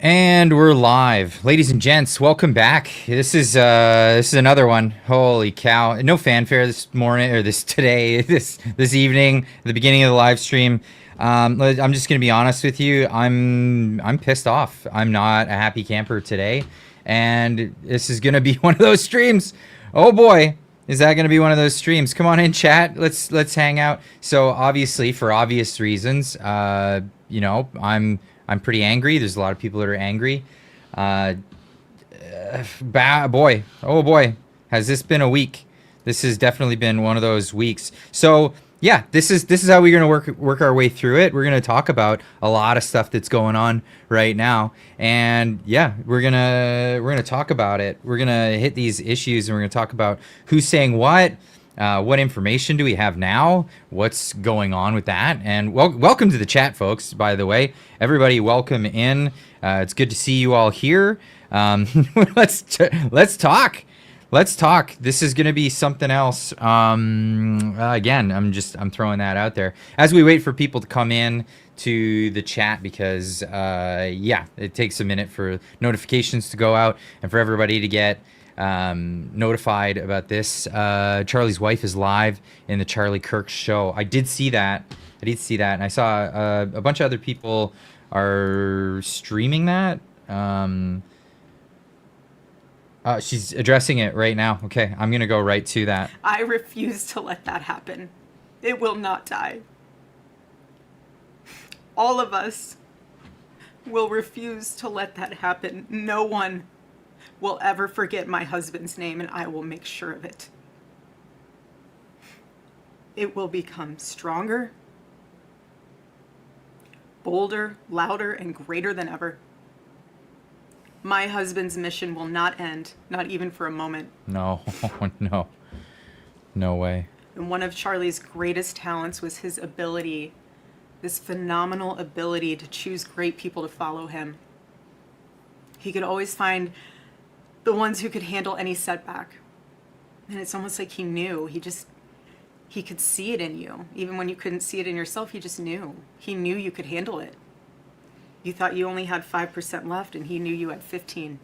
And we're live, ladies and gents. Welcome back. This is another one. Holy cow! No fanfare this morning or this today, this evening, at the beginning of the live stream. I'm just gonna be honest with you. I'm pissed off. I'm not a happy camper today, and this is gonna be one of those streams. Oh boy, is that gonna be one of those streams? Come on in, chat. Let's hang out. So obviously, for obvious reasons, I'm pretty angry. There's a lot of people that are angry. Boy, oh boy, has this been a week? This has definitely been one of those weeks. So yeah, this is how we're gonna work our way through it. We're gonna talk about a lot of stuff that's going on right now, and yeah, we're gonna talk about it. We're gonna hit these issues, and we're gonna talk about who's saying what. What information do we have now? What's going on with that? And welcome to the chat, folks. By the way, everybody, welcome in. It's good to see you all here. Let's talk. Let's talk. This is going to be something else. Again, I'm throwing that out there as we wait for people to come in to the chat, because yeah, it takes a minute for notifications to go out and for everybody to get notified about this. Charlie's wife is live in the Charlie Kirk show. I did see that, and I saw a bunch of other people are streaming that. She's addressing it right now. Okay, I'm gonna go right to that. I refuse to let that happen. It will not die. All of us will refuse to let that happen. No one will ever forget my husband's name, and I will make sure of it. It will become stronger, bolder, louder, and greater than ever. My husband's mission will not end, not even for a moment. No, no way. And one of Charlie's greatest talents was his ability, this phenomenal ability to choose great people to follow him. He could always find the ones who could handle any setback. And it's almost like he knew. He could see it in you. Even when you couldn't see it in yourself, he just knew. He knew you could handle it. You thought you only had 5% left, and he knew you had 15.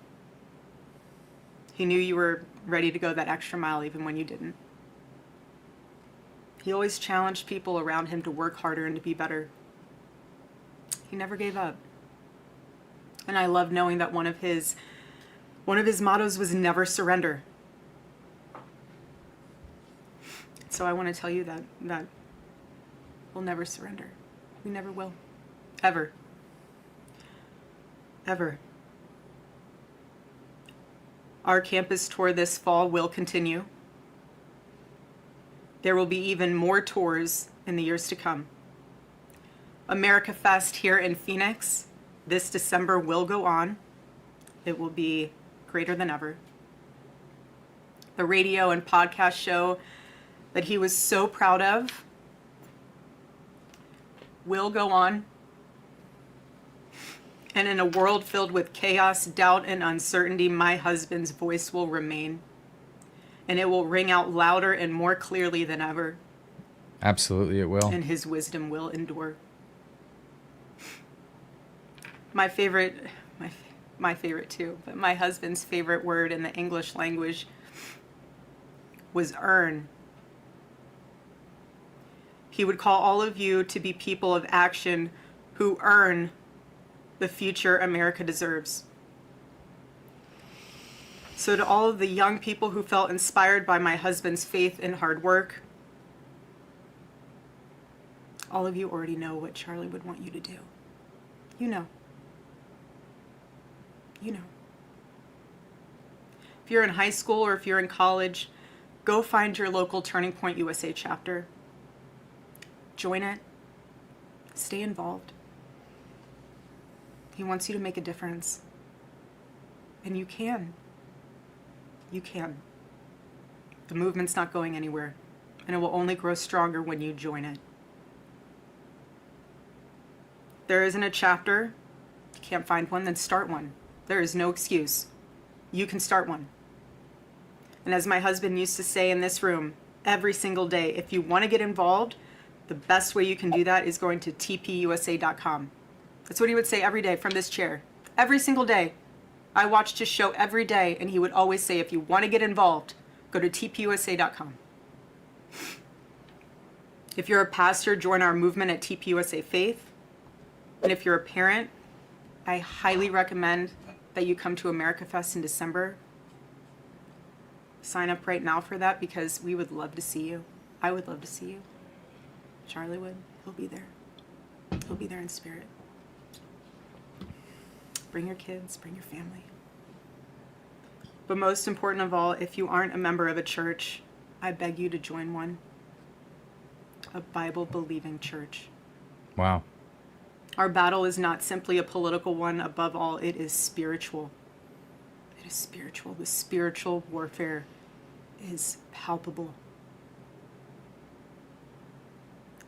He knew you were ready to go that extra mile even when you didn't. He always challenged people around him to work harder and to be better. He never gave up. And I love knowing that one of his mottos was never surrender. So I want to tell you that we'll never surrender. We never will. Ever. Ever. Our campus tour this fall will continue. There will be even more tours in the years to come. America Fest here in Phoenix this December will go on. It will be greater than ever. The radio and podcast show that he was so proud of will go on. And in a world filled with chaos, doubt, and uncertainty, my husband's voice will remain. And it will ring out louder and more clearly than ever. Absolutely, it will. And his wisdom will endure. My favorite too, but my husband's favorite word in the English language was earn. He would call all of you to be people of action who earn the future America deserves. So to all of the young people who felt inspired by my husband's faith and hard work, all of you already know what Charlie would want you to do. You know. You know. If you're in high school or if you're in college, go find your local Turning Point USA chapter. Join it. Stay involved. He wants you to make a difference. And you can. You can. The movement's not going anywhere, and it will only grow stronger when you join it. There isn't a chapter. You can't find one, then start one. There is no excuse. You can start one. And as my husband used to say in this room, every single day, if you want to get involved, the best way you can do that is going to tpusa.com. That's what he would say every day from this chair. every single day. I watched his show every day, and he would always say, if you want to get involved, go to tpusa.com. If you're a pastor, join our movement at TPUSA Faith. And if you're a parent, I highly recommend that you come to America Fest in December. Sign up right now for that because we would love to see you. I would love to see you. Charlie would. He'll be there. He'll be there in spirit. Bring your kids, bring your family. But most important of all, if you aren't a member of a church, I beg you to join one. A Bible-believing church. Wow. Our battle is not simply a political one. Above all, it is spiritual. It is spiritual. The spiritual warfare is palpable.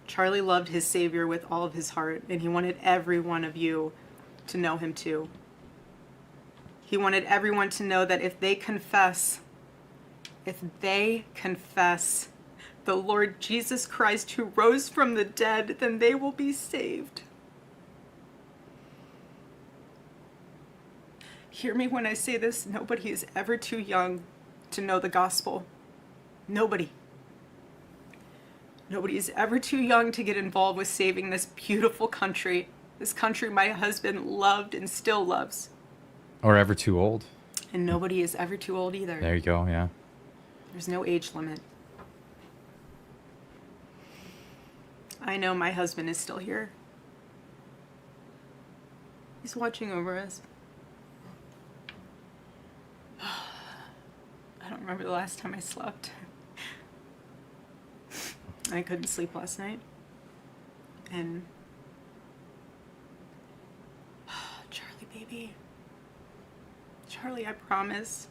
Charlie loved his Savior with all of his heart, and he wanted every one of you to know him too. He wanted everyone to know that if they confess the Lord Jesus Christ who rose from the dead, then they will be saved. Hear me when I say this, nobody is ever too young to know the gospel. Nobody. Nobody is ever too young to get involved with saving this beautiful country, this country my husband loved and still loves. Or ever too old. And nobody is ever too old either. There you go, yeah. There's no age limit. I know my husband is still here. He's watching over us. I don't remember the last time I slept. I couldn't sleep last night. And Charlie, baby. Charlie, I promise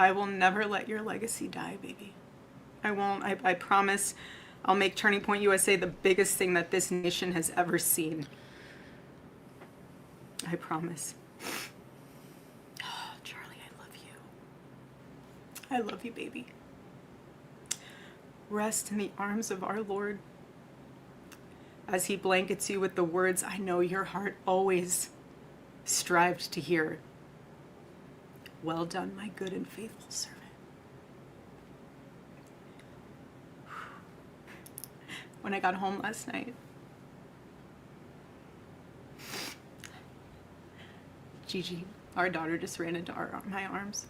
I will never let your legacy die, baby. I won't. I promise I'll make Turning Point USA the biggest thing that this nation has ever seen. I promise. Charlie, I love you. I love you, baby. Rest in the arms of our Lord as he blankets you with the words I know your heart always strived to hear. Well done, my good and faithful servant. When I got home last night, Gigi, our daughter, just ran into my arms.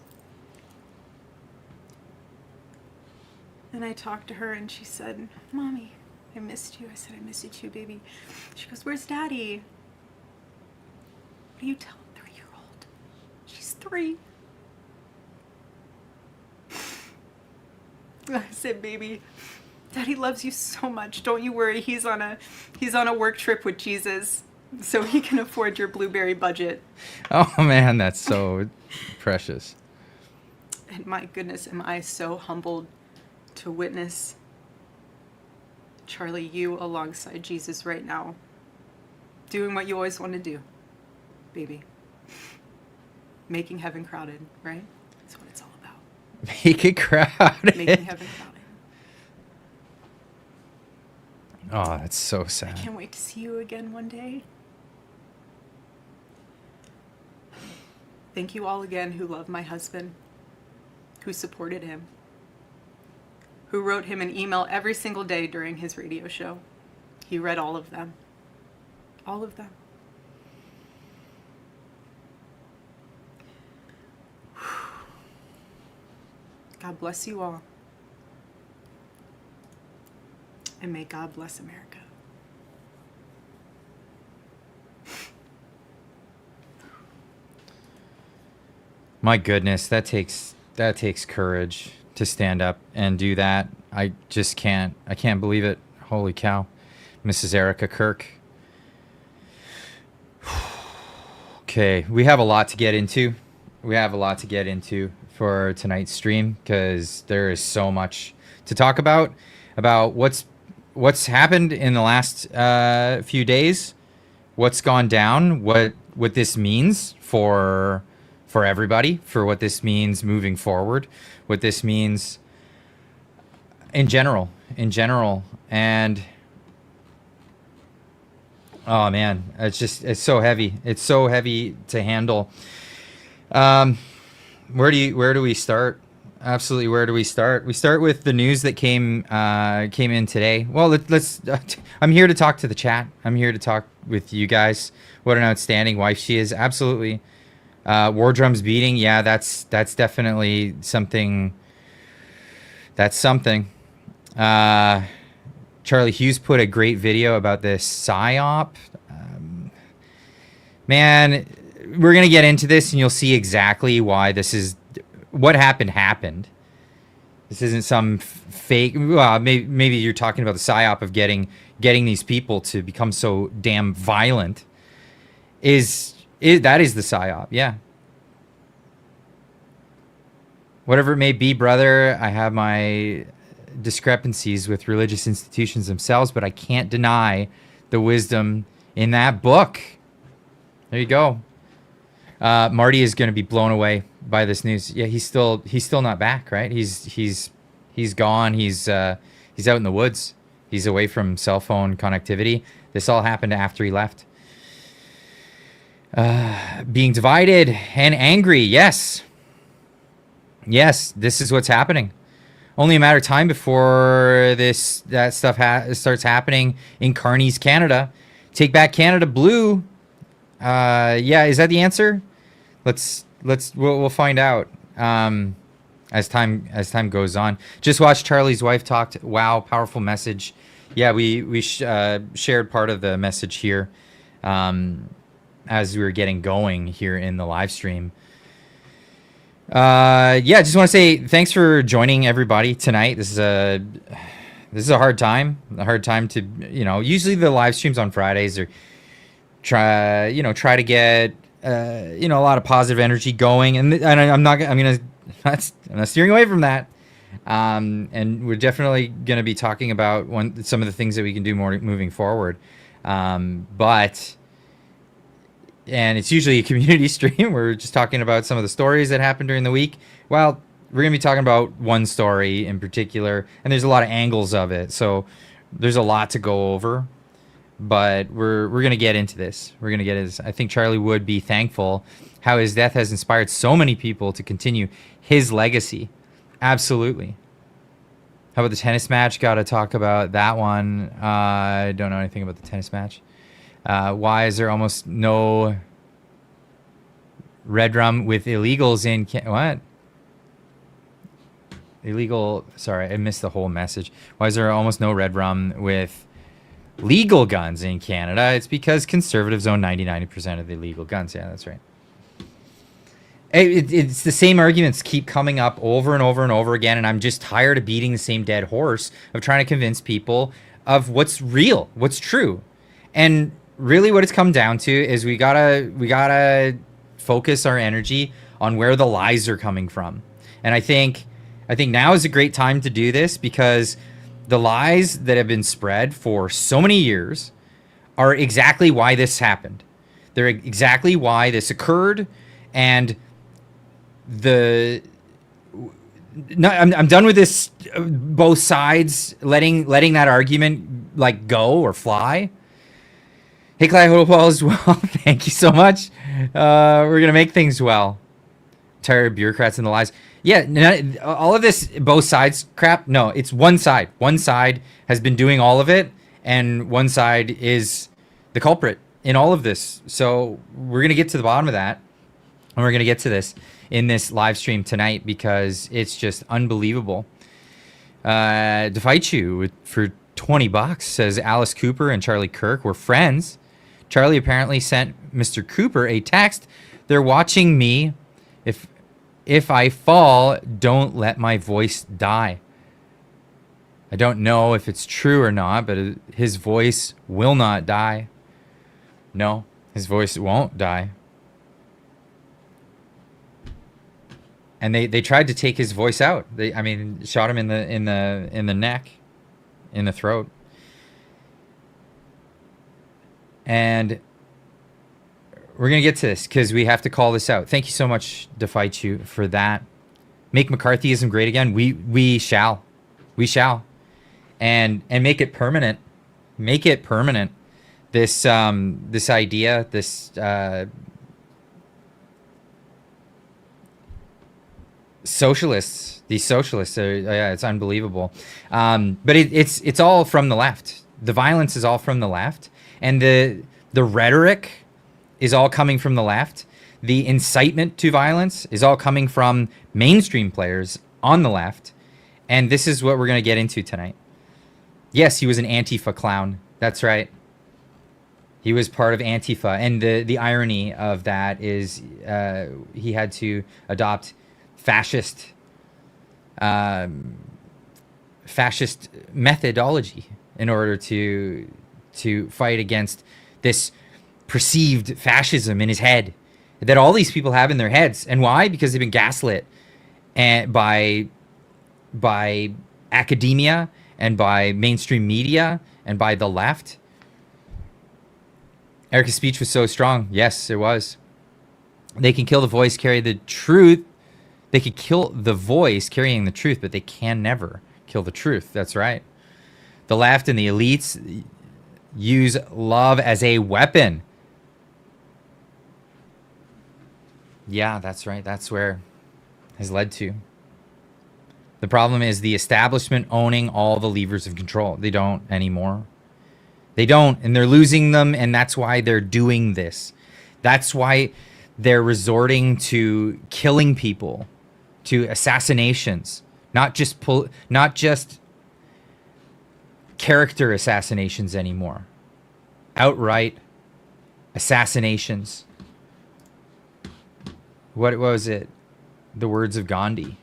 And I talked to her and she said, Mommy, I missed you. I said, I miss you too, baby. She goes, where's Daddy? What do you tell a 3-year-old? She's 3. I said, baby, Daddy loves you so much. Don't you worry. He's on a work trip with Jesus, so he can afford your blueberry budget. Oh man, that's so precious. And my goodness, am I so humbled to witness, Charlie, you alongside Jesus right now, doing what you always want to do, baby. Making heaven crowded, right? That's what it's all about. Make it crowded. Making heaven crowded. Oh, that's so I sad. can't wait to see you again one day. Thank you all again who love my husband, who supported him, who wrote him an email every single day during his radio show. He read all of them. All of them. God bless you all. And may God bless America. My goodness, that takes courage to stand up and do that. I can't believe it. Holy cow. Mrs. Erica Kirk. Okay, we have a lot to get into. For tonight's stream because there is so much to talk about what's happened in the last few days, what's gone down, what this means for everybody, for what this means moving forward, what this means in general, and Oh man, it's so heavy. It's so heavy to handle. Um, where do we start? Absolutely, where do we start? We start with the news that came in today. Well, let's. I'm here to talk to the chat. I'm here to talk with you guys. What an outstanding wife she is. Absolutely. War drums beating. Yeah, that's definitely something. That's something. Charlie Hughes put a great video about this psyop. Man, we're gonna get into this, and you'll see exactly why this is. What happened. This isn't some fake. Well, maybe you're talking about the psyop of getting these people to become so damn violent. That is the psyop? Yeah. Whatever it may be, brother. I have my discrepancies with religious institutions themselves, but I can't deny the wisdom in that book. There you go. Marty is going to be blown away by this news. Yeah, he's still not back, right? He's gone. He's out in the woods. He's away from cell phone connectivity. This all happened after he left. Being divided and angry. Yes, this is what's happening. Only a matter of time before that stuff starts happening in Carney's Canada. Take back Canada blue. Yeah, is that the answer? We'll find out as time goes on. Just watch Charlie's wife talked. Wow, powerful message. Yeah, we shared part of the message here as we were getting going here in the live stream. Yeah, just want to say thanks for joining everybody tonight. This is a hard time. To usually the live streams on Fridays are try to get a lot of positive energy going, and I'm not steering away from that. And we're definitely going to be talking about some of the things that we can do more moving forward. And it's usually a community stream. We're just talking about some of the stories that happened during the week. Well, we're going to be talking about one story in particular, and there's a lot of angles of it. So there's a lot to go over, but we're going to get into this. I think Charlie would be thankful how his death has inspired so many people to continue his legacy. Absolutely. How about the tennis match? Got to talk about that one. I don't know anything about the tennis match. Why is there almost no red rum with illegals in what? Illegal. Sorry, I missed the whole message. Why is there almost no red rum with legal guns in Canada? It's because conservatives own 99% of the illegal guns. Yeah, that's right. It's the same arguments keep coming up over and over and over again, and I'm just tired of beating the same dead horse of trying to convince people of what's real, what's true. And really what it's come down to is we gotta focus our energy on where the lies are coming from. And I think now is a great time to do this, because the lies that have been spread for so many years are exactly why this happened. They're exactly why this occurred. And I'm done with this, both sides letting that argument like go or fly. Hey, Clyde, hope all is well. Thank you so much. We're gonna make things well. Tired of bureaucrats and the lies. Yeah, all of this both sides crap. No, it's one side. One side has been doing all of it, and one side is the culprit in all of this. So we're gonna get to the bottom of that, and we're gonna get to this in this live stream tonight, because it's just unbelievable. To fight you for $20, says Alice Cooper and Charlie Kirk were friends. Charlie apparently sent Mr. Cooper a text. They're watching me. If I fall, don't let my voice die. I don't know if it's true or not, but his voice will not die. No, his voice won't die. And they tried to take his voice out. Shot him in the neck, in the throat. And we're going to get to this because we have to call this out. Thank you so much, Defight You, for that. Make McCarthyism great again. We shall. We shall. And make it permanent. Make it permanent. this idea, this socialists, these socialists are, yeah, it's unbelievable. But it's all from the left. The violence is all from the left, and the rhetoric is all coming from the left. The incitement to violence is all coming from mainstream players on the left. And this is what we're going to get into tonight. Yes, he was an Antifa clown. That's right. He was part of Antifa. And the irony of that is he had to adopt fascist methodology in order to fight against this perceived fascism in his head that all these people have in their heads. And why? Because they've been gaslit and by academia and by mainstream media and by the left. Erica's speech was so strong. Yes, it was. They can kill the voice, carry the truth. They could kill the voice carrying the truth, but they can never kill the truth. That's right. The left and the elites use love as a weapon. Yeah, that's right. That's where it has led to. The problem is the establishment owning all the levers of control. They don't anymore. They don't, and they're losing them, and that's why they're doing this. That's why they're resorting to killing people, to assassinations, not just character assassinations anymore. Outright assassinations. What was it? The words of Gandhi.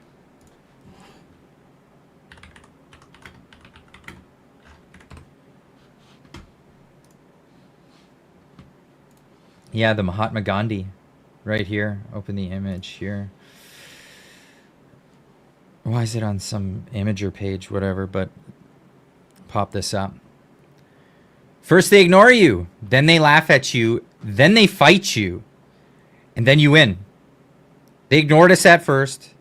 Yeah, the Mahatma Gandhi. Right here. Open the image here. Why is it on some imager page? Whatever, but pop this up. First they ignore you. Then they laugh at you. Then they fight you. And then you win. They ignored us at first.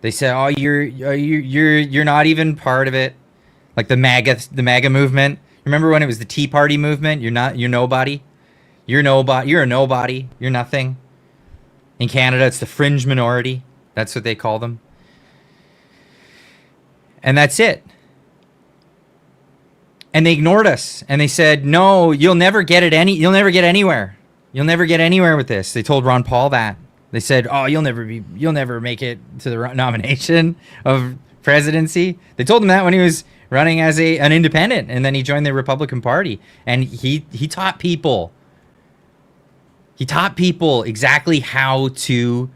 They said, "Oh, you're not even part of it." Like the MAGA movement. Remember when it was the Tea Party movement? You're nobody. You're a nobody. You're nothing. In Canada, it's the fringe minority. That's what they call them. And that's it. And they ignored us. And they said, "No, you'll never get anywhere. You'll never get anywhere with this." They told Ron Paul that. They said, "Oh, you'll never make it to the nomination of presidency." They told him that when he was running as an independent, and then he joined the Republican Party, and he taught people. He taught people exactly how to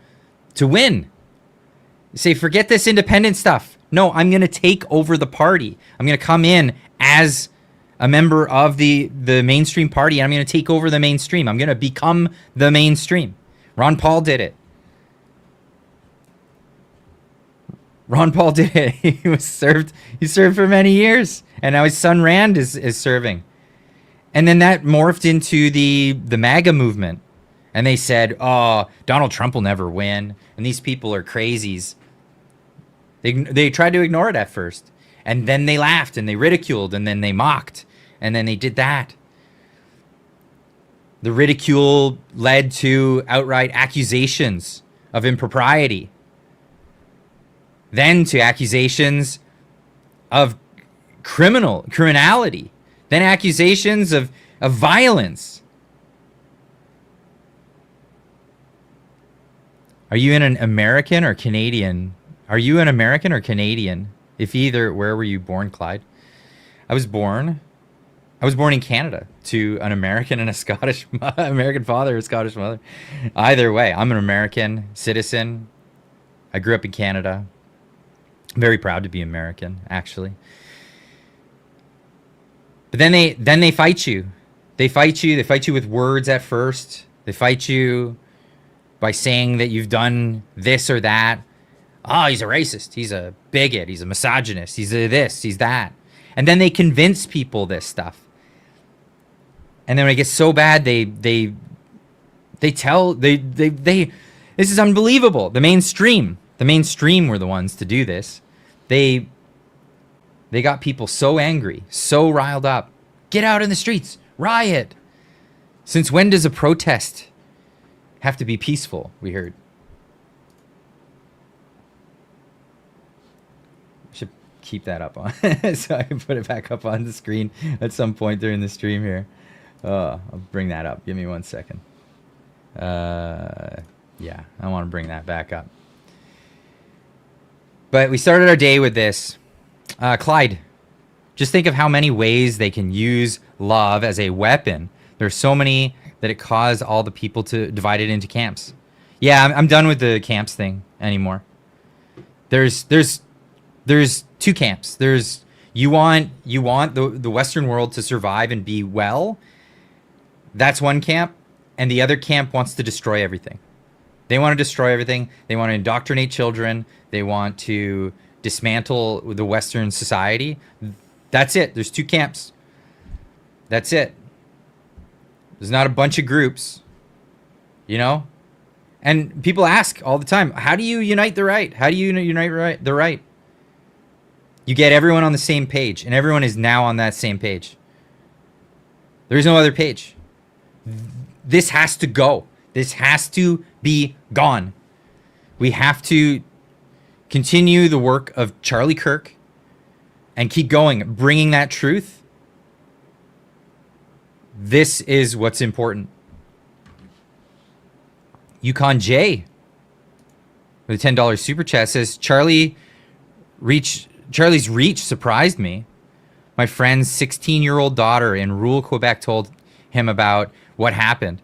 win. Say, forget this independent stuff. No, I'm going to take over the party. I'm going to come in as a member of the mainstream party, and I'm going to take over the mainstream. I'm going to become the mainstream. Ron Paul did it. Ron Paul did it. He served for many years, and now his son Rand is serving. And then that morphed into the MAGA movement. And they said, "Oh, Donald Trump will never win, and these people are crazies." They tried to ignore it at first, and then they laughed and they ridiculed and then they mocked, and then they did that. The ridicule led to outright accusations of impropriety, then to accusations of criminality, then accusations of violence. Are you an American or Canadian? Are you an American or Canadian? If either, where were you born, Clyde? I was born in Canada to an American and a Scottish American father, a Scottish mother. Either way, I'm an American citizen. I grew up in Canada. I'm very proud to be American, actually. But then they fight you. They fight you. They fight you with words at first. They fight you by saying that you've done this or that. Oh, he's a racist. He's a bigot. He's a misogynist. He's a this. He's that. And then they convince people this stuff. And then when it gets so bad, they this is unbelievable. The mainstream were the ones to do this. They got people so angry, so riled up. Get out in the streets. Riot. Since when does a protest have to be peaceful? We heard. Should keep that up on so I can put it back up on the screen at some point during the stream here. I'll bring that up. Give me 1 second. Yeah, I want to bring that back up. But we started our day with this. Clyde, just think of how many ways they can use love as a weapon. There's so many that it caused all the people to divide it into camps. Yeah, I'm done with the camps thing anymore. There's two camps. There's you want the Western world to survive and be well. That's one camp, and the other camp wants to destroy everything. They want to destroy everything. They want to indoctrinate children. They want to dismantle the Western society. That's it. There's two camps. That's it. There's not a bunch of groups, you know? And people ask all the time, how do you unite the right? How do you unite the right? You get everyone on the same page, and everyone is now on that same page. There is no other page. This has to go. This has to be gone. We have to continue the work of Charlie Kirk and keep going, bringing that truth. This is what's important. Yukon J with a $10 super chat says, Charlie's reach surprised me. My friend's 16-year-old daughter in rural Quebec told him about what happened.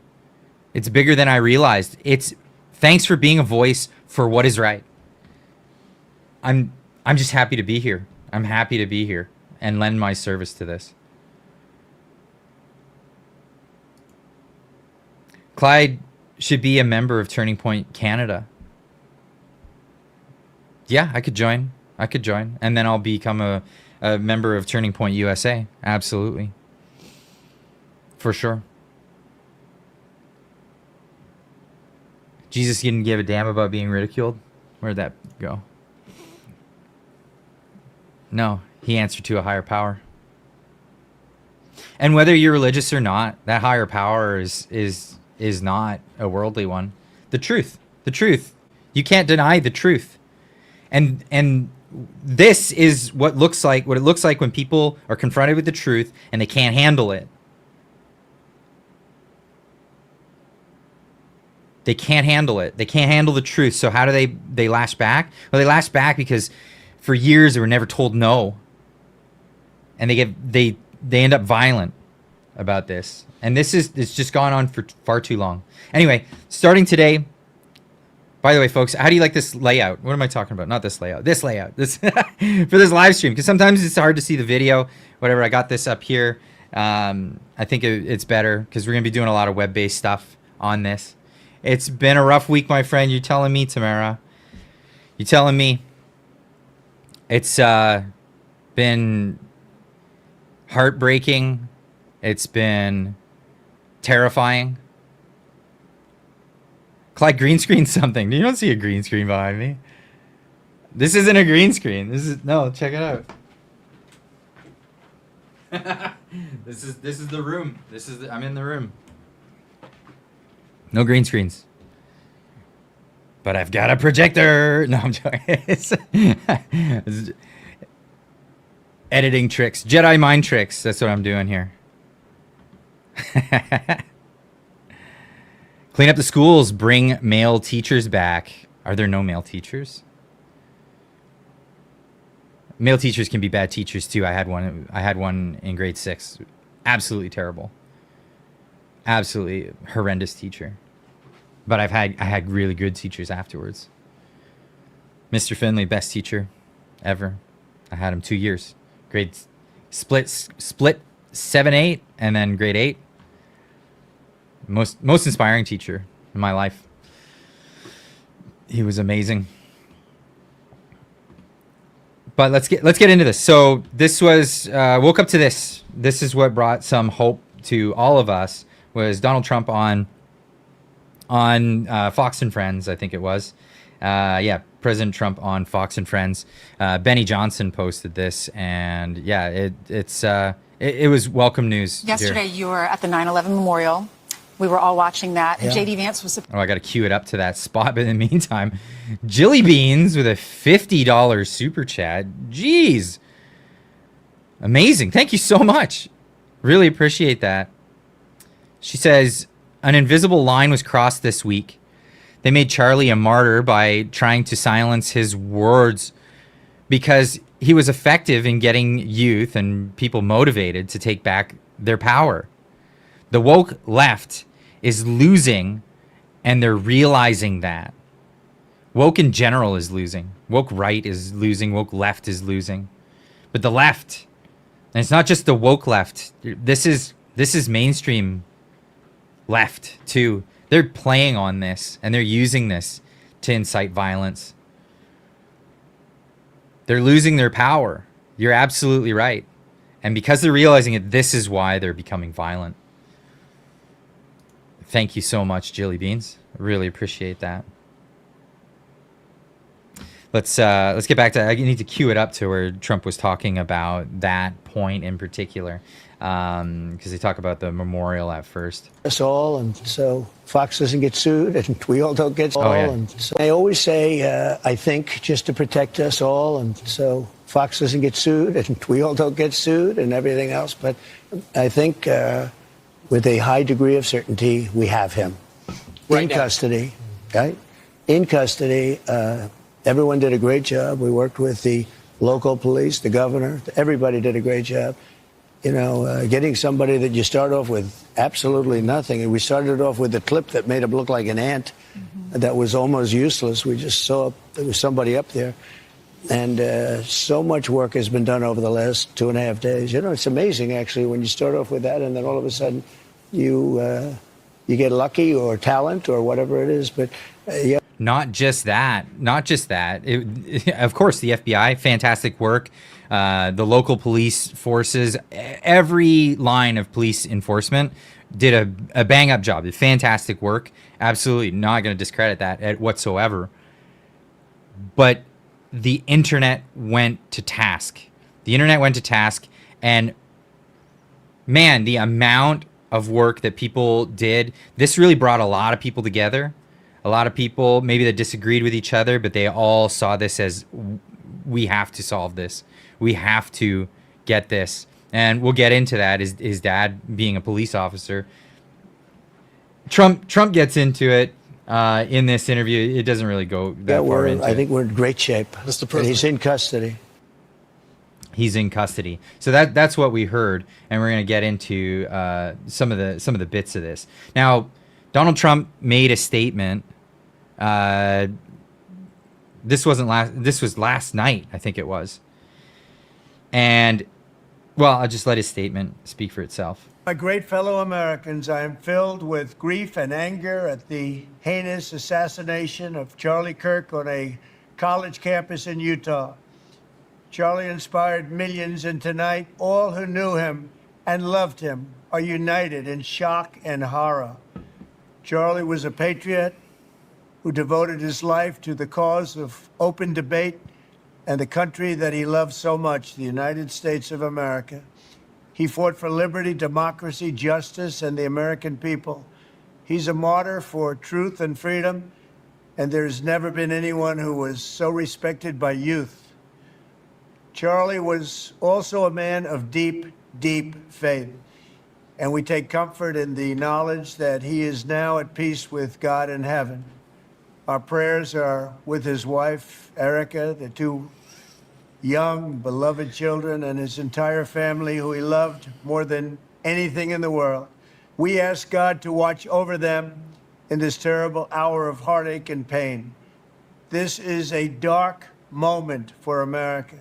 It's bigger than I realized. It's thanks for being a voice for what is right. I'm just happy to be here. I'm happy to be here and lend my service to this. Clyde should be a member of Turning Point Canada. Yeah, I could join. And then I'll become a member of Turning Point USA. Absolutely. For sure. Jesus didn't give a damn about being ridiculed. Where'd that go? No, he answered to a higher power. And whether you're religious or not, that higher power is not a worldly one. The truth. You can't deny the truth. And this is what it looks like when people are confronted with the truth and they can't handle it. They can't handle it. They can't handle the truth. So how do they lash back? Well, they lash back because for years they were never told no. And they end up violent about this. And it's just gone on for far too long. Anyway, starting today, by the way, folks, how do you like this layout? What am I talking about? Not this layout. This layout. This for this live stream. Because sometimes it's hard to see the video. Whatever, I got this up here. I think it's better because we're going to be doing a lot of web-based stuff on this. It's been a rough week, my friend. You're telling me, Tamara. You're telling me. It's been heartbreaking. It's been terrifying. Clyde green screen something. You don't see a green screen behind me. This isn't a green screen. No, check it out. This is the room. I'm in the room. No green screens. But I've got a projector. No, I'm joking. It's editing tricks. Jedi mind tricks. That's what I'm doing here. Clean up the schools. Bring male teachers back. Are there no male teachers? Male teachers can be bad teachers too. I had one in grade 6. Absolutely terrible. Absolutely horrendous teacher. But I had really good teachers afterwards. Mr. Finley, best teacher ever. I had him 2 years. Grade split 7-8 and then grade 8. Most inspiring teacher in my life. He was amazing. But let's get into this. So this was woke up to this. This is what brought some hope to all of us. Was Donald Trump on Fox and Friends, I think it was. Yeah, President Trump on Fox and Friends. Benny Johnson posted this, and yeah, it's It was welcome news. to hear. Yesterday, you were at the 9/11 memorial. We were all watching that. Yeah. JD Vance was. Oh, I got to cue it up to that spot. But in the meantime, Jilly Beans with a $50 super chat. Jeez. Amazing. Thank you so much. Really appreciate that. She says, an invisible line was crossed this week. They made Charlie a martyr by trying to silence his words because he was effective in getting youth and people motivated to take back their power. The woke left is losing, and they're realizing that. Woke in general is losing. Woke right is losing. Woke left is losing. But the left, and it's not just the woke left. This is mainstream left too. They're playing on this, and they're using this to incite violence. They're losing their power. You're absolutely right. And because they're realizing it, this is why they're becoming violent. Thank you so much, Jilly Beans. Really appreciate that. Let's get back to, I need to cue it up to where Trump was talking about that point in particular, because they talk about the memorial at first. Us all, and so Fox doesn't get sued, and we all don't get all. yeah. And so I always say, I think, just to protect us all, and so Fox doesn't get sued, and we all don't get sued, and everything else. But I think, with a high degree of certainty, we have him in custody. Right? In custody. Everyone did a great job. We worked with the local police, the governor. Everybody did a great job. You know, getting somebody that you start off with absolutely nothing. And we started off with a clip that made him look like an ant that was almost useless. We just saw there was somebody up there. And so much work has been done over the last 2.5 days. You know, it's amazing, actually, when you start off with that and then all of a sudden you get lucky or talent or whatever it is. But, yeah. Not just that. Of course, the FBI, fantastic work. The local police forces, every line of police enforcement did a bang-up job. Fantastic work. Absolutely not going to discredit that whatsoever. But the internet went to task. And man, the amount of work that people did, this really brought a lot of people together. A lot of people maybe that disagreed with each other, but they all saw this as, we have to solve this. We have to get this. And we'll get into that, his dad being a police officer. Trump gets into it in this interview. It doesn't really go that far into it. I think we're in great shape. Mr. And he's President. in custody. He's in custody. So that's what we heard, and we're going to get into some of the bits of this. Now, Donald Trump made a statement. This was last night, I think it was. And, well, I'll just let his statement speak for itself. My great fellow Americans, I am filled with grief and anger at the heinous assassination of Charlie Kirk on a college campus in Utah. Charlie inspired millions, and tonight, all who knew him and loved him are united in shock and horror. Charlie was a patriot who devoted his life to the cause of open debate and the country that he loved so much, the United States of America. He fought for liberty, democracy, justice, and the American people. He's a martyr for truth and freedom, and there's never been anyone who was so respected by youth. Charlie was also a man of deep, deep faith, and we take comfort in the knowledge that he is now at peace with God in heaven. Our prayers are with his wife, Erica, the two young, beloved children, and his entire family, who he loved more than anything in the world. We ask God to watch over them in this terrible hour of heartache and pain. This is a dark moment for America.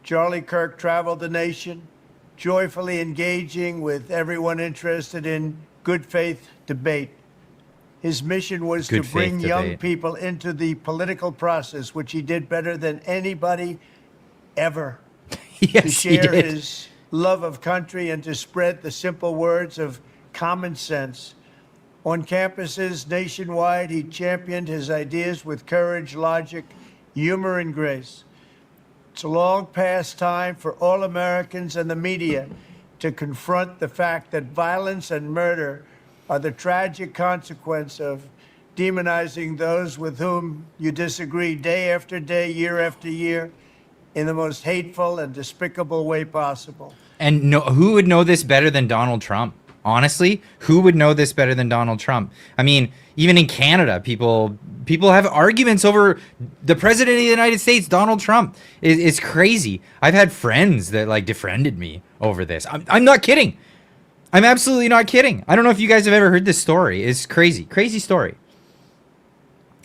Charlie Kirk traveled the nation, joyfully engaging with everyone interested in good faith debate. His mission was to bring young people into the political process, which he did better than anybody ever. Yes, to share his love of country and to spread the simple words of common sense. On campuses nationwide, he championed his ideas with courage, logic, humor, and grace. It's a long past time for all Americans and the media to confront the fact that violence and murder are the tragic consequence of demonizing those with whom you disagree day after day, year after year, in the most hateful and despicable way possible. And no, who would know this better than Donald Trump? Honestly, who would know this better than Donald Trump? I mean, even in Canada, people have arguments over the president of the United States, Donald Trump. It's crazy. I've had friends that like defriended me over this. I'm not kidding. I'm absolutely not kidding. I don't know if you guys have ever heard this story. It's crazy, crazy story.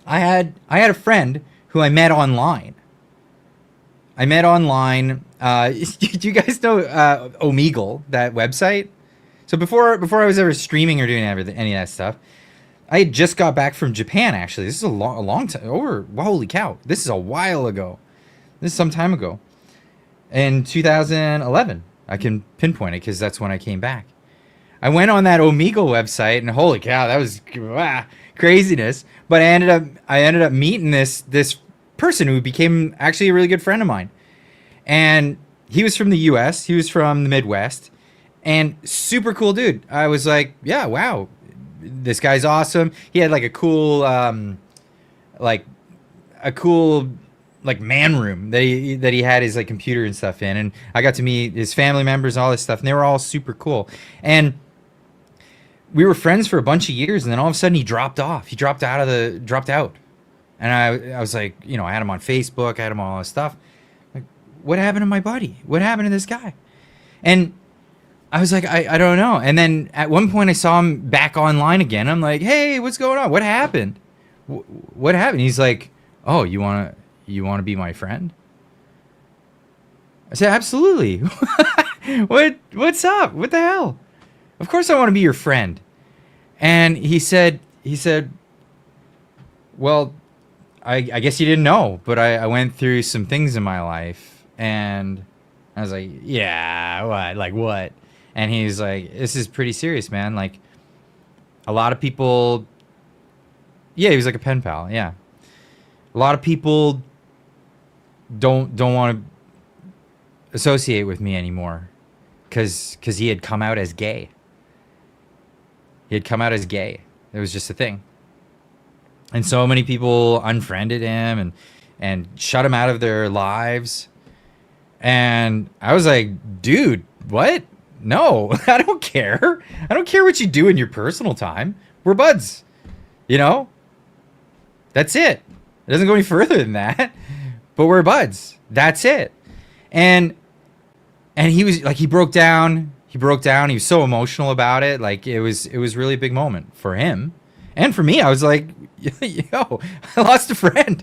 I had a friend who I met online. Do you guys know Omegle, that website? So before I was ever streaming or doing any of that stuff, I had just got back from Japan. Actually, this is a long time over. Holy cow! This is a while ago. This is some time ago, in 2011. I can pinpoint it because that's when I came back. I went on that Omegle website, and holy cow, that was craziness. But I ended up meeting this person who became actually a really good friend of mine, and he was from the U.S. He was from the Midwest. And super cool dude. I was like, yeah, wow, this guy's awesome. He had like a cool, like man room that he had his like computer and stuff in, and I got to meet his family members, all this stuff, and they were all super cool. And we were friends for a bunch of years, and then all of a sudden he dropped off. He dropped out. And I was like, you know, I had him on Facebook, I had him on all this stuff. Like, what happened to my buddy? What happened to this guy? And I was like, I don't know. And then at one point I saw him back online again. I'm like, hey, what's going on? What happened? What happened? He's like, oh, you wanna be my friend? I said, absolutely. What's up? What the hell? Of course I want to be your friend. And he said, well, I guess you didn't know, but I went through some things in my life. And I was like, yeah, what? Like what? And he's like, this is pretty serious, man. Like, a lot of people... Yeah, he was like a pen pal, yeah. A lot of people don't want to associate with me anymore because he had come out as gay. He had come out as gay. It was just a thing. And so many people unfriended him and shut him out of their lives. And I was like, dude, what? No, I don't care. I don't care what you do in your personal time. We're buds, you know? That's it. It doesn't go any further than that. But we're buds. That's it. And he was like, he broke down. He was so emotional about it. Like it was really a big moment for him. And for me, I was like, yo, I lost a friend.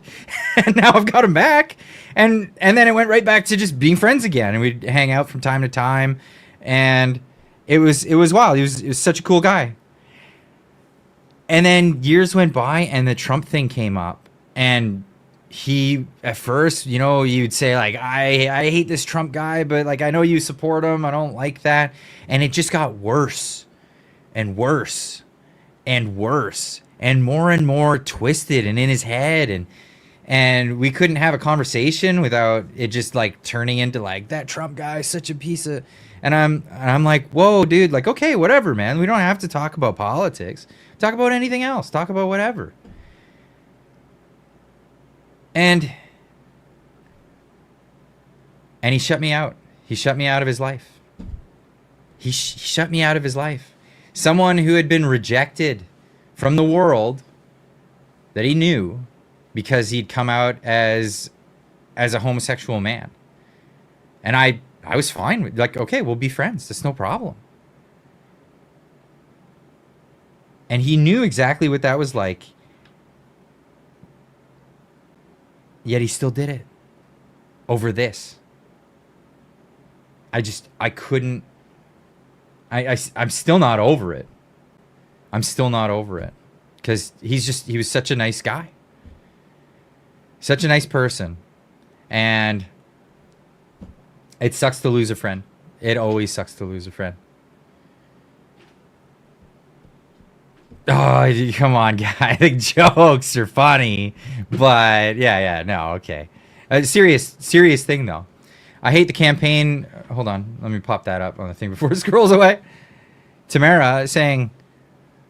And now I've got him back. And then it went right back to just being friends again. And we'd hang out from time to time. And it was wild. He was such a cool guy. And then years went by and the Trump thing came up. And he, at first, you know, you'd say like, I hate this Trump guy, but like, I know you support him. I don't like that. And it just got worse and worse and worse and more twisted and in his head. And we couldn't have a conversation without it just like turning into like, that Trump guy is such a piece of... And I'm like, whoa, dude, like, okay, whatever, man. We don't have to talk about politics. Talk about anything else. Talk about whatever. And he shut me out. He shut me out of his life. He shut me out of his life. Someone who had been rejected from the world that he knew because he'd come out as a homosexual man. And I was fine with, like, okay, we'll be friends. That's no problem. And he knew exactly what that was like. Yet he still did it over this. I couldn't. I'm still not over it. I'm still not over it. Because he was such a nice guy. Such a nice person. And it sucks to lose a friend. It always sucks to lose a friend. Oh, come on, guy. The jokes are funny. But, yeah, no, okay. Serious thing, though. I hate the campaign. Hold on. Let me pop that up on the thing before it scrolls away. Tamara saying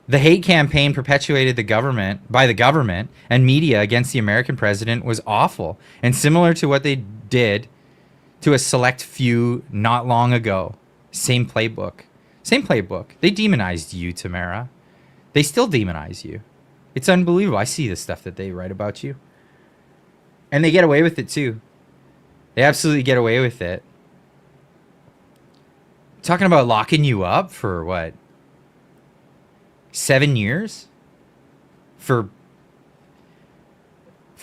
the hate campaign perpetuated by the government and media against the American president was awful and similar to what they did to a select few not long ago. Same playbook. Same playbook. They demonized you, Tamara. They still demonize you. It's unbelievable. I see the stuff that they write about you. And they get away with it too. They absolutely get away with it. Talking about locking you up for what? 7 years? For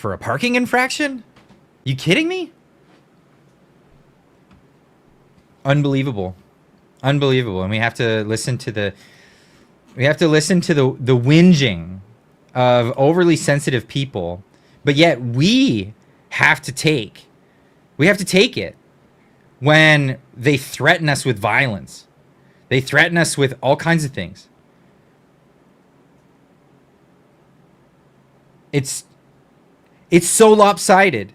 a parking infraction? You kidding me? Unbelievable. Unbelievable. And we have to listen to the whinging of overly sensitive people, but yet we have to take it when they threaten us with violence. They threaten us with all kinds of things. It's so lopsided.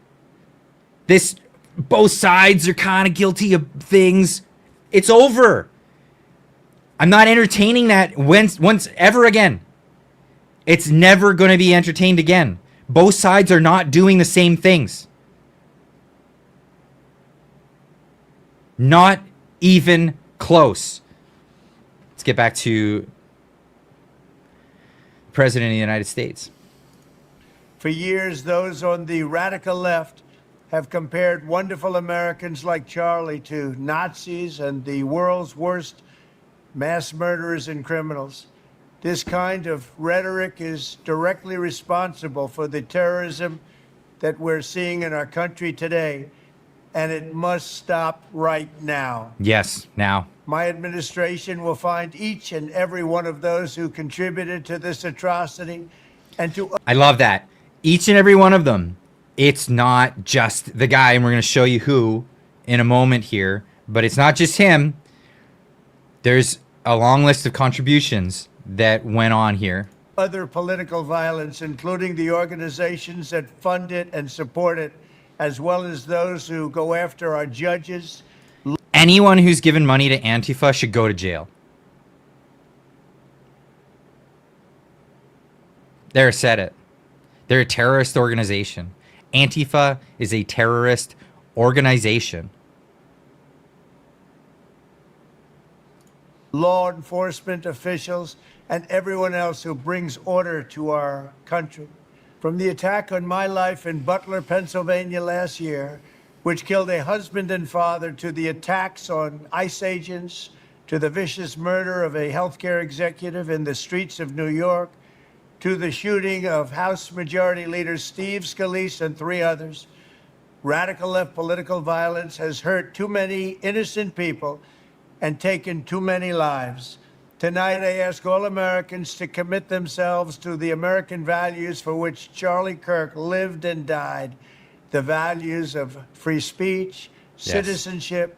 Both sides are kind of guilty of things. It's over. I'm not entertaining that once ever again. It's never going to be entertained again. Both sides are not doing the same things. Not even close. Let's get back to the President of the United States. For years, those on the radical left have compared wonderful Americans like Charlie to Nazis and the world's worst mass murderers and criminals. This kind of rhetoric is directly responsible for the terrorism that we're seeing in our country today, and it must stop right now. Yes, now. My administration will find each and every one of those who contributed to this atrocity and to... I love that. Each and every one of them. It's not just the guy, and we're going to show you who in a moment here, but it's not just him. There's a long list of contributions that went on here. Other political violence, including the organizations that fund it and support it, as well as those who go after our judges. Anyone who's given money to Antifa should go to jail. There, said it. They're a terrorist organization. Antifa is a terrorist organization. Law enforcement officials and everyone else who brings order to our country. From the attack on my life in Butler, Pennsylvania last year, which killed a husband and father, to the attacks on ICE agents, to the vicious murder of a healthcare executive in the streets of New York, to the shooting of House Majority Leader Steve Scalise and 3 others, radical left political violence has hurt too many innocent people and taken too many lives. Tonight, I ask all Americans to commit themselves to the American values for which Charlie Kirk lived and died, the values of free speech, citizenship,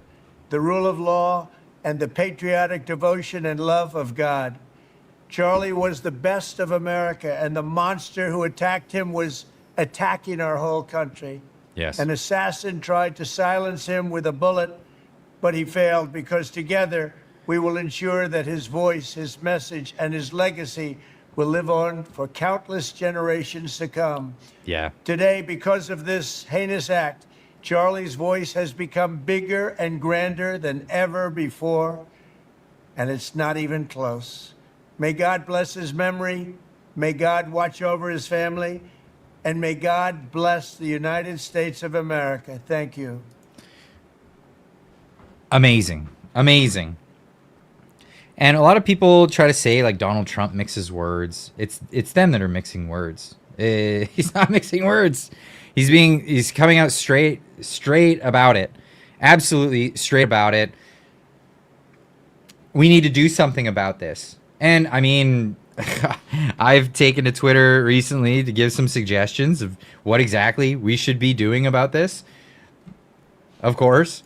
the rule of law, and the patriotic devotion and love of God. Charlie was the best of America, and the monster who attacked him was attacking our whole country. Yes. An assassin tried to silence him with a bullet, but he failed, because together we will ensure that his voice, his message, and his legacy will live on for countless generations to come. Yeah. Today, because of this heinous act, Charlie's voice has become bigger and grander than ever before, and it's not even close. May God bless his memory, may God watch over his family, and may God bless the United States of America. Thank you. Amazing. Amazing. And a lot of people try to say like Donald Trump mixes words. It's them that are mixing words. He's not mixing words. He's coming out straight about it. Absolutely straight about it. We need to do something about this. And I mean, I've taken to Twitter recently to give some suggestions of what exactly we should be doing about this. Of course,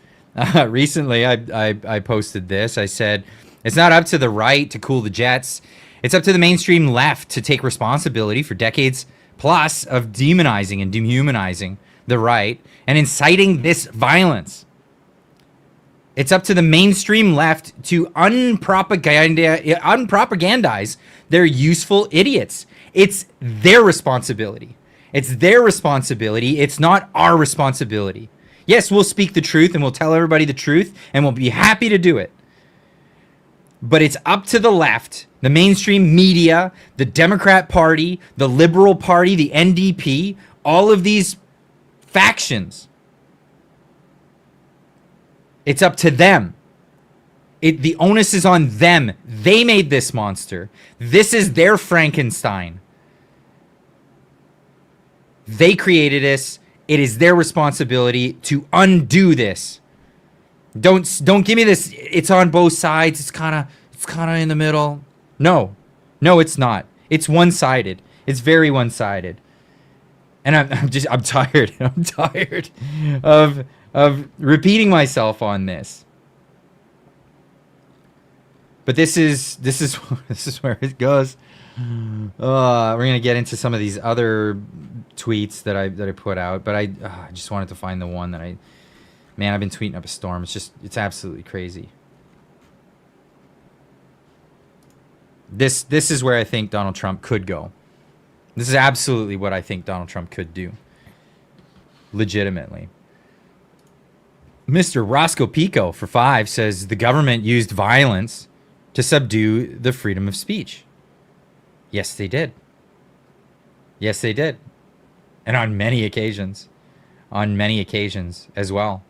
recently I posted this. I said, it's not up to the right to cool the jets. It's up to the mainstream left to take responsibility for decades plus of demonizing and dehumanizing the right and inciting this violence. It's up to the mainstream left to unpropagandize their useful idiots. It's their responsibility. It's their responsibility. It's not our responsibility. Yes, we'll speak the truth and we'll tell everybody the truth and we'll be happy to do it. But it's up to the left, the mainstream media, the Democrat Party, the Liberal Party, the NDP, all of these factions. It's up to them. The onus is on them. They made this monster. This is their Frankenstein. They created this. It is their responsibility to undo this. Don't give me this. It's on both sides. It's kind of in the middle. No, it's not. It's one-sided. It's very one-sided. And I'm tired. I'm tired of repeating myself on this. But this is where it goes. We're gonna get into some of these other tweets that I put out, but I just wanted to find the one that I've been tweeting up a storm. It's absolutely crazy. This is where I think Donald Trump could go. This is absolutely what I think Donald Trump could do. Legitimately. Mr. Roscoe Pico for 5 says the government used violence to subdue the freedom of speech. Yes, they did. Yes, they did. And on many occasions. On many occasions as well.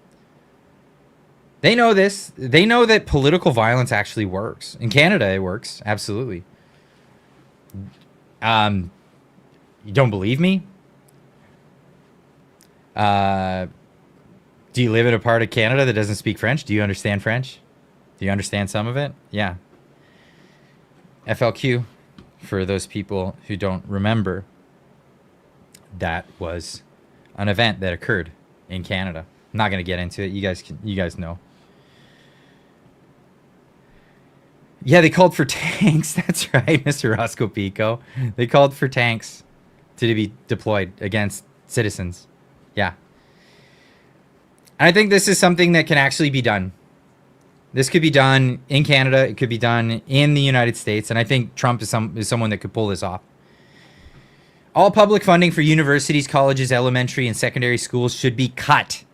They know this. They know that political violence actually works. In Canada, it works. Absolutely. You don't believe me? Do you live in a part of Canada that doesn't speak French? Do you understand French? Do you understand some of it? Yeah. FLQ, for those people who don't remember, that was an event that occurred in Canada. I'm not going to get into it. You guys know. Yeah, they called for tanks. That's right, Mr. Roscoe Pico. They called for tanks to be deployed against citizens. Yeah. And I think this is something that can actually be done. This could be done in Canada. It could be done in the United States. And I think Trump is someone that could pull this off. All public funding for universities, colleges, elementary, and secondary schools should be cut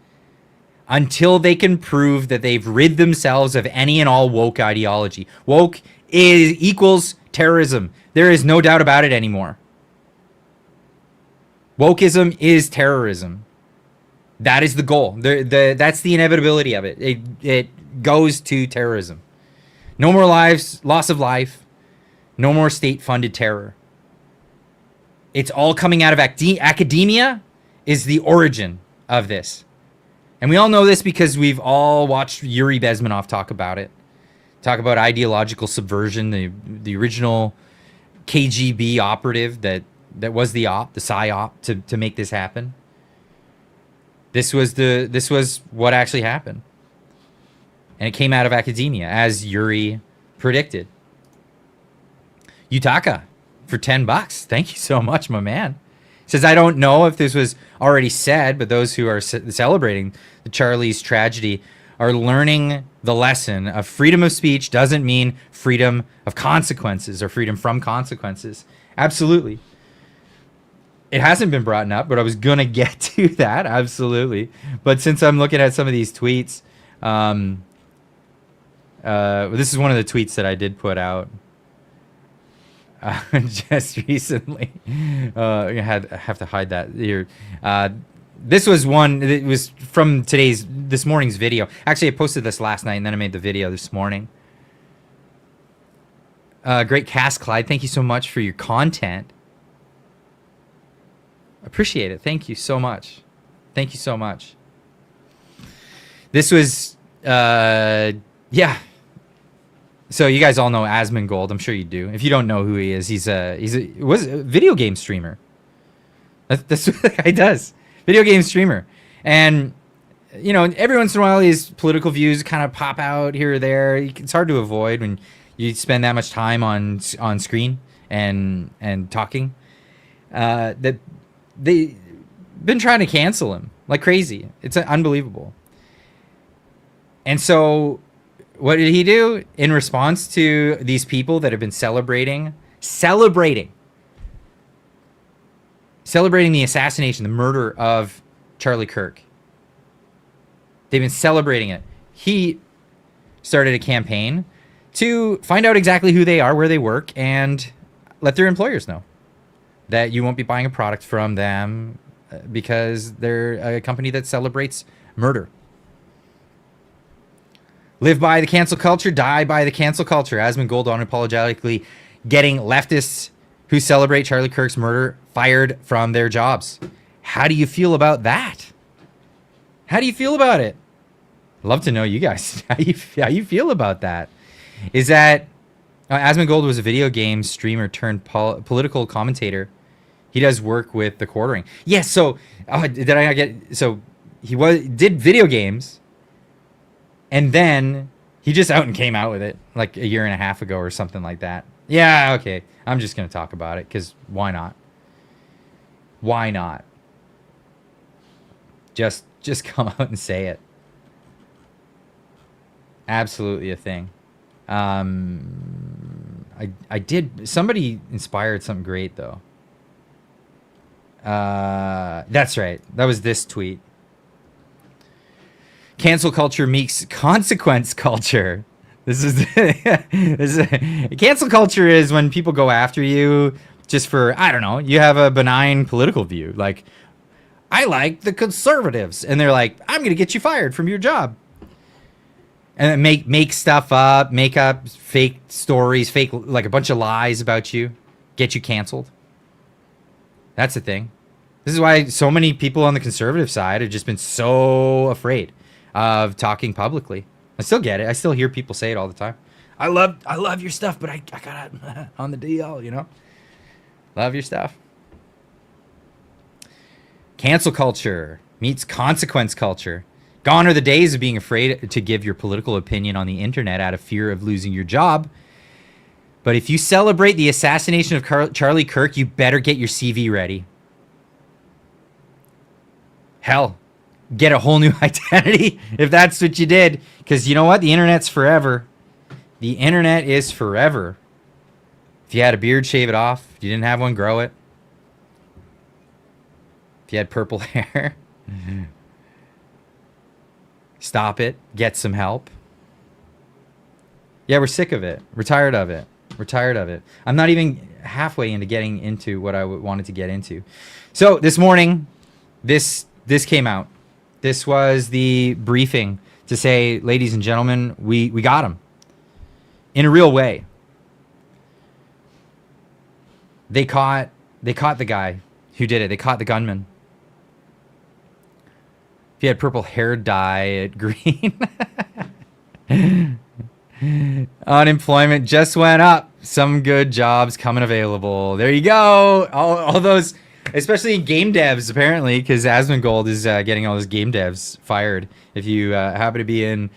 until they can prove that they've rid themselves of any and all woke ideology. Woke equals terrorism. There is no doubt about it anymore. Wokeism is terrorism. That is the goal. That's the inevitability of it. It goes to terrorism. No more lives, loss of life. No more state-funded terror. It's all coming out of academia is the origin of this. And we all know this because we've all watched Yuri Bezmenov talk about it. Talk about ideological subversion, the original KGB operative that was the PSYOP to make this happen. This was what actually happened. And it came out of academia, as Yuri predicted. Yutaka for $10. Thank you so much, my man. Says, I don't know if this was already said, but those who are celebrating the Charlie's tragedy are learning the lesson of freedom of speech doesn't mean freedom of consequences or freedom from consequences. Absolutely. It hasn't been brought up, but I was going to get to that. Absolutely. But since I'm looking at some of these tweets, this is one of the tweets that I did put out just recently. I have to hide that here. This was one. It was from this morning's video. Actually, I posted this last night, and then I made the video this morning. Great cast, Clyde. Thank you so much for your content. Appreciate it. Thank you so much. Thank you so much. This was, yeah. So you guys all know Asmongold. I'm sure you do. If you don't know who he is, he's a video game streamer. That's what the guy does. Video game streamer. And, you know, every once in a while his political views kind of pop out here or there. It's hard to avoid when you spend that much time on screen and talking. That they've been trying to cancel him like crazy. It's unbelievable. And so what did he do in response to these people that have been celebrating the assassination, the murder of Charlie Kirk? They've been celebrating it. He started a campaign to find out exactly who they are, where they work, and let their employers know that you won't be buying a product from them because they're a company that celebrates murder. Live by the cancel culture, die by the cancel culture. Asmongold unapologetically getting leftists who celebrate Charlie Kirk's murder fired from their jobs. How do you feel about that? How do you feel about it? I'd love to know you guys. How you feel about that? Is that Asmongold was a video game streamer turned political commentator. He does work with the Quartering. Yes. So did I not get? So he did video games, and then he just out and came out with it like a year and a half ago or something like that. Yeah. Okay. I'm just gonna talk about it because why not? Why not? Just come out and say it. Absolutely a thing. I did. Somebody inspired something great though. That's right. That was this tweet. Cancel culture meets consequence culture. This is cancel culture is when people go after you just for, I don't know, you have a benign political view. Like, I like the conservatives. And they're like, I'm going to get you fired from your job. And then make stuff up, make up fake stories, fake, like a bunch of lies about you, get you canceled. That's the thing. This is why so many people on the conservative side have just been so afraid of talking publicly. I still get it. I still hear people say it all the time. I love your stuff, but I got it on the DL, you know? Love your stuff. Cancel culture meets consequence culture. Gone are the days of being afraid to give your political opinion on the internet out of fear of losing your job. But if you celebrate the assassination of Charlie Kirk, you better get your CV ready. Hell, get a whole new identity if that's what you did. Because you know what? The internet's forever. The internet is forever. If you had a beard, shave it off. If you didn't have one, grow it. If you had purple hair, stop it. Get some help. Yeah, we're sick of it. We're tired of it. We're tired of it. I'm not even halfway into getting into what I wanted to get into. So this morning, this came out. This was the briefing to say, ladies and gentlemen, we got him in a real way. They caught the guy who did it. They caught the gunman. If you had purple hair, dye it green. Unemployment just went up. Some good jobs coming available. There you go. All those, especially in game devs, apparently, because Asmongold is getting all those game devs fired. If you happen to be in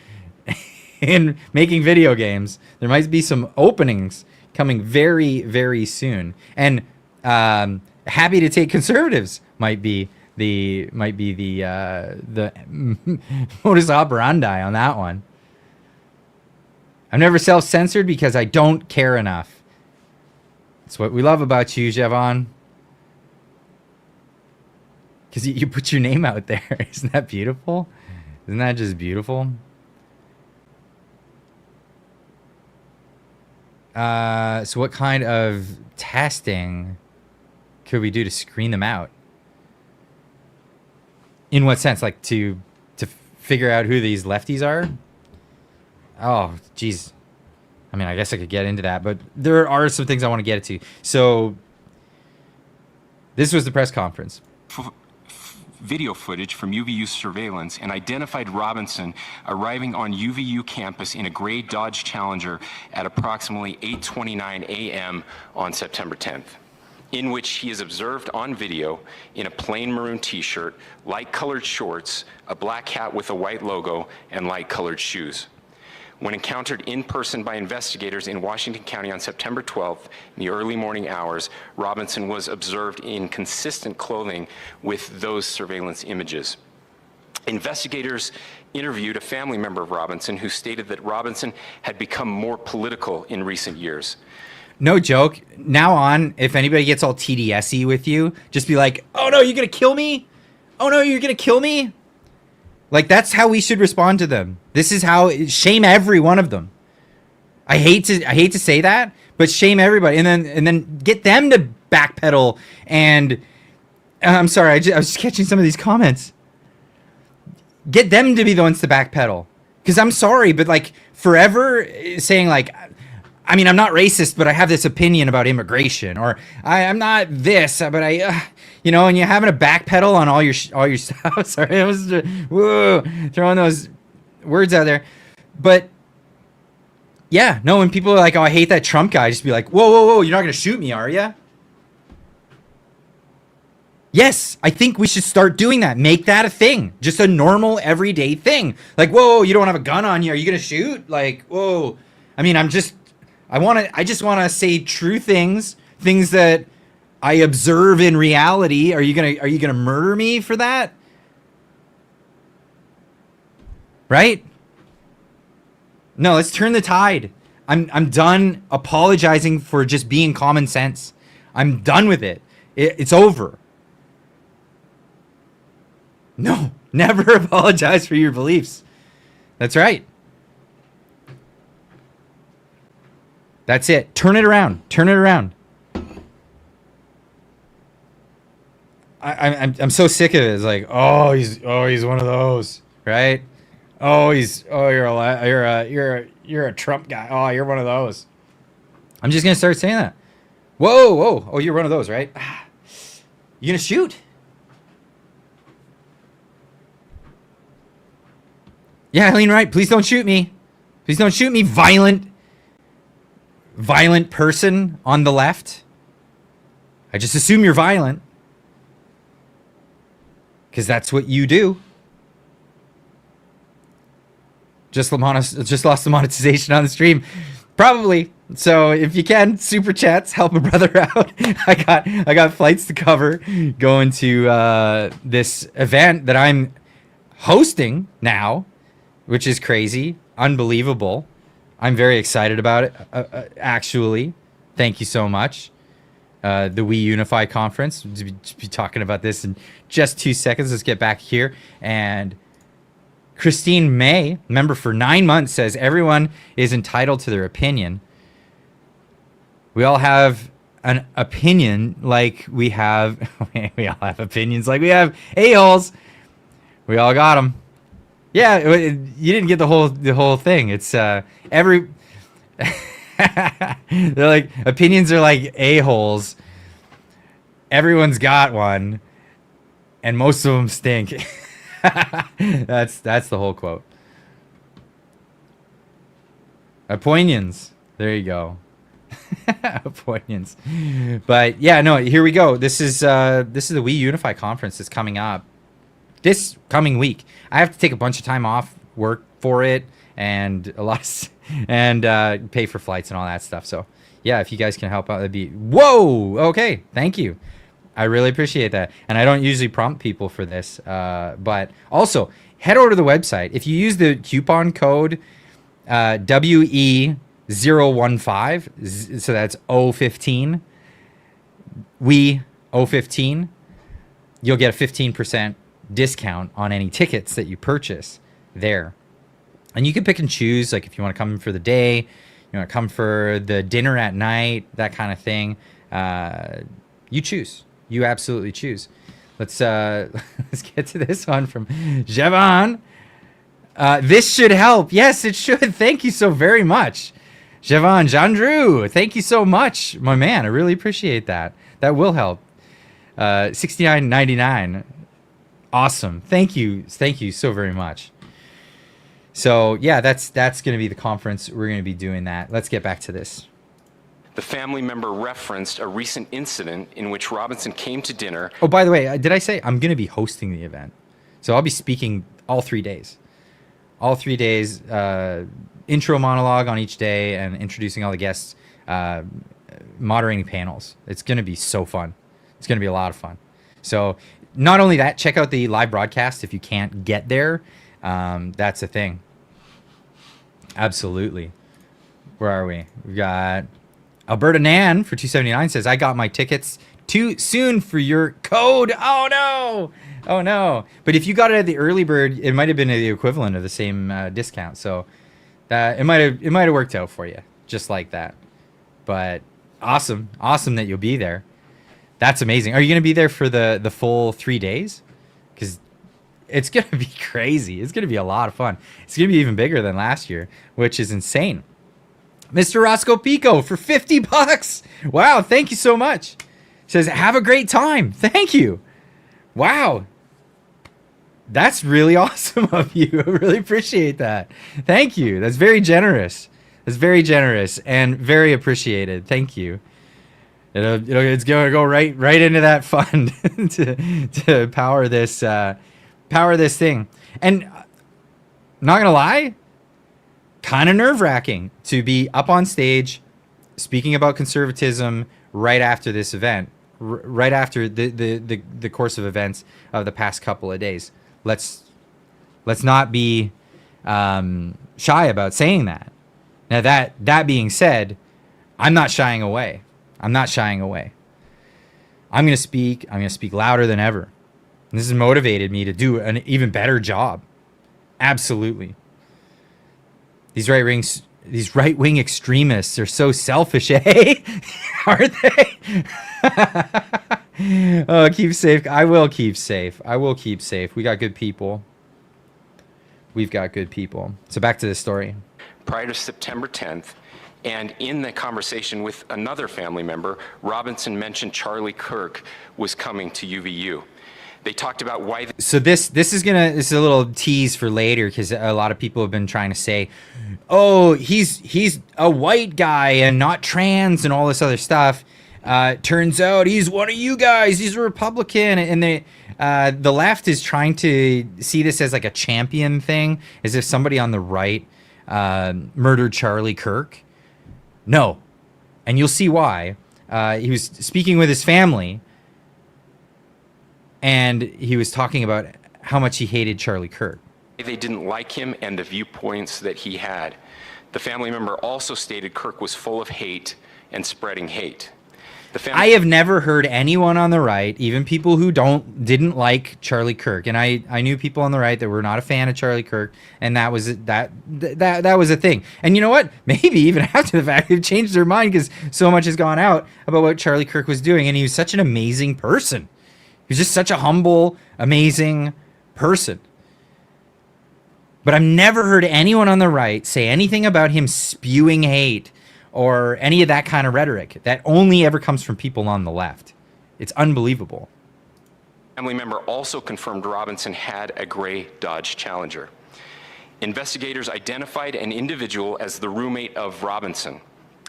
making video games, there might be some openings coming very, very soon. And happy to take conservatives might be the modus operandi on that one. I'm never self-censored because I don't care enough. That's what we love about you, Javon. Because you put your name out there. Isn't that beautiful? Isn't that just beautiful? So what kind of testing could we do to screen them out? In what sense? Like to figure out who these lefties are? Oh, geez. I mean, I guess I could get into that, but there are some things I want to get into. So this was the press conference. Video footage from UVU surveillance and identified Robinson arriving on UVU campus in a gray Dodge Challenger at approximately 8:29 a.m. on September 10th, in which he is observed on video in a plain maroon t-shirt, light-colored shorts, a black hat with a white logo, and light-colored shoes. When encountered in person by investigators in Washington County on September 12th, in the early morning hours, Robinson was observed in consistent clothing with those surveillance images. Investigators interviewed a family member of Robinson who stated that Robinson had become more political in recent years. No joke. Now on, if anybody gets all TDS-y with you, just be like, oh no, you're going to kill me? Oh no, you're going to kill me? Like, that's how we should respond to them. This is how, shame every one of them. I hate to say that, but shame everybody. And then get them to backpedal. And I'm sorry, I was just catching some of these comments. Get them to be the ones to backpedal. Because I'm sorry, but like forever saying like, I mean, I'm not racist, but I have this opinion about immigration, or I'm not this, but I, you know, and you're having a backpedal on all your stuff. Sorry, I was throwing those words out there, but yeah, no. When people are like, "Oh, I hate that Trump guy," just be like, "Whoa, whoa, whoa! You're not gonna shoot me, are you?" Yes, I think we should start doing that. Make that a thing, just a normal, everyday thing. Like, whoa, you don't have a gun on you? Are you gonna shoot? Like, whoa. I mean, I just want to say true things that I observe in reality. Are you gonna murder me for that? Right? No, let's turn the tide. I'm done apologizing for just being common sense. I'm done with it. It's over. No, never apologize for your beliefs. That's right. That's it. Turn it around. Turn it around. I'm so sick of it. It's like, he's one of those, right? You're a Trump guy. Oh, you're one of those. I'm just gonna start saying that. Whoa. Oh, you're one of those, right? You gonna shoot? Yeah, Eileen, right? Please don't shoot me. Please don't shoot me, violent person on the left. I just assume you're violent, because that's what you do. Just lost the monetization on the stream, probably. So if you can, super chats, help a brother out. I got flights to cover, going to this event that I'm hosting now, which is crazy, unbelievable. I'm very excited about it, actually. Thank you so much. The We Unify conference. We'll be talking about this in just 2 seconds. Let's get back here. And Christine May, member for 9 months, says everyone is entitled to their opinion. We all have an opinion like we have... we all have opinions like we have a-holes. We all got them. Yeah, you didn't get the whole thing. It's every... They're like, opinions are like a-holes. Everyone's got one, and most of them stink. That's the whole quote. Opinions. There you go. Opinions. But yeah, no. Here we go. This is the We Unify conference that's coming up this coming week. I have to take a bunch of time off work for it, and pay for flights and all that stuff. So yeah, if you guys can help out, that'd be... Whoa! Okay, thank you. I really appreciate that. And I don't usually prompt people for this, but also head over to the website. If you use the coupon code WE015, so that's 015, we 015, you'll get a 15% discount on any tickets that you purchase there. And you can pick and choose, like if you want to come for the day, you want to come for the dinner at night, that kind of thing. You choose. You absolutely choose. Let's get to this one from Jevan. This should help. Yes, it should. Thank you so very much. Jevan, Jandrew, thank you so much, my man. I really appreciate that. That will help. $69.99. Awesome. Thank you so very much. So yeah, that's going to be the conference. We're going to be doing that. Let's get back to this. The family member referenced a recent incident in which Robinson came to dinner. Oh, by the way, did I say I'm going to be hosting the event? So I'll be speaking all 3 days. All 3 days, intro monologue on each day, and introducing all the guests, moderating panels. It's going to be so fun. It's going to be a lot of fun. So not only that, check out the live broadcast if you can't get there. That's a thing. Absolutely. Where are we? We got Alberta Nan for 279 says, I got my tickets too soon for your code. Oh no. Oh no. But if you got it at the early bird, it might have been the equivalent of the same discount. So that it might have worked out for you just like that. But awesome that you'll be there. That's amazing. Are you going to be there for the full 3 days? Because it's going to be crazy. It's going to be a lot of fun. It's going to be even bigger than last year, which is insane. Mr. Roscoe Pico for $50. Wow, thank you so much. Says, have a great time. Thank you. Wow. That's really awesome of you. I really appreciate that. Thank you. That's very generous. That's very generous and very appreciated. Thank you. It's going to go right into that fund to power this thing. And not going to lie, kind of nerve-wracking to be up on stage speaking about conservatism right after this event, right after the course of events of the past couple of days. Let's not be shy about saying that. Now that being said, I'm not shying away. I'm not shying away. I'm going to speak louder than ever. And this has motivated me to do an even better job. Absolutely. These right-wing extremists are so selfish, eh? Aren't they? Oh, keep safe. I will keep safe. We got good people. We've got good people. So back to the story. Prior to September 10th, and in the conversation with another family member, Robinson mentioned Charlie Kirk was coming to UVU. They talked about why. So this is a little tease for later, because a lot of people have been trying to say, oh, he's a white guy and not trans and all this other stuff. Turns out he's one of you guys. He's a Republican, and the left is trying to see this as like a champion thing, as if somebody on the right murdered Charlie Kirk. No, and you'll see why. He was speaking with his family, and he was talking about how much he hated Charlie Kirk. They didn't like him and the viewpoints that he had. The family member also stated Kirk was full of hate and spreading hate. I have never heard anyone on the right, even people who didn't like Charlie Kirk, and I knew people on the right that were not a fan of Charlie Kirk, and that was a thing. And you know what? Maybe even after the fact, they've changed their mind because so much has gone out about what Charlie Kirk was doing, and he was such an amazing person. He was just such a humble, amazing person. But I've never heard anyone on the right say anything about him spewing hate or any of that kind of rhetoric. That only ever comes from people on the left. It's unbelievable. Family member also confirmed Robinson had a gray Dodge Challenger. Investigators identified an individual as the roommate of Robinson.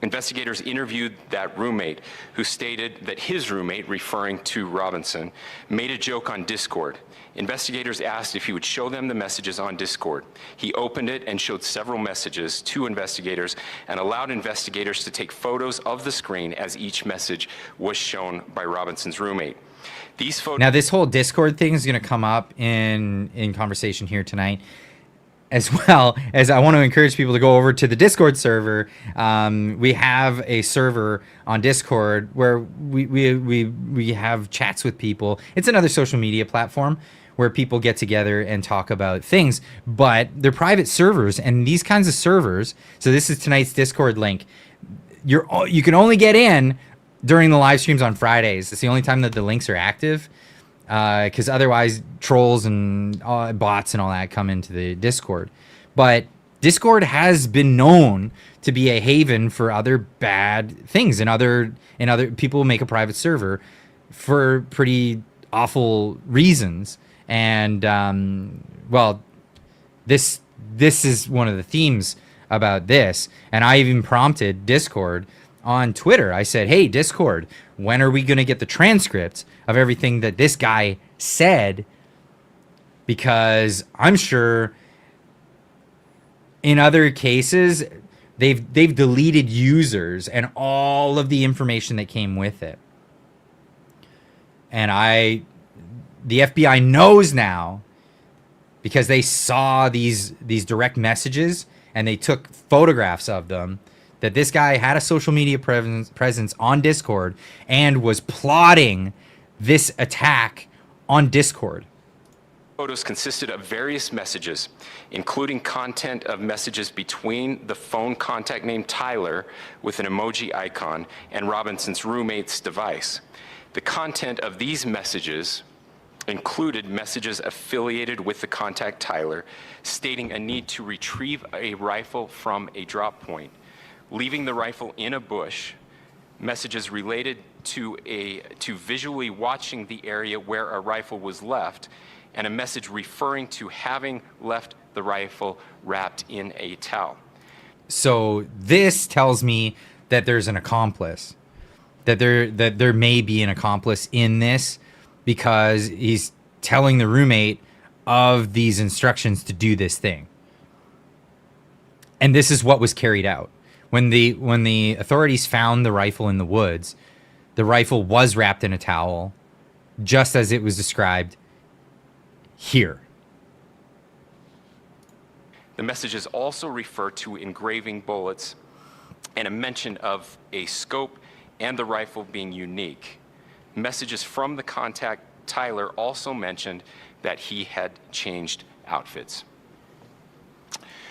Investigators interviewed that roommate, who stated that his roommate, referring to Robinson, made a joke on Discord. Investigators asked if he would show them the messages on Discord. He opened it and showed several messages to investigators and allowed investigators to take photos of the screen as each message was shown by Robinson's roommate. These photos. Now, this whole Discord thing is going to come up in conversation here tonight, as well as I want to encourage people to go over to the Discord server. We have a server on Discord where we have chats with people. It's another social media platform where people get together and talk about things, but they're private servers, and these kinds of servers. So this is tonight's Discord link. You can only get in during the live streams on Fridays. It's the only time that the links are active, because otherwise trolls and bots and all that come into the Discord. But Discord has been known to be a haven for other bad things, and other people make a private server for pretty awful reasons. And well, this is one of the themes about this. And I even prompted Discord on Twitter. I said, hey, Discord, when are we going to get the transcripts of everything that this guy said? Because I'm sure in other cases they've deleted users and all of the information that came with it. And the FBI knows now, because they saw these direct messages and they took photographs of them, that this guy had a social media presence on Discord and was plotting this attack on Discord. Photos consisted of various messages, including content of messages between the phone contact named Tyler with an emoji icon and Robinson's roommate's device. The content of these messages included messages affiliated with the contact Tyler, stating a need to retrieve a rifle from a drop point, leaving the rifle in a bush, messages related to visually watching the area where a rifle was left, and a message referring to having left the rifle wrapped in a towel. So this tells me that there's an accomplice, that there may be an accomplice in this, because he's telling the roommate of these instructions to do this thing. And this is what was carried out. When the authorities found the rifle in the woods, the rifle was wrapped in a towel, just as it was described here. The messages also refer to engraving bullets and a mention of a scope and the rifle being unique. Messages from the contact Tyler also mentioned that he had changed outfits.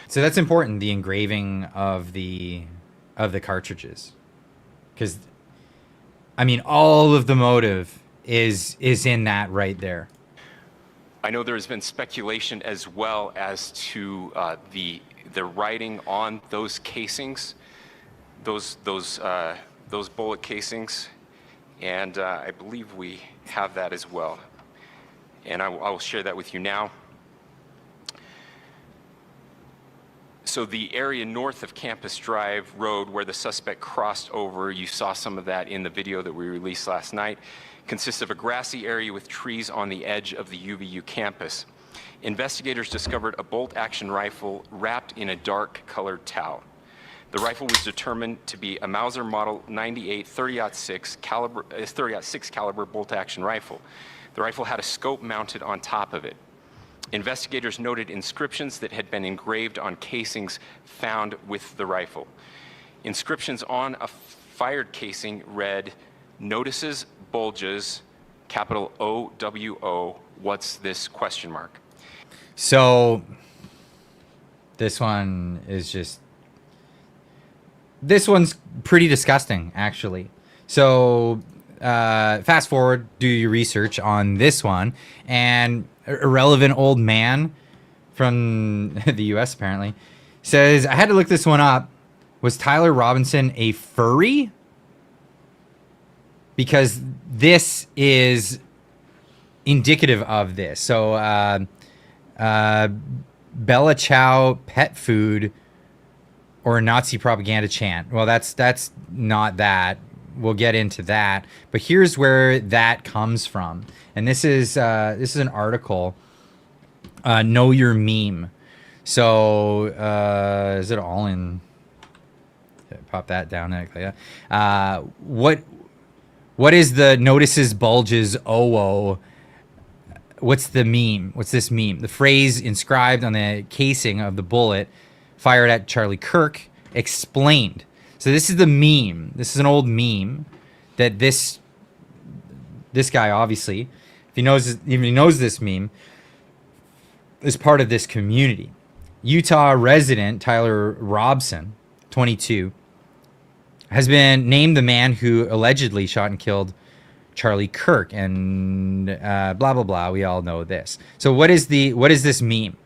So that's important, the engraving of the cartridges, because I mean all of the motive is in that right there. I know there has been speculation as well as to the writing on those casings, those bullet casings, and I believe we have that as well. And I will share that with you now. So the area north of Campus Drive Road where the suspect crossed over, you saw some of that in the video that we released last night, consists of a grassy area with trees on the edge of the UVU campus. Investigators discovered a bolt-action rifle wrapped in a dark-colored towel. The rifle was determined to be a Mauser Model 98 30-06 caliber bolt-action rifle. The rifle had a scope mounted on top of it. Investigators noted inscriptions that had been engraved on casings found with the rifle. Inscriptions on a fired casing read, "Notices bulges, capital OWO, what's this, question mark." So this one's pretty disgusting, actually. So fast forward, do your research on this one, and irrelevant old man from the US apparently says, I had to look this one up. Was Tyler Robinson a furry? Because this is indicative of this. So Bella Chow pet food or Nazi propaganda chant. Well, that's not that. We'll get into that. But here's where that comes from. And this is an article, Know Your Meme. So is it all in? Pop that down there. What is the notices bulges OO? What's the meme? What's this meme? The phrase inscribed on the casing of the bullet fired at Charlie Kirk explained. So this is the meme. This is an old meme that this guy, obviously, if he knows this meme, is part of this community. Utah resident Tyler Robson, 22, has been named the man who allegedly shot and killed Charlie Kirk, and blah blah blah. We all know this. So what is this meme?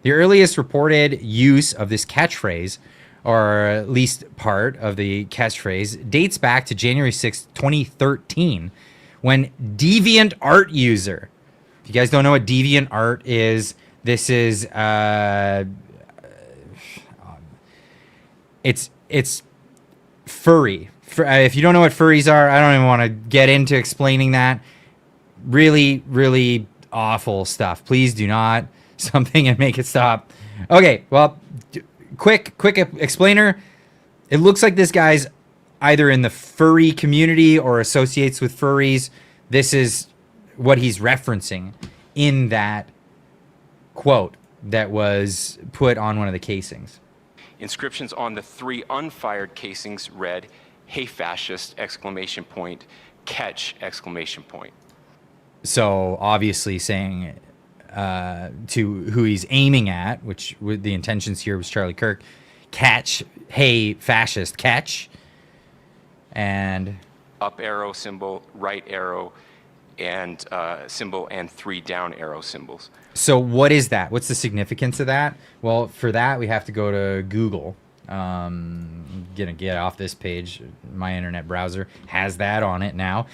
The earliest reported use of this catchphrase, or at least part of the catchphrase, dates back to January 6, 2013, when DeviantArt user. If you guys don't know what DeviantArt is, this is it's furry. If you don't know what furries are, I don't even want to get into explaining that. Really, really awful stuff. Please do not something and make it stop. Okay, well, quick explainer. It looks like this guy's either in the furry community or associates with furries. This is what he's referencing in that quote that was put on one of the casings. Inscriptions on the 3 unfired casings read, "Hey fascist!" exclamation point, "Catch!" exclamation point. So obviously saying to who he's aiming at, which with the intentions here was Charlie Kirk, catch, hey fascist, catch. And Up arrow symbol, right arrow, and symbol, and 3 down arrow symbols. so what is that? What's the significance of that? Well, for that we have to go to Google. I'm gonna get off this page. My internet browser has that on it now.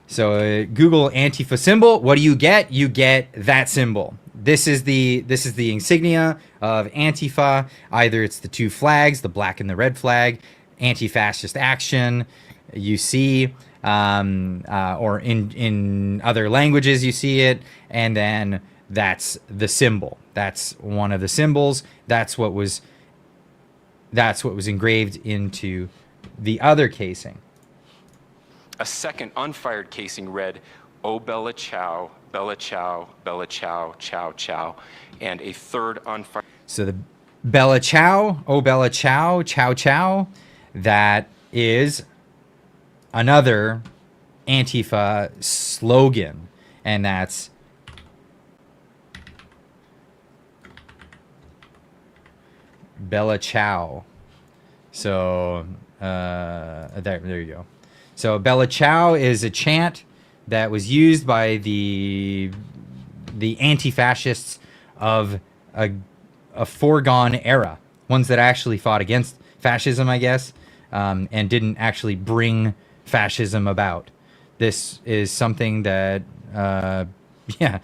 So Google Antifa symbol. What do you get? You get that symbol. This is the insignia of Antifa. Either it's the 2 flags, the black and the red flag, anti-fascist action. You see, or in other languages you see it, and then that's the symbol. That's one of the symbols. That's what was engraved into the other casing. A second unfired casing read, "Oh Bella Chow, Bella Chow, Bella Chow, Chow Chow," and a third unfired. So the Bella Chow, oh Bella Chow, Chow Chow, that is another Antifa slogan, and that's Bella Chow. So there you go. So Bella Chow is a chant that was used by the anti-fascists of a foregone era, ones that actually fought against fascism, I guess, and didn't actually bring fascism about. This is something that, there you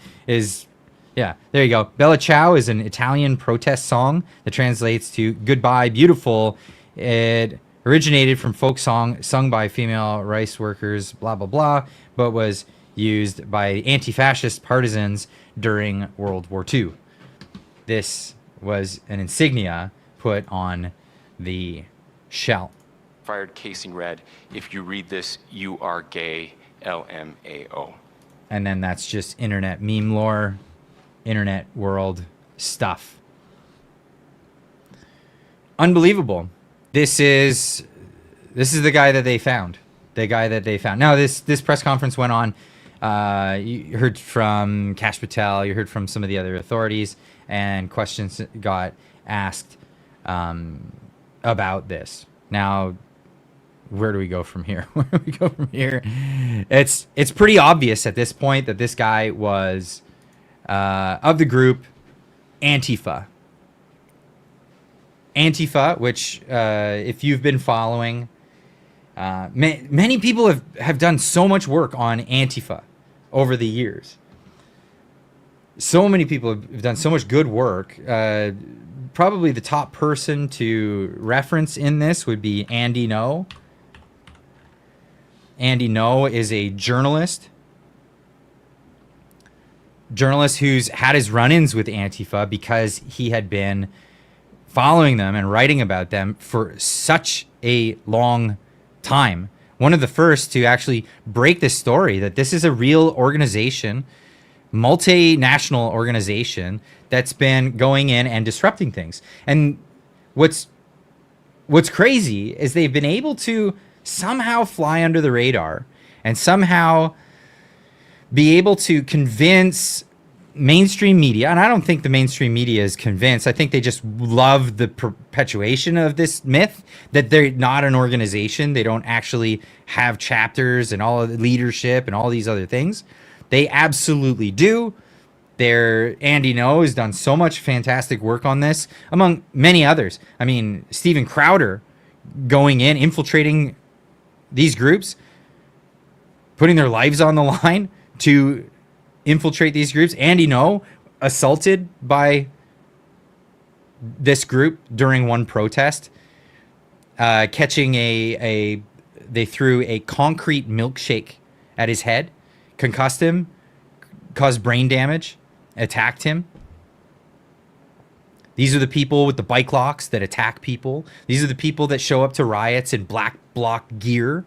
go. Bella Ciao is an Italian protest song that translates to "Goodbye, Beautiful." It originated from folk song sung by female rice workers, blah, blah, blah, but was used by anti-fascist partisans during World War II. This was an insignia put on the shell. Fired casing read, "If you read this, you are gay, LMAO." And then that's just internet meme lore, internet world stuff. Unbelievable. This is the guy that they found. The guy that they found. Now this press conference went on. You heard from Kash Patel. You heard from some of the other authorities, and questions got asked about this. Now, where do we go from here? Where do we go from here? It's pretty obvious at this point that this guy was of the group Antifa. Antifa, which if you've been following, many people have done so much work on Antifa over the years. So many people have done so much good work. Probably the top person to reference in this would be Andy Ngo. Andy Ngo is a journalist who's had his run-ins with Antifa because he had been following them and writing about them for such a long time. One of the first to actually break this story that this is a real organization, multinational organization that's been going in and disrupting things. And what's crazy is they've been able to somehow fly under the radar and somehow be able to convince mainstream media, and I don't think the mainstream media is convinced. I think they just love the perpetuation of this myth that they're not an organization. They don't actually have chapters and all of the leadership and all these other things. They absolutely do. Andy Ngo has done so much fantastic work on this, among many others. I mean, Steven Crowder going in, infiltrating these groups, putting their lives on the line to infiltrate these groups. Andy Ngo assaulted by this group during one protest, catching they threw a concrete milkshake at his head, concussed him, caused brain damage, attacked him. These are the people with the bike locks that attack people. These are the people that show up to riots in black bloc gear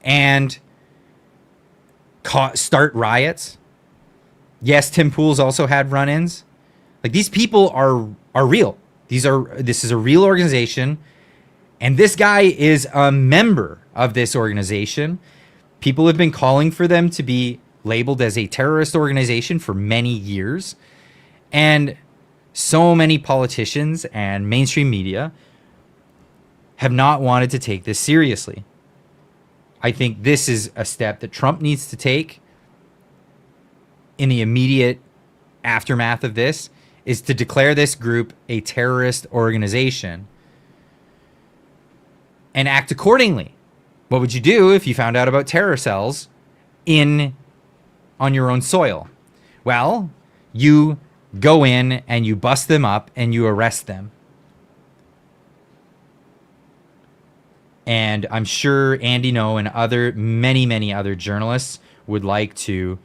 and start riots. Yes, Tim Pool's also had run-ins. Like, these people are real. This is a real organization, and this guy is a member of this organization. People have been calling for them to be labeled as a terrorist organization for many years. And so many politicians and mainstream media have not wanted to take this seriously. I think this is a step that Trump needs to take in the immediate aftermath of this, is to declare this group a terrorist organization and act accordingly. What would you do if you found out about terror cells on your own soil? Well, you go in and you bust them up and you arrest them. And I'm sure Andy No and many other journalists would like to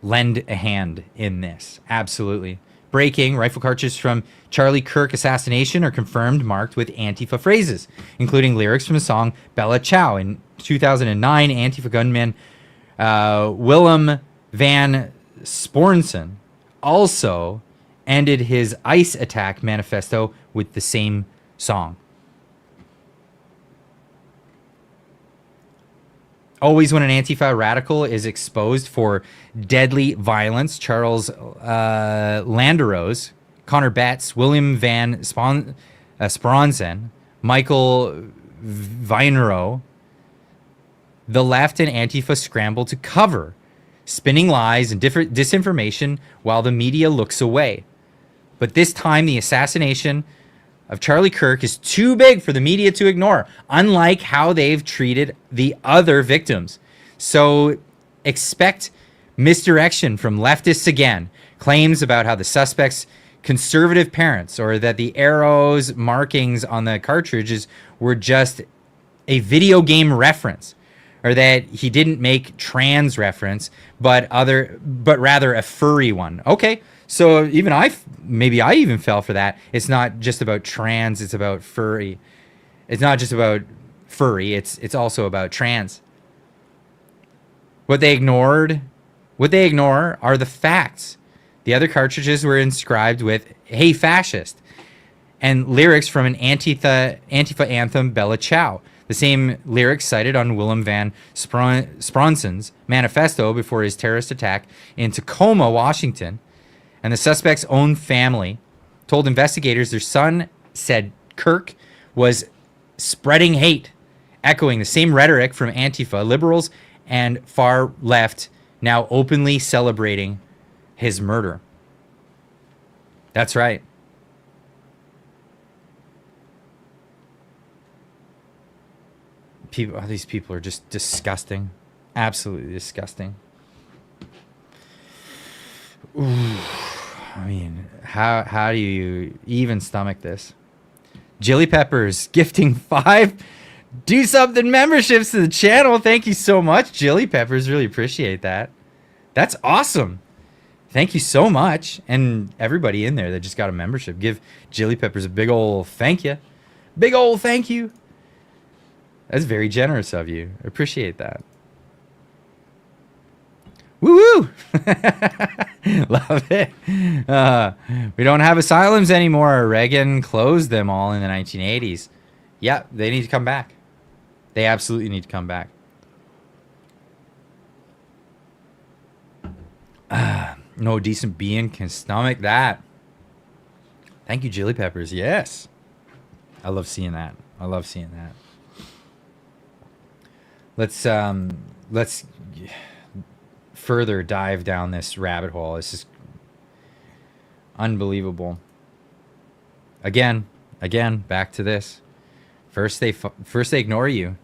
lend a hand in this. Absolutely. Breaking: rifle cartridges from Charlie Kirk assassination are confirmed marked with Antifa phrases, including lyrics from the song Bella Ciao. In 2009, Antifa gunman Willem van Spornsen also ended his ICE attack manifesto with the same song. Always when an Antifa radical is exposed for deadly violence, Charles Landeros, Connor Betts, William Van Spronsen, Michael Vinero, the left and Antifa scramble to cover, spinning lies and disinformation while the media looks away. But this time, the assassination of Charlie Kirk is too big for the media to ignore, unlike how they've treated the other victims. So expect misdirection from leftists again. Claims about how the suspect's conservative parents, or that the arrows markings on the cartridges were just a video game reference, or that he didn't make trans reference, but rather a furry one. Okay. So even I even fell for that. It's not just about trans, it's about furry. It's not just about furry, it's also about trans. What they ignore are the facts. The other cartridges were inscribed with "Hey Fascist" and lyrics from an Antifa anthem, Bella Ciao. The same lyrics cited on Willem van Spronsen's manifesto before his terrorist attack in Tacoma, Washington. And the suspect's own family told investigators their son said Kirk was spreading hate, echoing the same rhetoric from Antifa. Liberals and far left now openly celebrating his murder. That's right. These people are just disgusting. Absolutely disgusting. Ooh, I mean, how do you even stomach this? Jilly Peppers gifting 5 Do Something memberships to the channel. Thank you so much, Jilly Peppers. Really appreciate that. That's awesome. Thank you so much. And everybody in there that just got a membership, give Jilly Peppers a big old thank you. Big old thank you. That's very generous of you. Appreciate that. Woo-woo! Love it. We don't have asylums anymore. Reagan closed them all in the 1980s. Yeah, they need to come back. They absolutely need to come back. No decent being can stomach that. Thank you, Jilly Peppers. Yes. I love seeing that. I love seeing that. Let's further dive down this rabbit hole. This is unbelievable. Again, back to this. First they ignore you,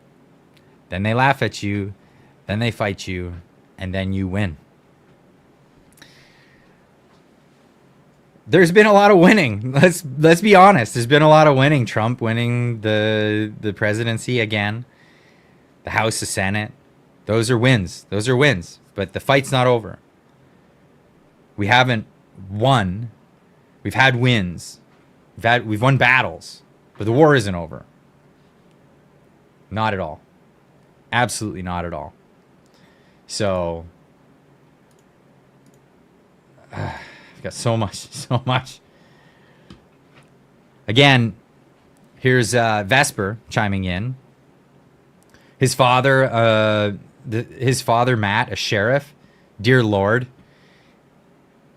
then they laugh at you, then they fight you, and then you win. There's been a lot of winning. Let's be honest. There's been a lot of winning. Trump winning the presidency again, the House, the Senate. Those are wins. Those are wins. But the fight's not over. We haven't won. We've had wins. We've won battles. But the war isn't over. Not at all. Absolutely not at all. So I've got so much. Again, here's Vesper chiming in. His father, Matt, a sheriff, dear Lord,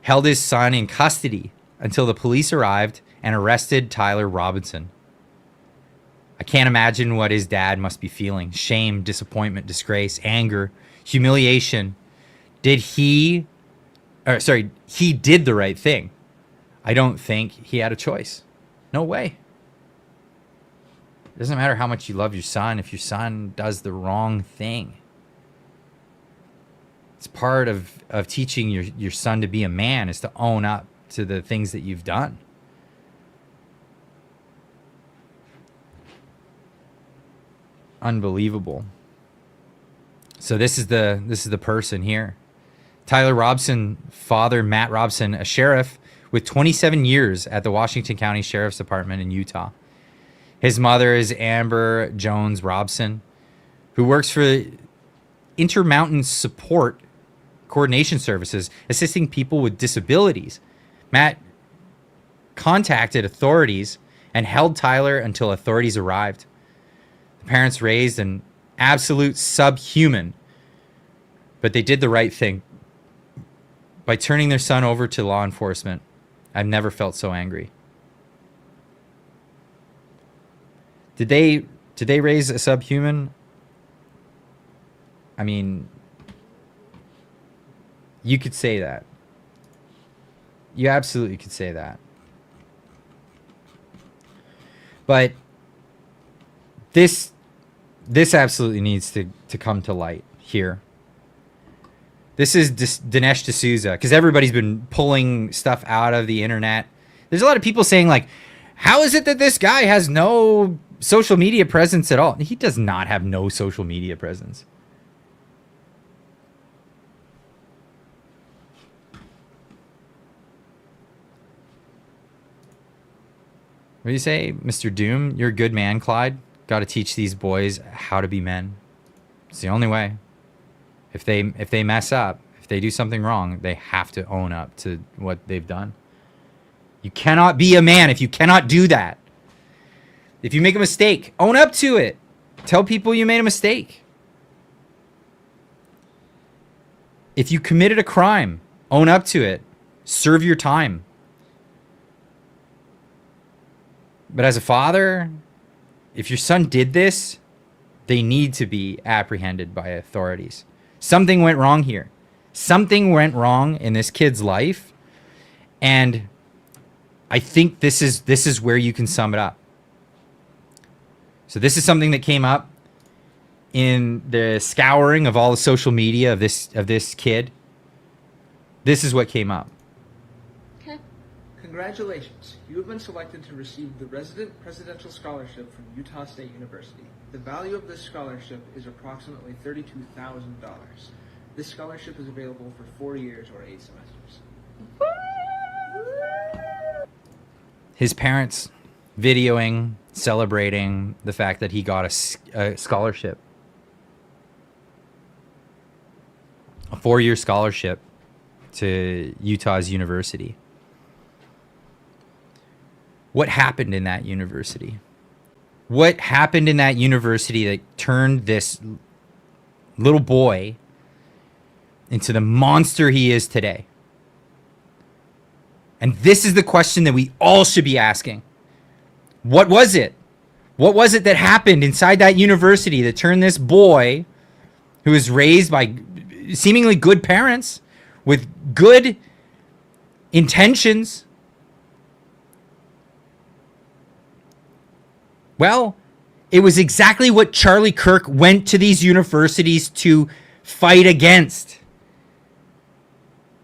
held his son in custody until the police arrived and arrested Tyler Robinson. I can't imagine what his dad must be feeling. Shame, disappointment, disgrace, anger, humiliation. He did the right thing. I don't think he had a choice. No way. It doesn't matter how much you love your son if your son does the wrong thing. It's part of teaching your son to be a man is to own up to the things that you've done. Unbelievable. So this is the person here. Tyler Robson, father Matt Robson, a sheriff with 27 years at the Washington County Sheriff's Department in Utah. His mother is Amber Jones Robson, who works for Intermountain Support Coordination Services, assisting people with disabilities. Matt contacted authorities and held Tyler until authorities arrived. The parents raised an absolute subhuman, but they did the right thing by turning their son over to law enforcement. I've never felt so angry. Did they raise a subhuman? I mean, you could say that. You absolutely could say that. But this absolutely needs to come to light here. This is Dinesh D'Souza, because everybody's been pulling stuff out of the internet. There's a lot of people saying, like, how is it that this guy has no social media presence at all? He does not have no social media presence. What do you say, Mr. Doom? You're a good man, Clyde. Got to teach these boys how to be men. It's the only way. If they mess up, if they do something wrong, they have to own up to what they've done. You cannot be a man if you cannot do that. If you make a mistake, own up to it. Tell people you made a mistake. If you committed a crime, own up to it. Serve your time. But as a father, if your son did this, they need to be apprehended by authorities. Something went wrong here. Something went wrong in this kid's life. And I think this is where you can sum it up. So this is something that came up in the scouring of all the social media of this kid. This is what came up. Okay. Congratulations. You have been selected to receive the Resident Presidential Scholarship from Utah State University. The value of this scholarship is approximately $32,000. This scholarship is available for 4 years or 8 semesters. His parents videoing, celebrating the fact that he got a scholarship. A 4-year scholarship to Utah's university. What happened in that university? What happened in that university that turned this little boy into the monster he is today? And this is the question that we all should be asking. What was it? What was it that happened inside that university that turned this boy, who was raised by seemingly good parents with good intentions? Well, it was exactly what Charlie Kirk went to these universities to fight against.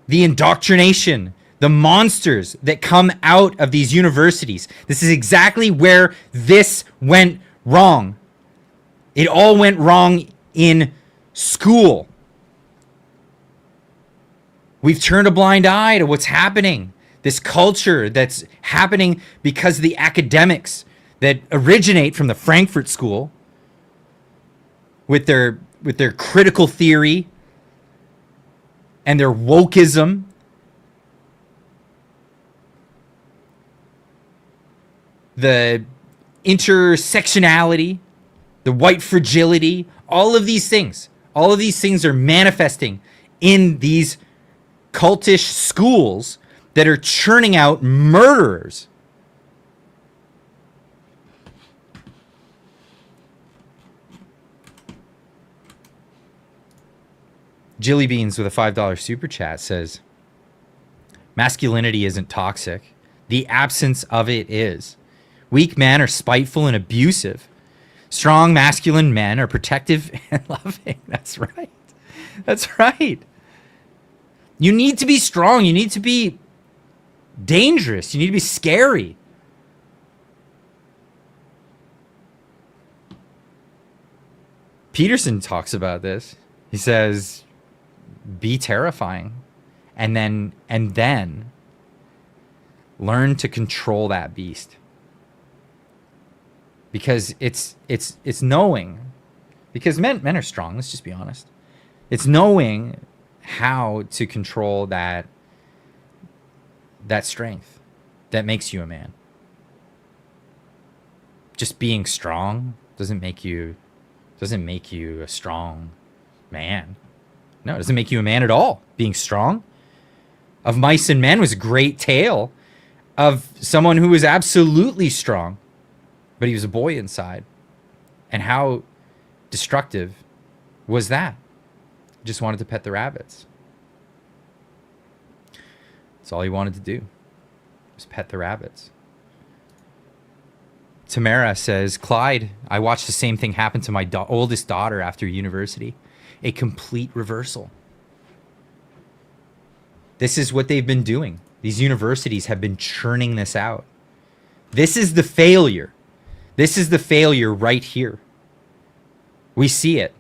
The indoctrination, the monsters that come out of these universities. This is exactly where this went wrong. It all went wrong in school. We've turned a blind eye to what's happening. This culture that's happening because of the academics that originate from the Frankfurt School with their critical theory, and their wokeism, the intersectionality, the white fragility, all of these things are manifesting in these cultish schools that are churning out murderers. Jilly Beans with a $5 super chat says, masculinity isn't toxic. The absence of it is. Weak men are spiteful and abusive. Strong masculine men are protective and loving. That's right. That's right. You need to be strong. You need to be dangerous. You need to be scary. Peterson talks about this. He says, be terrifying and then learn to control that beast. Because it's knowing, because men are strong, let's just be honest. It's knowing how to control that strength that makes you a man. Just being strong doesn't make you a strong man. No, it doesn't make you a man at all. Being strong. Of Mice and Men was a great tale of someone who was absolutely strong, but he was a boy inside. And how destructive was that? Just wanted to pet the rabbits. That's all he wanted to do, was pet the rabbits. Tamara says, Clyde, I watched the same thing happen to my oldest daughter after university. A complete reversal. This is what they've been doing. These universities have been churning this out. This is the failure. This is the failure right here. We see it.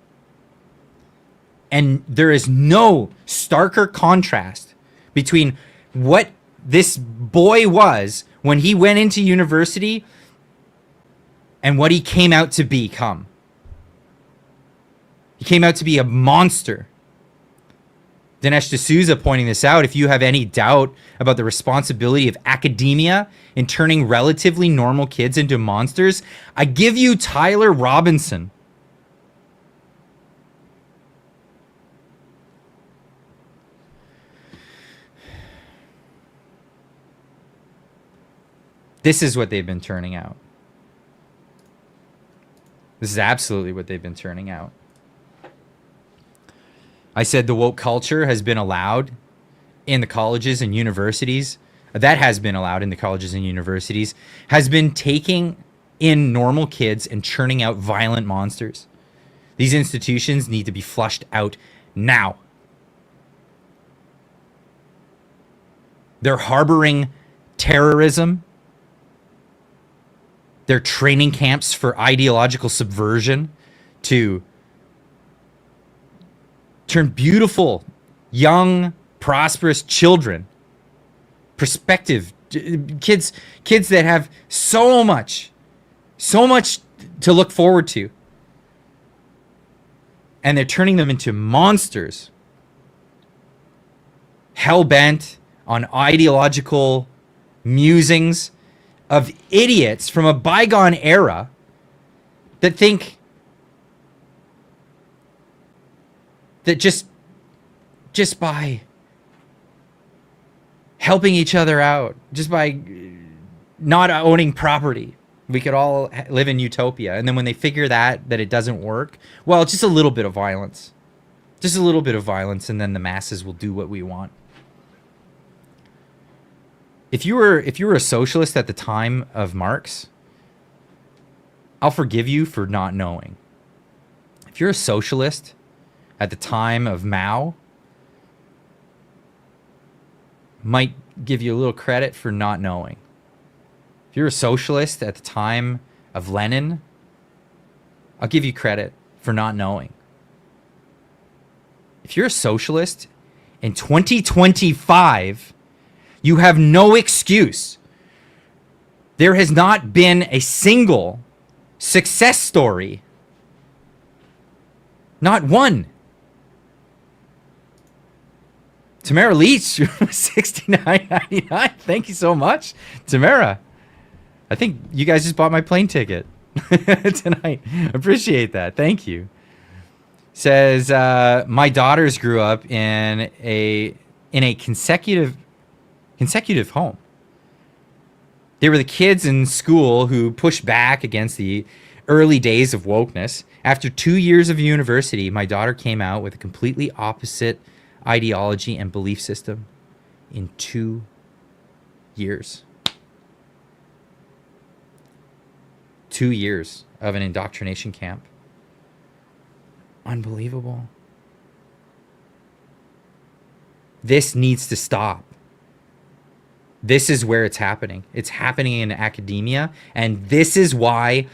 And there is no starker contrast between what this boy was when he went into university and what he came out to become. He came out to be a monster. Dinesh D'Souza pointing this out. If you have any doubt about the responsibility of academia in turning relatively normal kids into monsters, I give you Tyler Robinson. This is what they've been turning out. This is absolutely what they've been turning out. I said the woke culture has been allowed in the colleges and universities. That has been allowed in the colleges and universities. Has been taking in normal kids and churning out violent monsters. These institutions need to be flushed out now. They're harboring terrorism. They're training camps for ideological subversion to turn beautiful, young, prosperous children, prospective kids that have so much to look forward to. And they're turning them into monsters, hell-bent on ideological musings of idiots from a bygone era that think that just by helping each other out, just by not owning property, we could all live in utopia. And then when they figure that it doesn't work, well, just a little bit of violence. Just a little bit of violence, and then the masses will do what we want. If you were a socialist at the time of Marx, I'll forgive you for not knowing. If you're a socialist at the time of Mao, might give you a little credit for not knowing. If you're a socialist at the time of Lenin, I'll give you credit for not knowing. If you're a socialist in 2025, you have no excuse. There has not been a single success story. Not one. Tamara Leach, $69.99. Thank you so much, Tamara. I think you guys just bought my plane ticket tonight. Appreciate that. Thank you. Says my daughters grew up in a consecutive home. They were the kids in school who pushed back against the early days of wokeness. After 2 years of university, my daughter came out with a completely opposite ideology and belief system in 2 years. 2 years of an indoctrination camp. Unbelievable. This needs to stop. This is where it's happening. It's happening in academia, and this is why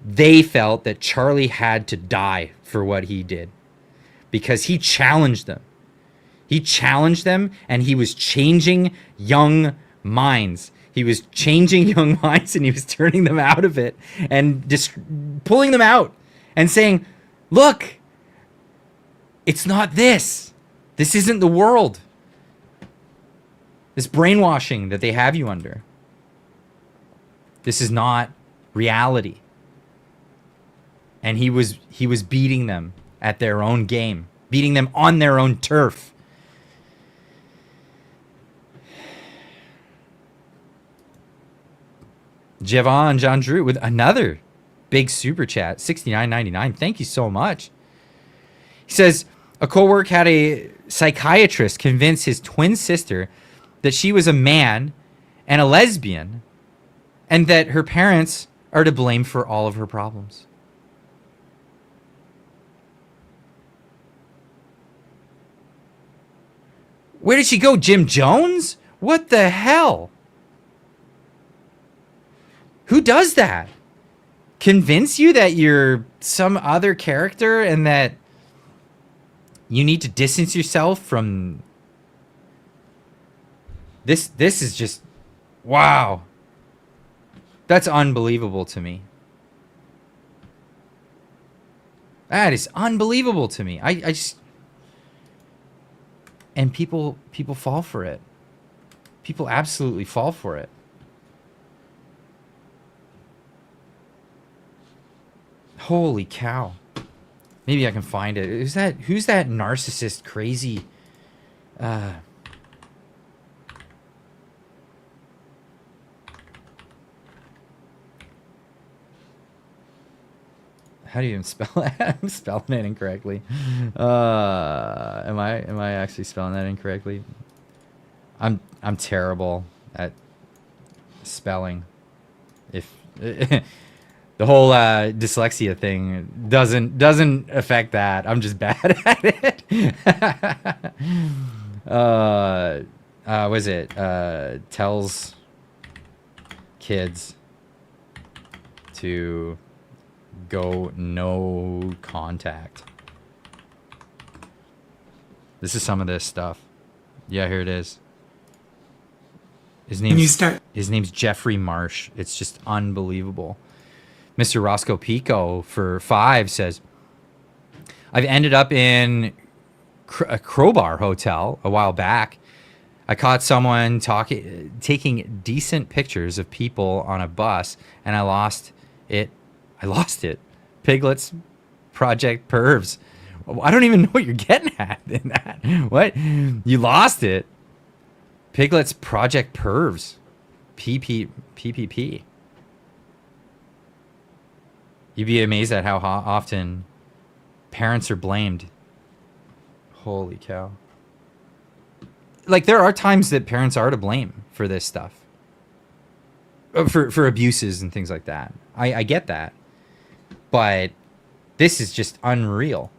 they felt that Charlie had to die for what he did, because he challenged them. He challenged them, and he was changing young minds. He was changing young minds, and he was turning them out of it and just pulling them out and saying, look, it's not this. This isn't the world. This brainwashing that they have you under. This is not reality. And he was beating them at their own game, beating them on their own turf. Javon John Drew with another big super chat, $69.99. Thank you so much. He says a coworker had a psychiatrist convince his twin sister that she was a man and a lesbian, and that her parents are to blame for all of her problems. Where did she go? Jim Jones? What the hell? Who does that? Convince you that you're some other character and that you need to distance yourself from this is just, wow. That's unbelievable to me. That is unbelievable to me. I just, and people fall for it. People absolutely fall for it. Holy cow. Maybe I can find it. Who's that narcissist crazy how do you even spell that? I'm spelling it incorrectly. Am I actually spelling that incorrectly? I'm terrible at spelling. If the whole dyslexia thing doesn't affect that. I'm just bad at it. Was it tells kids to go no contact. This is some of this stuff. Yeah, here it is. His name's Jeffrey Marsh. It's just unbelievable. Mr. Roscoe Pico for 5 says, I've ended up in a Crowbar hotel a while back. I caught someone taking decent pictures of people on a bus, and I lost it. Piglets, Project Pervs. I don't even know what you're getting at in that. What? You lost it. Piglets, Project Pervs. PPP. You'd be amazed at how often parents are blamed. Holy cow. Like, there are times that parents are to blame for this stuff. For abuses and things like that. I get that. But this is just unreal.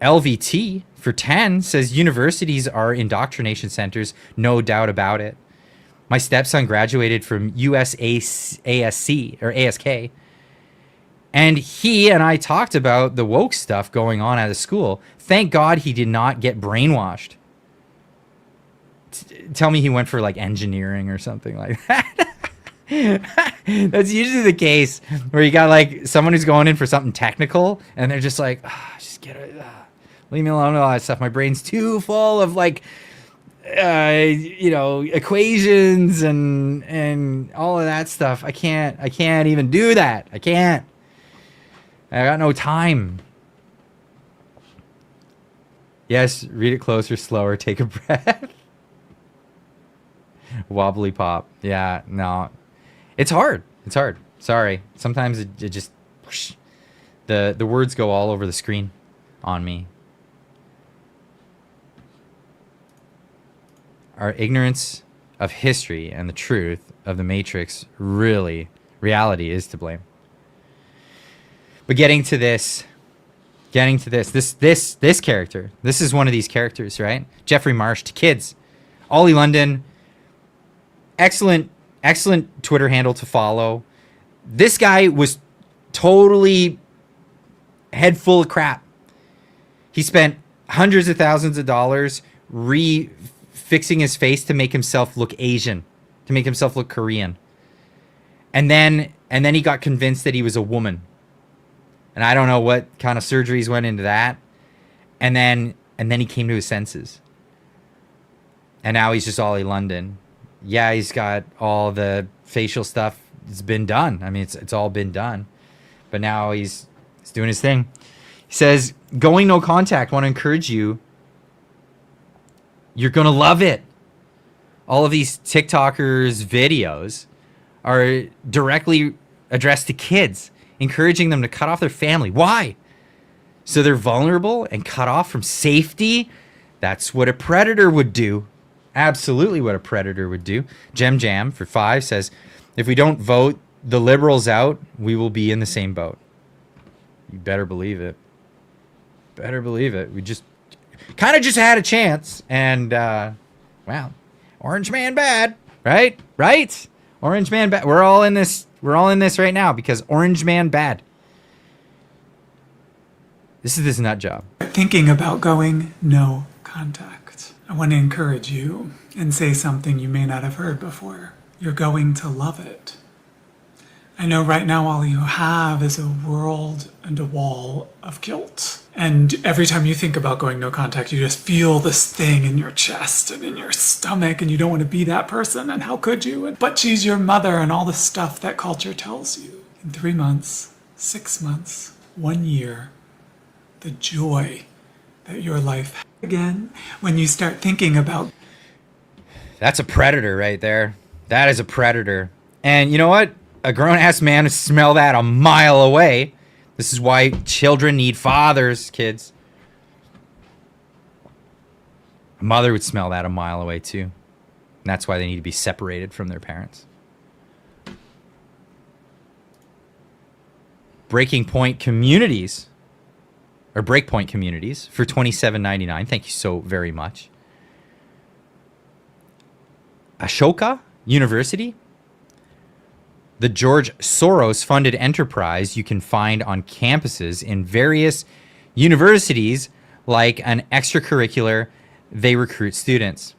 LVT for 10 says universities are indoctrination centers, no doubt about it. My stepson graduated from USASC or ASK, and he and I talked about the woke stuff going on at the school. Thank God he did not get brainwashed. Tell me he went for like engineering or something like that. That's usually the case where you got like someone who's going in for something technical and they're just like, just get it. Leave me alone with all that stuff. My brain's too full of like, equations and all of that stuff. I can't even do that. I can't. I got no time. Yes, read it closer, slower, take a breath. Wobbly pop. Yeah, no. It's hard. Sorry. Sometimes it just whoosh, the words go all over the screen on me. Our ignorance of history and the truth of the Matrix reality is to blame. But getting to this character, this is one of these characters, right? Jeffrey Marsh to kids. Ollie London, excellent Twitter handle to follow. This guy was totally head full of crap. He spent hundreds of thousands of dollars fixing his face to make himself look Asian, to make himself look Korean. And then he got convinced that he was a woman. And I don't know what kind of surgeries went into that. And then he came to his senses. And now he's just Ollie London. Yeah, he's got all the facial stuff. It's been done. I mean, it's all been done. But now he's doing his thing. He says, going no contact, want to encourage you. You're going to love it. All of these TikTokers' videos are directly addressed to kids, encouraging them to cut off their family. Why? So they're vulnerable and cut off from safety? That's what a predator would do. Absolutely what a predator would do. Jam for 5 says, if we don't vote the liberals out, we will be in the same boat. You better believe it. Better believe it. We just kind of just had a chance. And, wow. Orange man bad. Right? Orange man bad. We're all in this right now because orange man bad. This is this nut job. Thinking about going no contact. I want to encourage you and say something you may not have heard before. You're going to love it. I know right now all you have is a world and a wall of guilt. And every time you think about going no contact, you just feel this thing in your chest and in your stomach, and you don't want to be that person, and how could you? But she's your mother, and all the stuff that culture tells you. In 3 months, 6 months, 1 year, the joy that your life has again when you start thinking about. That's a predator right there. That is a predator. And you know what? A grown-ass man would smell that a mile away. This is why children need fathers, kids. A mother would smell that a mile away, too. And that's why they need to be separated from their parents. Breakpoint communities for $27.99. Thank you so very much. Ashoka University. The George Soros-funded enterprise you can find on campuses in various universities like an extracurricular. They recruit students.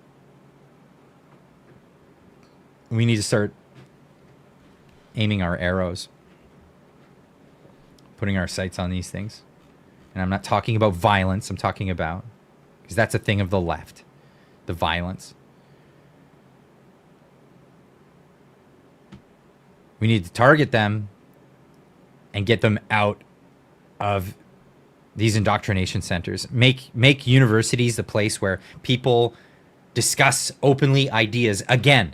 We need to start aiming our arrows, putting our sights on these things. And I'm not talking about violence. I'm talking about, because that's a thing of the left, the violence. We need to target them and get them out of these indoctrination centers. Make universities the place where people discuss openly ideas again.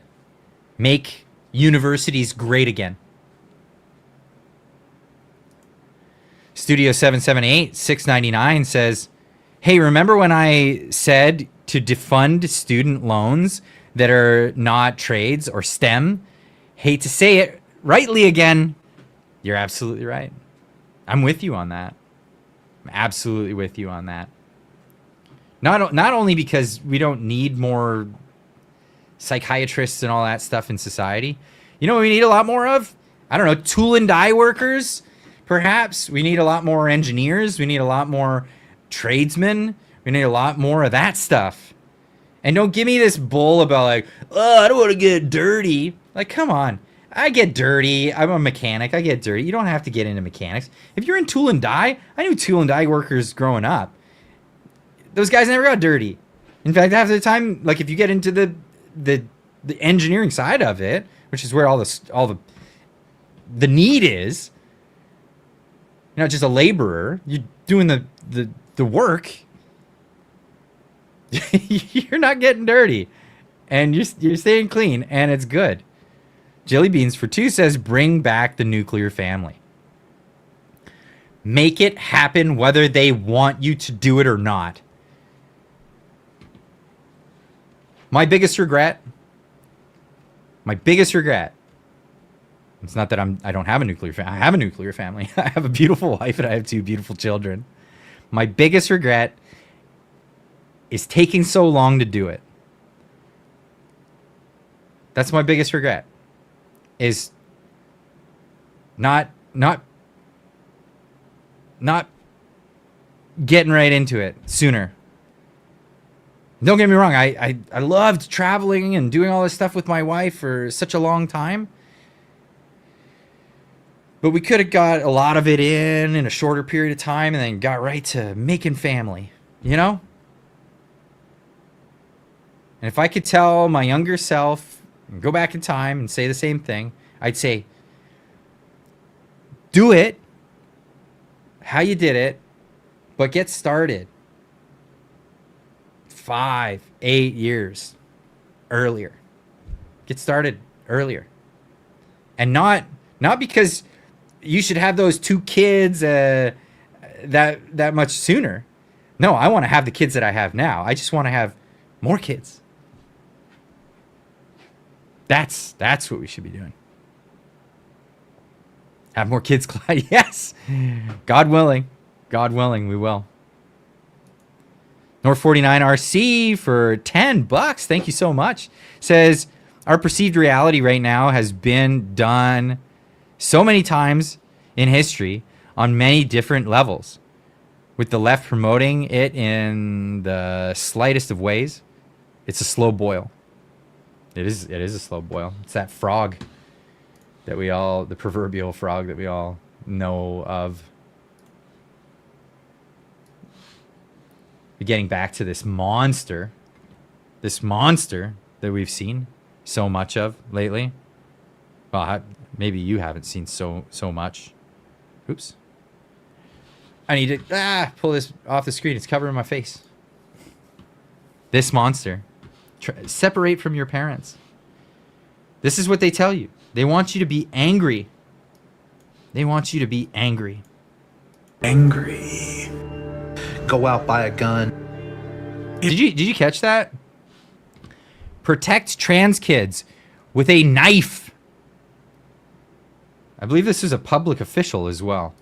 Make universities great again. Studio 778 $6.99 says, hey, remember when I said to defund student loans that are not trades or STEM? Hate to say it rightly again. You're absolutely right. I'm with you on that. I'm absolutely with you on that. Not only because we don't need more psychiatrists and all that stuff in society. You know what we need a lot more of? I don't know, tool and die workers, perhaps. We need a lot more engineers. We need a lot more tradesmen. We need a lot more of that stuff. And don't give me this bull about like, oh, I don't want to get dirty. Like, come on. I get dirty. I'm a mechanic. I get dirty. You don't have to get into mechanics. If you're in tool and die, I knew tool and die workers growing up. those guys never got dirty. In fact, half the time, like if you get into the engineering side of it, which is where all the need is, you're not just a laborer. You're doing the work. You're not getting dirty, and you're staying clean, and it's good. Jelly Beans for 2 says, bring back the nuclear family. Make it happen whether they want you to do it or not. My biggest regret, it's not that I don't have a nuclear family. I have a nuclear family. I have a beautiful wife and I have 2 beautiful children. My biggest regret is taking so long to do it. That's my biggest regret. Is not getting right into it sooner. Don't get me wrong, I loved traveling and doing all this stuff with my wife for such a long time. But we could have got a lot of it in a shorter period of time and then got right to making family, you know? And if I could tell my younger self, and go back in time and say the same thing, I'd say, do it how you did it, but get started 5, 8 years earlier. Get started earlier. And not because you should have those 2 kids that much sooner. No, I want to have the kids that I have now. I just want to have more kids. That's what we should be doing. Have more kids, Clyde. Yes. God willing, we will. Nor 49 RC for $10. Thank you so much. Says, our perceived reality right now has been done so many times in history on many different levels, with the left promoting it in the slightest of ways. It's a slow boil. It is a slow boil. It's that frog that the proverbial frog that we all know of. We're getting back to this monster that we've seen so much of lately. Well, maybe you haven't seen so much. Oops. I need to pull this off the screen. It's covering my face. This monster. Separate from your parents. This is what they tell you. They want you to be angry. They want you to be angry. Angry. Go out, buy a gun. Did you catch that? Protect trans kids with a knife. I believe this is a public official as well.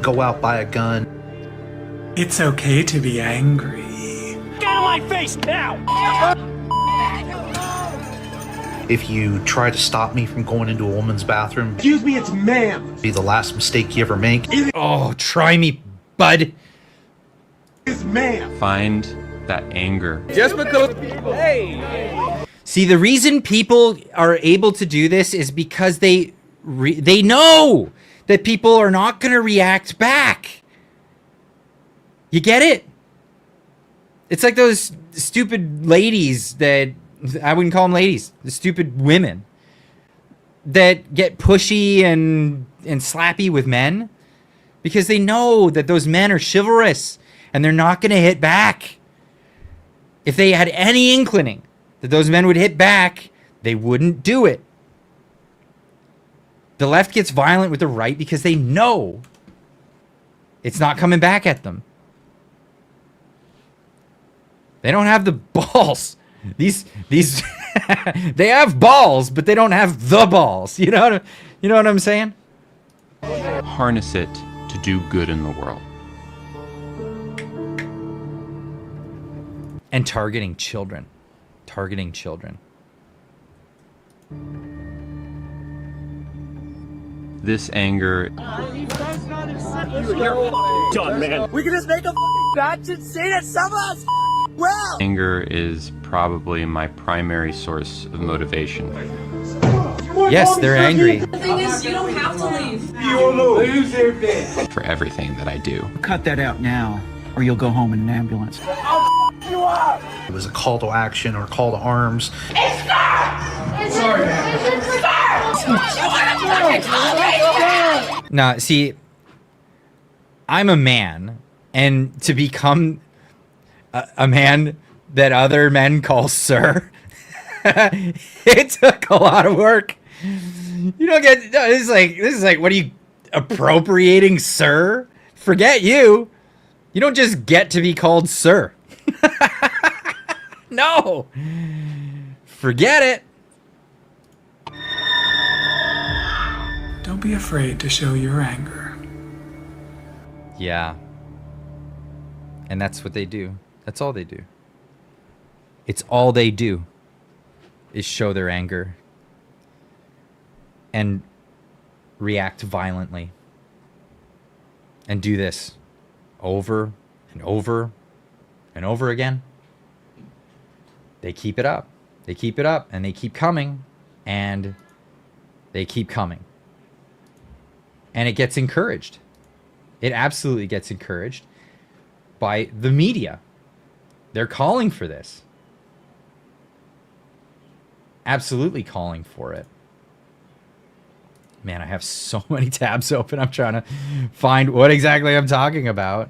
Go out, buy a gun. It's okay to be angry. Get out of my face now! If you try to stop me from going into a woman's bathroom, Excuse me, it's ma'am. be the last mistake you ever make. Oh, try me, bud. It's ma'am. Find that anger. Just because people. Hey. See, the reason people are able to do this is because they know that people are not going to react back. You get it? It's like those stupid ladies that, I wouldn't call them ladies, the stupid women that get pushy and slappy with men because they know that those men are chivalrous and they're not going to hit back. If they had any inkling that those men would hit back, they wouldn't do it. The left gets violent with the right because they know it's not coming back at them. They don't have the balls. These they have balls, but they don't have the balls. You know what I'm saying? Harness it to do good in the world. And targeting children. This anger Done, man. We can just make a batch and say that some of us well. Anger is probably my primary source of motivation. Yes, they're angry. The thing is, you don't have to leave. You will lose your bed. For everything that I do. Cut that out now. or you'll go home in an ambulance. It was a call to action or a call to arms. Now, see, I'm a man, and to become a man that other men call sir, it took a lot of work. You don't get, this is like, what are you appropriating, sir? Forget you. You don't just get to be called sir. No. Forget it. Don't be afraid to show your anger. Yeah. And that's what they do. That's all they do. It's all they do is show their anger and react violently and do this over and over and over again. They keep it up. They keep it up, and they keep coming, and they keep coming. And it gets encouraged. It absolutely gets encouraged by the media. They're calling for this. Absolutely calling for it. Man, I have so many tabs open. I'm trying to find what exactly I'm talking about.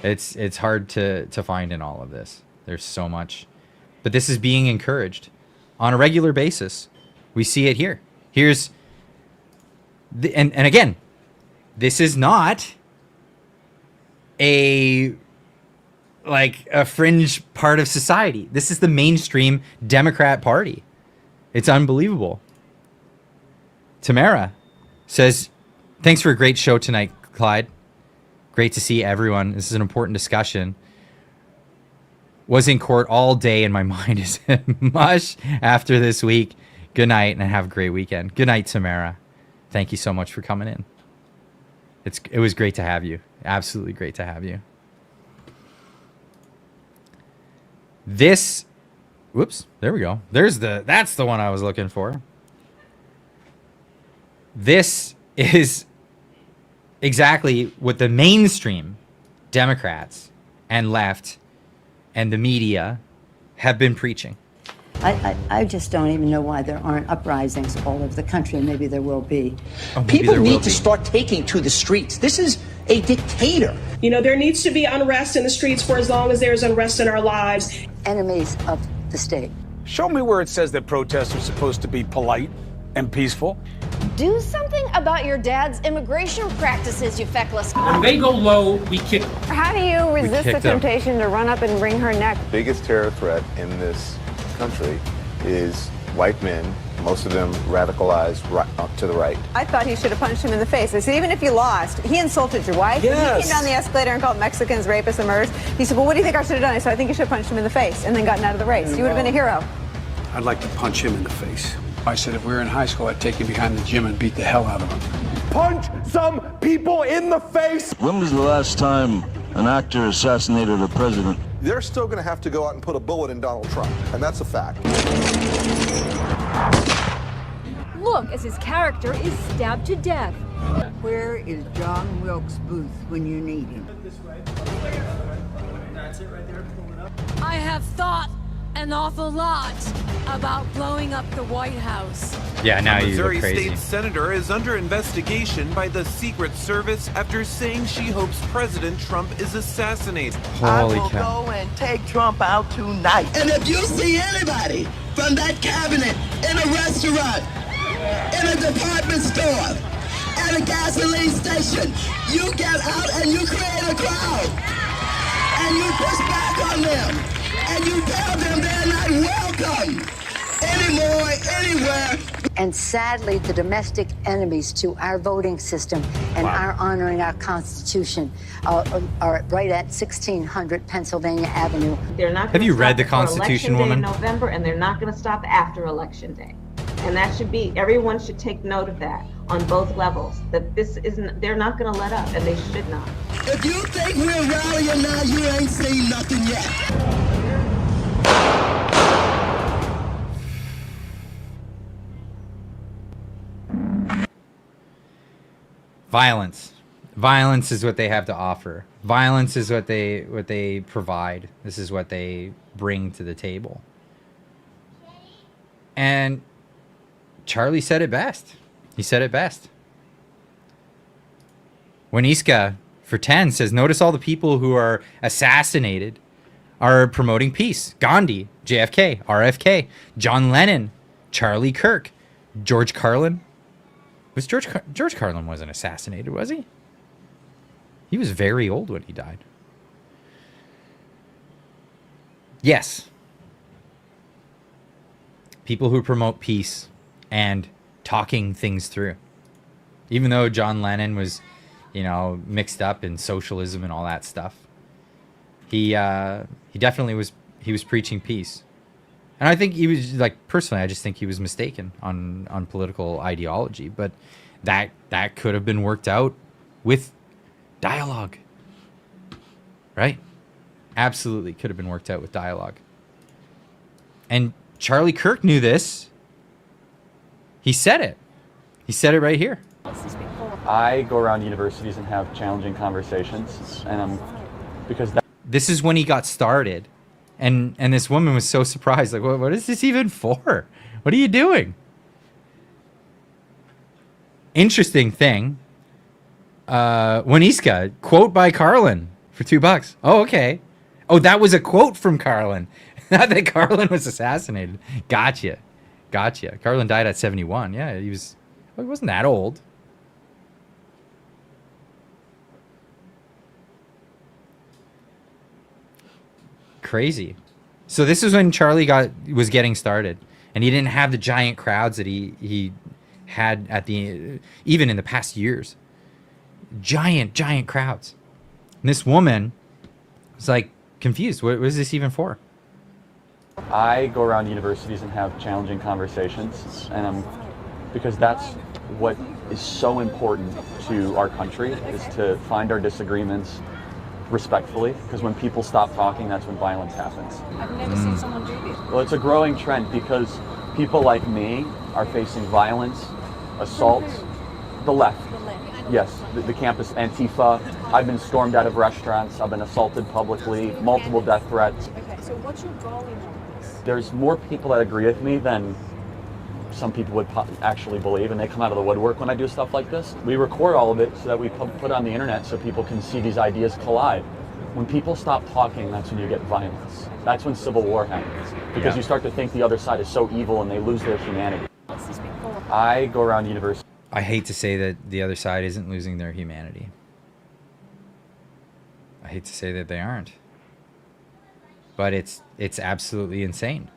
It's hard to find in all of this. There's so much. But this is being encouraged on a regular basis. We see it here. Here's and again, this is not a fringe part of society. This is the mainstream Democrat Party. It's unbelievable. Tamara says, thanks for a great show tonight, Clyde. Great to see everyone. This is an important discussion. Was in court all day and my mind is mush after this week. Good night and have a great weekend. Good night, Tamara. Thank you so much for coming in. It was great to have you. Absolutely great to have you. This, whoops, there we go. That's the one I was looking for. This is exactly what the mainstream Democrats and left and the media have been preaching. I just don't even know why there aren't uprisings all over the country, and maybe there will be. People need to start taking to the streets. This is a dictator. You know, there needs to be unrest in the streets for as long as there's unrest in our lives. Enemies of the state. Show me where it says that protests are supposed to be polite and peaceful. Do something about your dad's immigration practices, you feckless. When they go low, we kick. How do you resist the temptation to run up and wring her neck? The biggest terror threat in this country is white men, most of them radicalized to the right. I thought he should have punched him in the face. I said, even if you lost, he insulted your wife. Yes. He came down the escalator and called Mexicans rapists and murderers. He said, well, what do you think I should have done? I said, I think you should have punched him in the face and then gotten out of the race. You would have been a hero. I'd like to punch him in the face. I said if we were in high school, I'd take him behind the gym and beat the hell out of him. Punch some people in the face! When was the last time an actor assassinated a president? They're still going to have to go out and put a bullet in Donald Trump, and that's a fact. Look as his character is stabbed to death. Where is John Wilkes Booth when you need him? I have thought an awful lot about blowing up the White House. Yeah, now you Missouri look crazy. State Senator is under investigation by the Secret Service after saying she hopes President Trump is assassinated. I will go and take Trump out tonight. And if you see anybody from that cabinet in a restaurant, in a department store, at a gasoline station, you get out and you create a crowd. And you push back on them. And you tell them they're not welcome anymore, anywhere. And sadly, the domestic enemies to our voting system and our honoring our Constitution are right at 1600 Pennsylvania Avenue. They're not. Have you read the for Constitution, Election Day woman? in November, and they're not going to stop after Election Day. And that should be, everyone should take note of that on both levels, that this isn't, they're not going to let up, and they should not. If you think we're rallying now, you ain't seen nothing yet. Violence. Violence is what they have to offer. Violence is what they provide. This is what they bring to the table. And Charlie said it best. He said it best. Waniska for 10 says, notice all the people who are assassinated are promoting peace. Gandhi, JFK, RFK, John Lennon, Charlie Kirk, George Carlin. George Carlin wasn't assassinated, was he? He was very old when he died. Yes. People who promote peace and talking things through. Even though John Lennon was, you know, mixed up in socialism and all that stuff. He definitely was preaching peace. And I think he was, like, personally, I just think he was mistaken on political ideology. But that could have been worked out with dialogue. Right? Absolutely could have been worked out with dialogue. And Charlie Kirk knew this. He said it. He said it right here. I go around universities and have challenging conversations, and this is when he got started. And this woman was so surprised, like, what is this even for? What are you doing? Interesting thing. Waniska, quote by Carlin for $2. Oh, okay. Oh, that was a quote from Carlin. Not that Carlin was assassinated. Gotcha. Carlin died at 71. Yeah, he wasn't that old. Crazy. So this is when Charlie was getting started, and he didn't have the giant crowds that he had even in the past years. Giant crowds. And this woman was like confused. What is this even for? I go around universities and have challenging conversations, and because that's what is so important to our country, is to find our disagreements respectfully, because when people stop talking, that's when violence happens. I've never seen someone do this. Well, it's a growing trend because people like me are facing violence, assaults, the left. Yes, the campus, Antifa. I've been stormed out of restaurants. I've been assaulted publicly, multiple death threats. Okay, so what's your goal in all this? There's more people that agree with me than some people would actually believe, and they come out of the woodwork when I do stuff like this. We record all of it so that we put it on the internet so people can see these ideas collide. When people stop talking, that's when you get violence. That's when civil war happens, because you start to think the other side is so evil and they lose their humanity. I go around universities. I hate to say that the other side isn't losing their humanity. I hate to say that they aren't. But it's absolutely insane.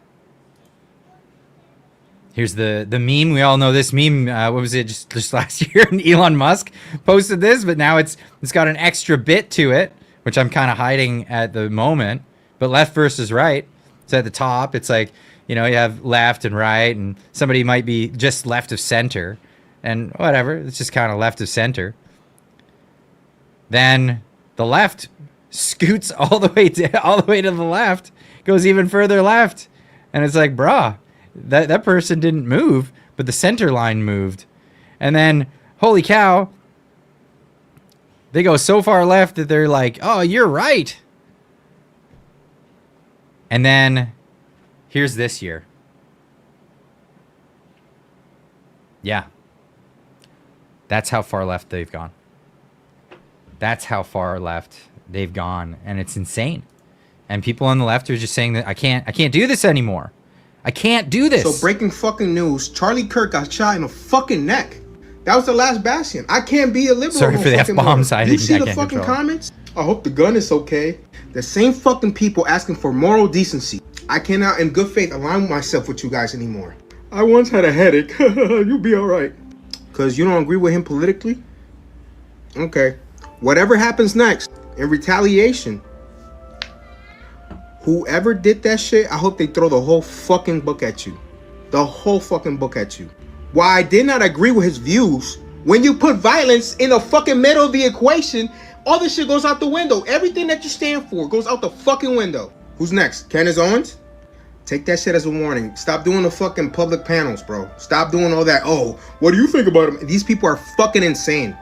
Here's the meme. We all know this meme. What was it, just last year? And Elon Musk posted this, but now it's got an extra bit to it, which I'm kind of hiding at the moment. But left versus right. It's at the top. It's like, you know, you have left and right, and somebody might be just left of center, and whatever. It's just kind of left of center. Then the left scoots all the way to the left, goes even further left, and it's like, brah. That person didn't move, but the center line moved. And then, holy cow, they go so far left that they're like, oh, you're right. And then, here's this year. Yeah. That's how far left they've gone. That's how far left they've gone. And it's insane. And people on the left are just saying that I can't do this anymore. I can't do this. So breaking fucking news, Charlie Kirk got shot in the fucking neck. That was the last bastion. I can't be a liberal. Sorry for the F-bombs. You see the fucking comments? I hope the gun is okay. The same fucking people asking for moral decency. I cannot in good faith align myself with you guys anymore. I once had a headache. You'll be alright. Because you don't agree with him politically? Okay. Whatever happens next, in retaliation, whoever did that shit, I hope they throw the whole fucking book at you. The whole fucking book at you. While I did not agree with his views, when you put violence in the fucking middle of the equation, all this shit goes out the window. Everything that you stand for goes out the fucking window. Who's next? Candace Owens? Take that shit as a warning. Stop doing the fucking public panels, bro. Stop doing all that. Oh, what do you think about him? These people are fucking insane.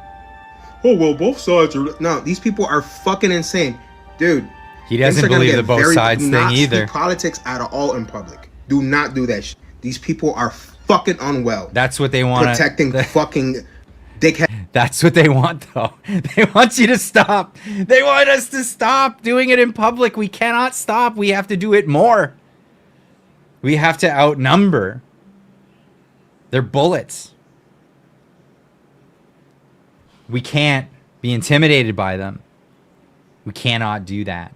oh well, both sides are. No, these people are fucking insane, dude. He doesn't believe the both sides thing either. Politics at all in public. Do not do that shit. These people are fucking unwell. That's what they want. Protecting fucking dickhead. That's what they want, though. They want you to stop. They want us to stop doing it in public. We cannot stop. We have to do it more. We have to outnumber. They're bullets. We can't be intimidated by them. We cannot do that.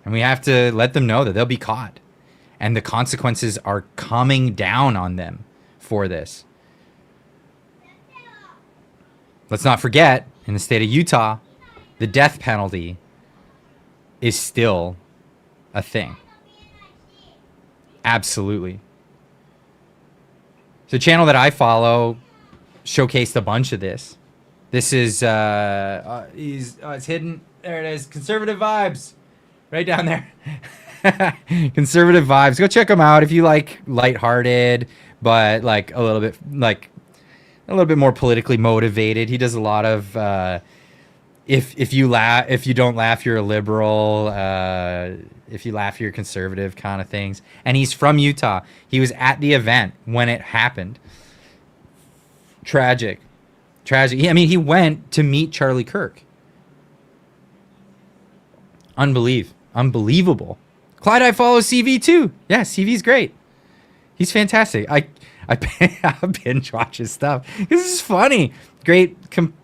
And we have to let them know that they'll be caught. And the consequences are coming down on them for this. Let's not forget, in the state of Utah, the death penalty is still a thing. Absolutely. The channel that I follow showcased a bunch of this. This is, it's hidden. There it is. Conservative Vibes. Right down there. Conservative Vibes. Go check them out if you like lighthearted, but like a little bit more politically motivated. He does a lot of if you don't laugh, you're a liberal. If you laugh, you're conservative kind of things. And he's from Utah. He was at the event when it happened. Tragic. I mean, he went to meet Charlie Kirk. Unbelievable. Clyde, I follow CV too. Yeah, CV's great. He's fantastic. I binge watch his stuff. This is funny. Great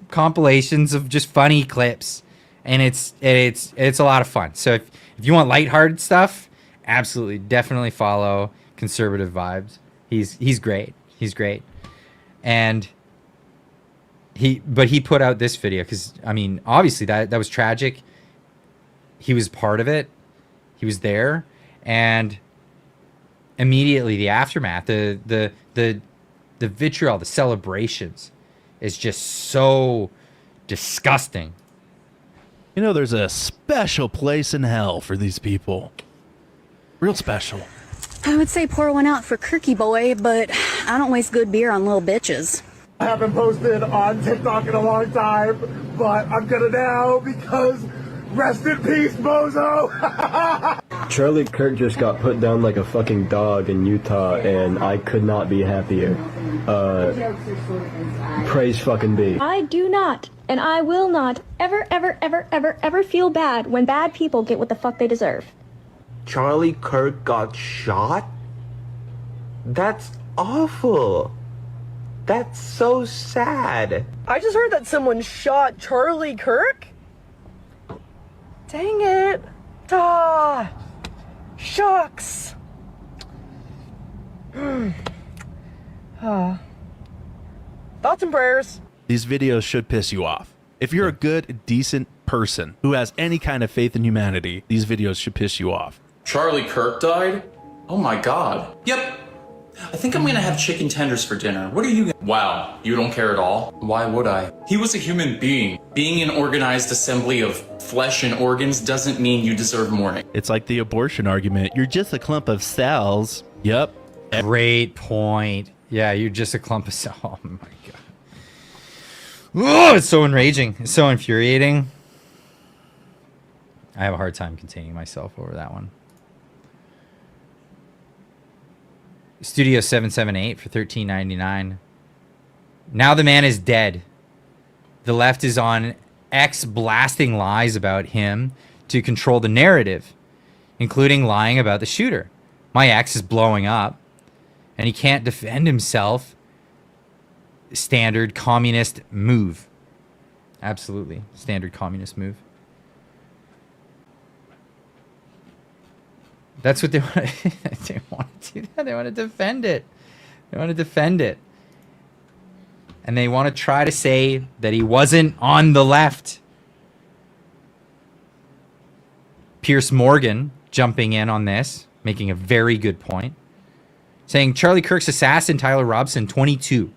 compilations of just funny clips, and it's a lot of fun. So if you want lighthearted stuff, absolutely, definitely follow Conservative Vibes. He's great. He's great, and he put out this video because I mean, obviously that was tragic. He was part of it. He was there, and immediately the aftermath, the vitriol, the celebrations is just so disgusting. You know, there's a special place in hell for these people. Real special. I would say pour one out for Kirky boy, but I don't waste good beer on little bitches. I haven't posted on TikTok in a long time, but I'm gonna now because rest in peace, bozo! Charlie Kirk just got put down like a fucking dog in Utah, and I could not be happier. Praise fucking be. I do not, and I will not, ever feel bad when bad people get what the fuck they deserve. Charlie Kirk got shot? That's awful. That's so sad. I just heard that someone shot Charlie Kirk? Dang it. Ah, shucks. Thoughts and prayers. These videos should piss you off. If you're a good, decent person who has any kind of faith in humanity, these videos should piss you off. Charlie Kirk died? Oh my god. Yep. I think I'm gonna have chicken tenders for dinner. What are you? Wow, you don't care at all? Why would I? He was a human being. Being an organized assembly of flesh and organs doesn't mean you deserve mourning. It's like the abortion argument. You're just a clump of cells. Yep. Great point. Yeah, you're just a clump of cells. Oh my god. Oh, it's so enraging. It's so infuriating. I have a hard time containing myself over that one. Studio 778 for $13.99. Now the man is dead. The left is on X blasting lies about him to control the narrative, including lying about the shooter. My ex is blowing up, and he can't defend himself. Standard communist move. Absolutely. Standard communist move. That's what they want. They want to do that. They want to defend it. They want to defend it. And they want to try to say that he wasn't on the left. Pierce Morgan jumping in on this, making a very good point. Saying Charlie Kirk's assassin, Tyler Robson, 22.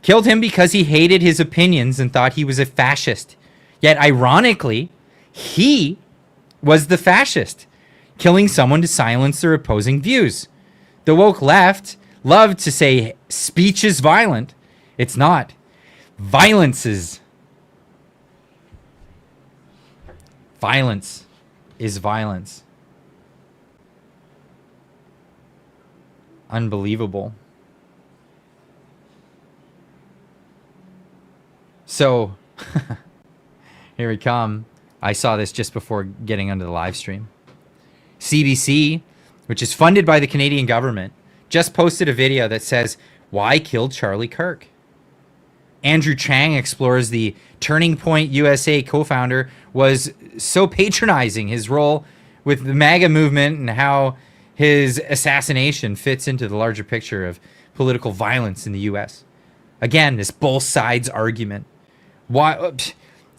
Killed him because he hated his opinions and thought he was a fascist. Yet, ironically, he was the fascist, killing someone to silence their opposing views. The woke left loved to say speech is violent. It's not. Violence is Violence is violence. Unbelievable. So, here we come. I saw this just before getting onto the live stream. CBC, which is funded by the Canadian government, just posted a video that says, "Why killed Charlie Kirk?" Andrew Chang explores the Turning Point USA co-founder was so patronizing his role with the MAGA movement and how his assassination fits into the larger picture of political violence in the US. Again, this both sides argument. Why?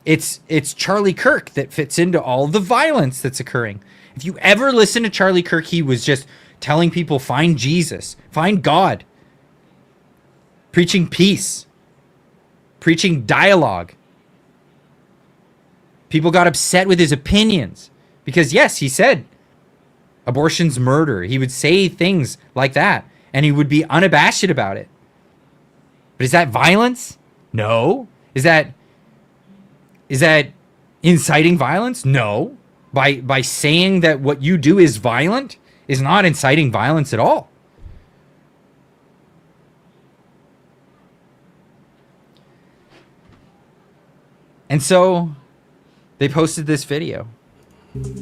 It's Charlie Kirk that fits into all the violence that's occurring. If you ever listen to Charlie Kirk, he was just telling people, find Jesus, find God, preaching peace, preaching dialogue. People got upset with his opinions because, yes, he said abortion's murder. He would say things like that, and he would be unabashed about it. But is that violence? No. Is that inciting violence? No. By saying that what you do is violent is not inciting violence at all. And so they posted this video.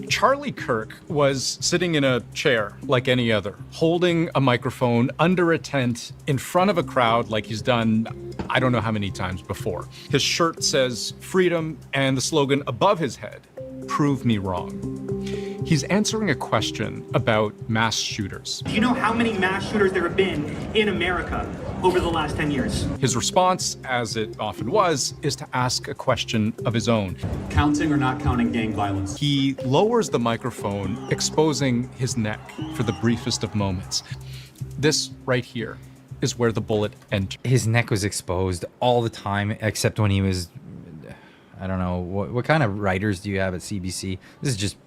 Charlie Kirk was sitting in a chair like any other, holding a microphone under a tent in front of a crowd like he's done I don't know how many times before. His shirt says freedom, and the slogan above his head, prove me wrong. He's answering a question about mass shooters. Do you know how many mass shooters there have been in America over the last 10 years? His response, as it often was, is to ask a question of his own. Counting or not counting gang violence? He lowers the microphone, exposing his neck for the briefest of moments. This right here is where the bullet entered. His neck was exposed all the time, except when he was, I don't know, what kind of writers do you have at CBC? This is just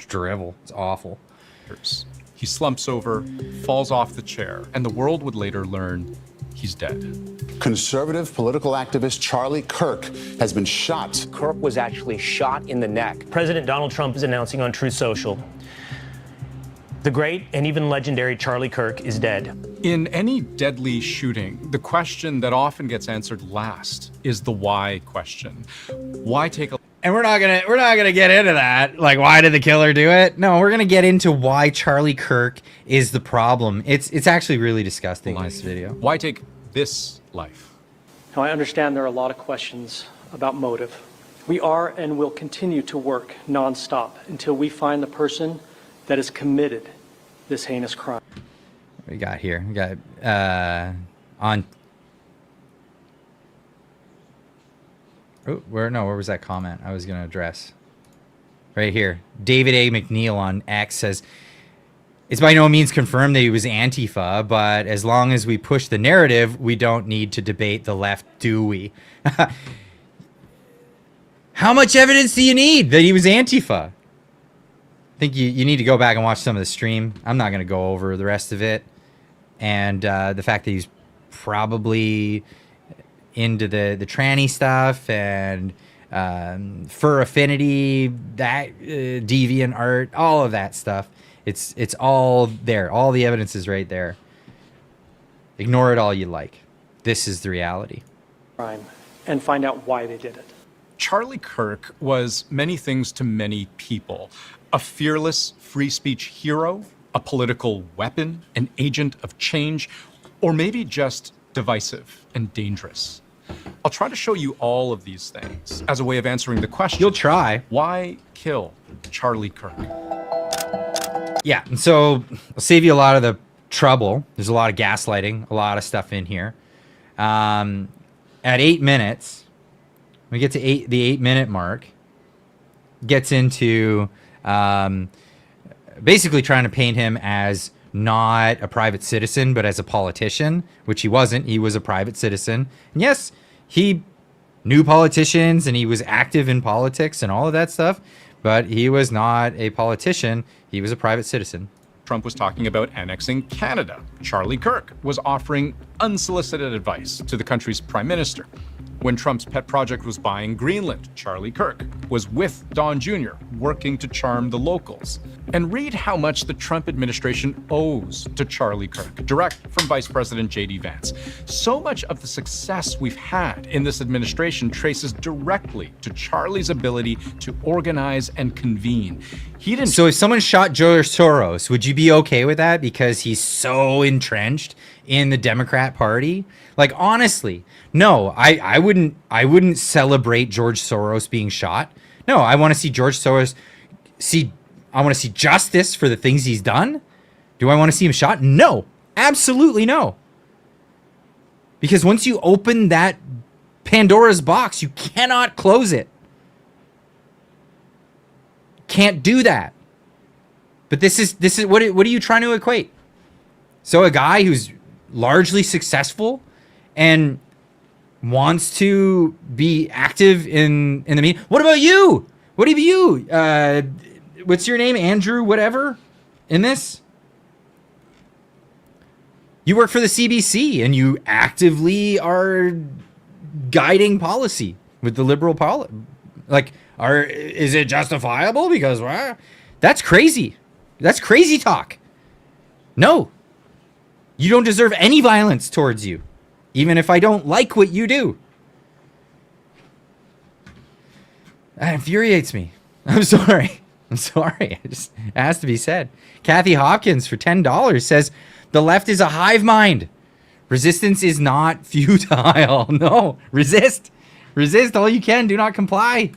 drivel. It's awful. He slumps over, falls off the chair, and the world would later learn he's dead. Conservative political activist Charlie Kirk has been shot. Kirk was actually shot in the neck. President Donald Trump is announcing on Truth Social, the great and even legendary Charlie Kirk is dead. In any deadly shooting, the question that often gets answered last is the why question. Why take a... And we're not gonna get into that. Like, why did the killer do it? No, we're gonna get into why Charlie Kirk is the problem. It's actually really disgusting, this video. Why take this life? Now, I understand there are a lot of questions about motive. We are and will continue to work nonstop until we find the person that has committed this heinous crime. What we got here? We got on. Oh, where was that comment I was gonna address? Right here. David A. McNeil on X says, "It's by no means confirmed that he was Antifa, but as long as we push the narrative, we don't need to debate the left, do we?" How much evidence do you need that he was Antifa? I think you need to go back and watch some of the stream. I'm not going to go over the rest of it. And the fact that he's probably into the tranny stuff and fur affinity, that deviant art, all of that stuff. It's all there. All the evidence is right there. Ignore it all you like. This is the reality. Crime, and find out why they did it. Charlie Kirk was many things to many people. A fearless free speech hero, a political weapon, an agent of change, or maybe just divisive and dangerous. I'll try to show you all of these things as a way of answering the question. You'll try. Why kill Charlie Kirk? Yeah, and so I'll save you a lot of the trouble. There's a lot of gaslighting, a lot of stuff in here. At 8 minutes, we get to the 8-minute mark, gets into basically trying to paint him as not a private citizen, but as a politician, which he wasn't. He was a private citizen. And yes, he knew politicians and he was active in politics and all of that stuff, but he was not a politician. He was a private citizen. Trump was talking about annexing Canada. Charlie Kirk was offering unsolicited advice to the country's prime minister. When Trump's pet project was buying Greenland, Charlie Kirk was with Don Jr., working to charm the locals. And read how much the Trump administration owes to Charlie Kirk, direct from Vice President J.D. Vance. So much of the success we've had in this administration traces directly to Charlie's ability to organize and convene. He didn't. So if someone shot George Soros, would you be okay with that because he's so entrenched in the Democrat Party? Like, honestly, no, I wouldn't celebrate George Soros being shot. No, I want to see George Soros I want to see justice for the things he's done. Do I want to see him shot? No, absolutely no. Because once you open that Pandora's box, you cannot close it. Can't do that. But this is what are you trying to equate? So a guy who's largely successful and wants to be active in the media. What about you? What about you? What's your name? Andrew whatever in this? You work for the CBC and you actively are guiding policy with the liberal policy. Like, is it justifiable? Because that's crazy. That's crazy talk. No. You don't deserve any violence towards you, even if I don't like what you do. That infuriates me. I'm sorry. I'm sorry. It has to be said. Kathy Hopkins for $10 says, the left is a hive mind. Resistance is not futile. No, resist. Resist all you can. Do not comply.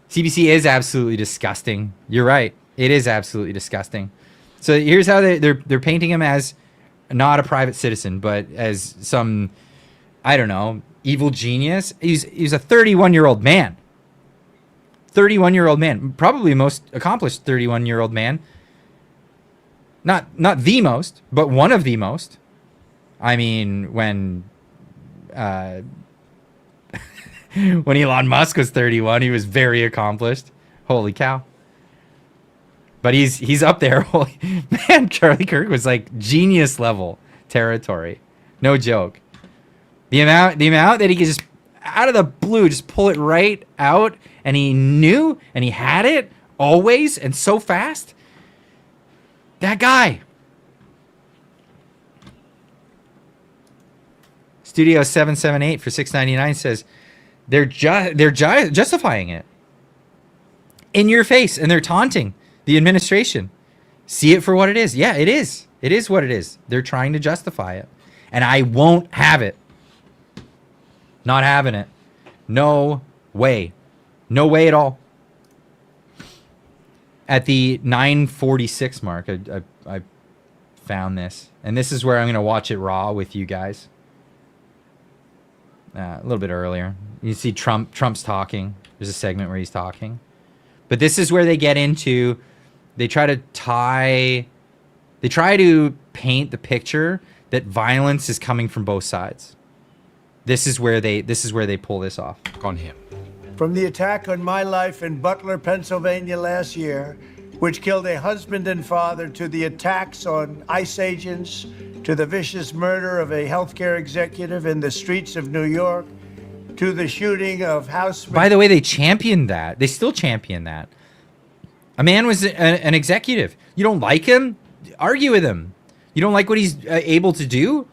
CBC is absolutely disgusting. You're right. It is absolutely disgusting. So here's how they're painting him as not a private citizen, but as some, I don't know, evil genius. He's a 31-year-old man. 31-year-old man, probably most accomplished 31-year-old man. Not the most, but one of the most. I mean, when Elon Musk was 31, he was very accomplished. Holy cow. But he's up there. Man, Charlie Kirk was like genius level territory. No joke. The amount that he could just out of the blue just pull it right out, and he knew and he had it always and so fast. That guy. Studio 778 for $6.99 says they're justifying it in your face, and they're taunting the administration. See it for what it is. Yeah, it is. It is what it is. They're trying to justify it, and I won't have it. Not having it. No way. No way at all. At the 9:46 mark, I found this, and this is where I'm going to watch it raw with you guys. A little bit earlier, you see Trump's talking. There's a segment where he's talking, but this is where they get into. They try to paint the picture that violence is coming from both sides. This is where they pull this off on him. From the attack on my life in Butler, Pennsylvania last year, which killed a husband and father, to the attacks on ICE agents, to the vicious murder of a healthcare executive in the streets of New York, to the shooting of House... By the way, they championed that. They still champion that. A man was an executive. You don't like him? Argue with him. You don't like what he's able to do?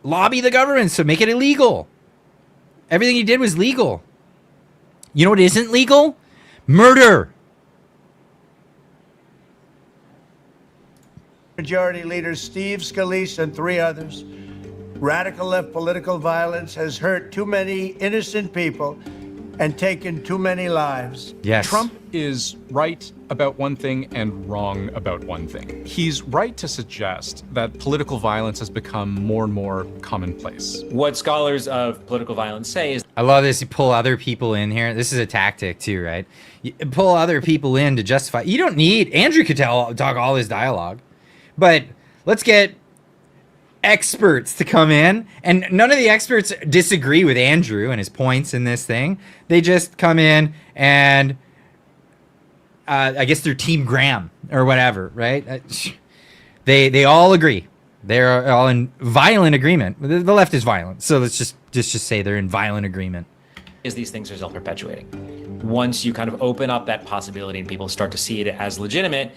Lobby the government so make it illegal. Everything he did was legal. You know what isn't legal? Murder. Majority Leader Steve Scalise and 3 others. Radical left political violence has hurt too many innocent people and taken too many lives. Yes. Trump is right about one thing and wrong about one thing. He's right to suggest that political violence has become more and more commonplace. What scholars of political violence say is... I love this. You pull other people in here. This is a tactic too, right? You pull other people in to justify. You don't need... Andrew could talk all his dialogue. But let's get experts to come in, and none of the experts disagree with Andrew and his points in this thing. They just come in and I guess they're Team Graham or whatever, right? They all agree. They're all in violent agreement. The left is violent, so let's just say they're in violent agreement. Is these things are self-perpetuating. Once you kind of open up that possibility and people start to see it as legitimate,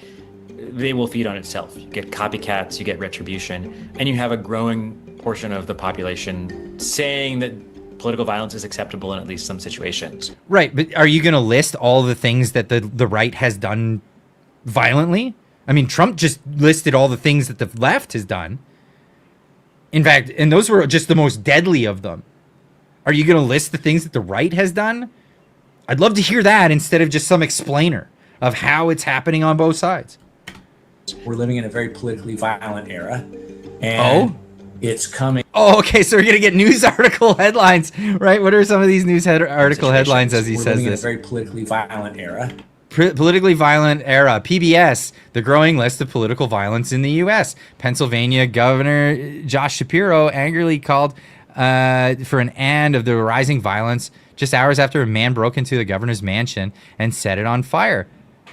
they will feed on itself. You get copycats, you get retribution, and you have a growing portion of the population saying that political violence is acceptable in at least some situations. Right, but are you going to list all the things that the right has done violently? I mean, Trump just listed all the things that the left has done. In fact, and those were just the most deadly of them. Are you going to list the things that the right has done? I'd love to hear that instead of just some explainer of how it's happening on both sides. We're living in a very politically violent era. And it's coming. Oh, okay. So we're going to get news article headlines, right? What are some of these news article headlines as he says this? We're living in a very politically violent era. Politically violent era. PBS, the growing list of political violence in the U.S. Pennsylvania Governor Josh Shapiro angrily called for an end of the rising violence just hours after a man broke into the governor's mansion and set it on fire,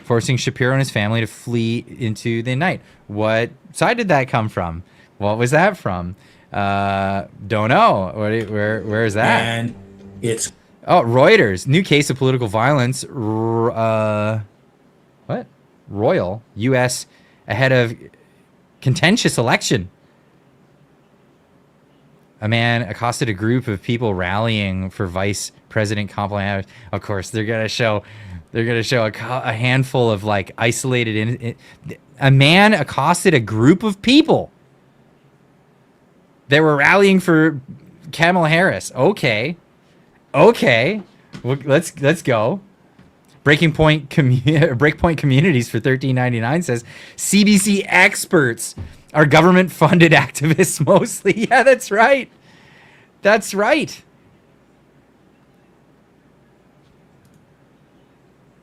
forcing Shapiro and his family to flee into the night. What side did that come from? What was that from? Don't know. Where is that? And it's... Oh, Reuters. New case of political violence. What? Royal. U.S. ahead of contentious election. A man accosted a group of people rallying for Vice President Kamala Harris. Of course, they're gonna show a handful of like isolated. A man accosted a group of people. They were rallying for Kamala Harris. Okay. Well, let's go. Breakpoint Communities for $13.99 says CBC experts are government-funded activists mostly. Yeah, that's right. That's right.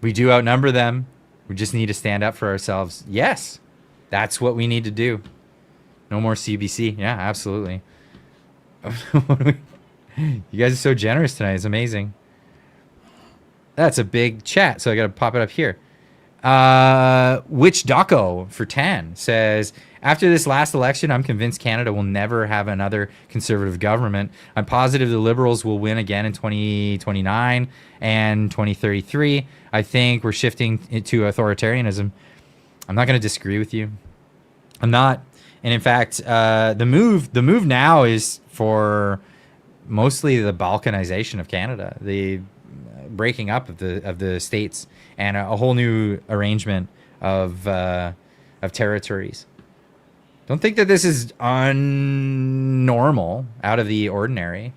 We do outnumber them. We just need to stand up for ourselves. Yes, that's what we need to do. No more CBC. Yeah, absolutely. You guys are so generous tonight. It's amazing. That's a big chat, so I got to pop it up here. Witch Doco for 10 says, after this last election, I'm convinced Canada will never have another conservative government. I'm positive the Liberals will win again in 2029 and 2033. I think we're shifting into authoritarianism. I'm not going to disagree with you. I'm not. And in fact, the move now is for mostly the balkanization of Canada, the breaking up of the states, and a whole new arrangement of territories. Don't think that this is unnormal, out of the ordinary.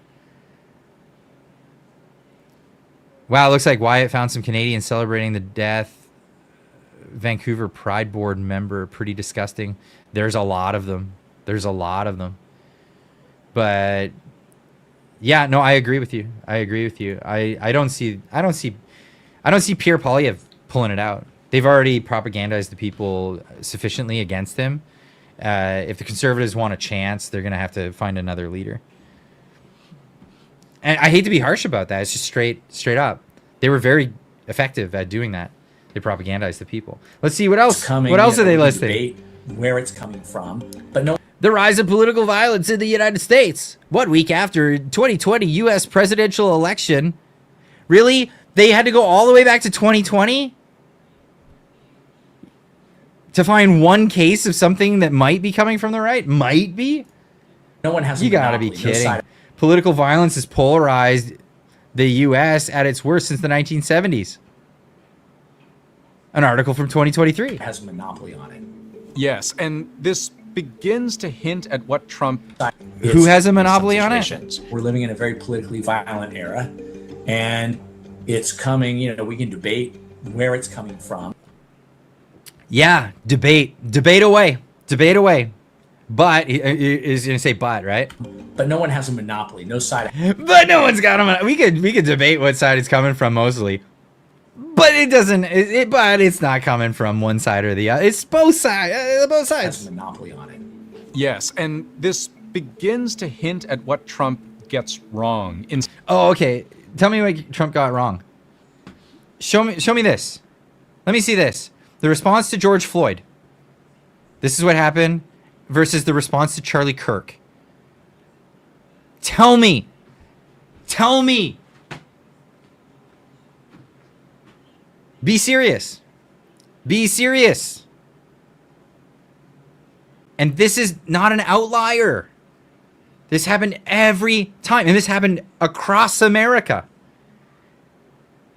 Wow, it looks like Wyatt found some Canadians celebrating the death. Vancouver Pride Board member, pretty disgusting. There's a lot of them. But yeah, no, I agree with you. I don't see Pierre Poilievre pulling it out. They've already propagandized the people sufficiently against him. If the Conservatives want a chance, they're going to have to find another leader. And I hate to be harsh about that. It's just straight up. They were very effective at doing that. They propagandized the people. Let's see what else. What else are they listing? Where it's coming from, but no. The rise of political violence in the United States. 1 week after 2020 U.S. presidential election. Really? They had to go all the way back to 2020 to find one case of something that might be coming from the right? Might be? No one has. You gotta be kidding. Political violence has polarized the U.S. at its worst since the 1970s. An article from 2023. Has a monopoly on it. Yes, and this begins to hint at what Trump... Who has a monopoly on it? We're living in a very politically violent era, and it's coming, we can debate where it's coming from. Yeah, debate away. But, he's going to say but, right? But no one has a monopoly, no side. But no one's got a monopoly. We could debate what side it's coming from mostly. But it doesn't. But it's not coming from one side or the other. It's both sides. Both sides. Has a monopoly on it. Yes, and this begins to hint at what Trump gets wrong. Oh, okay. Tell me what Trump got wrong. Show me this. Let me see this. The response to George Floyd. This is what happened versus the response to Charlie Kirk. Tell me. Tell me. Be serious. Be serious. And this is not an outlier. This happened every time. And this happened across America.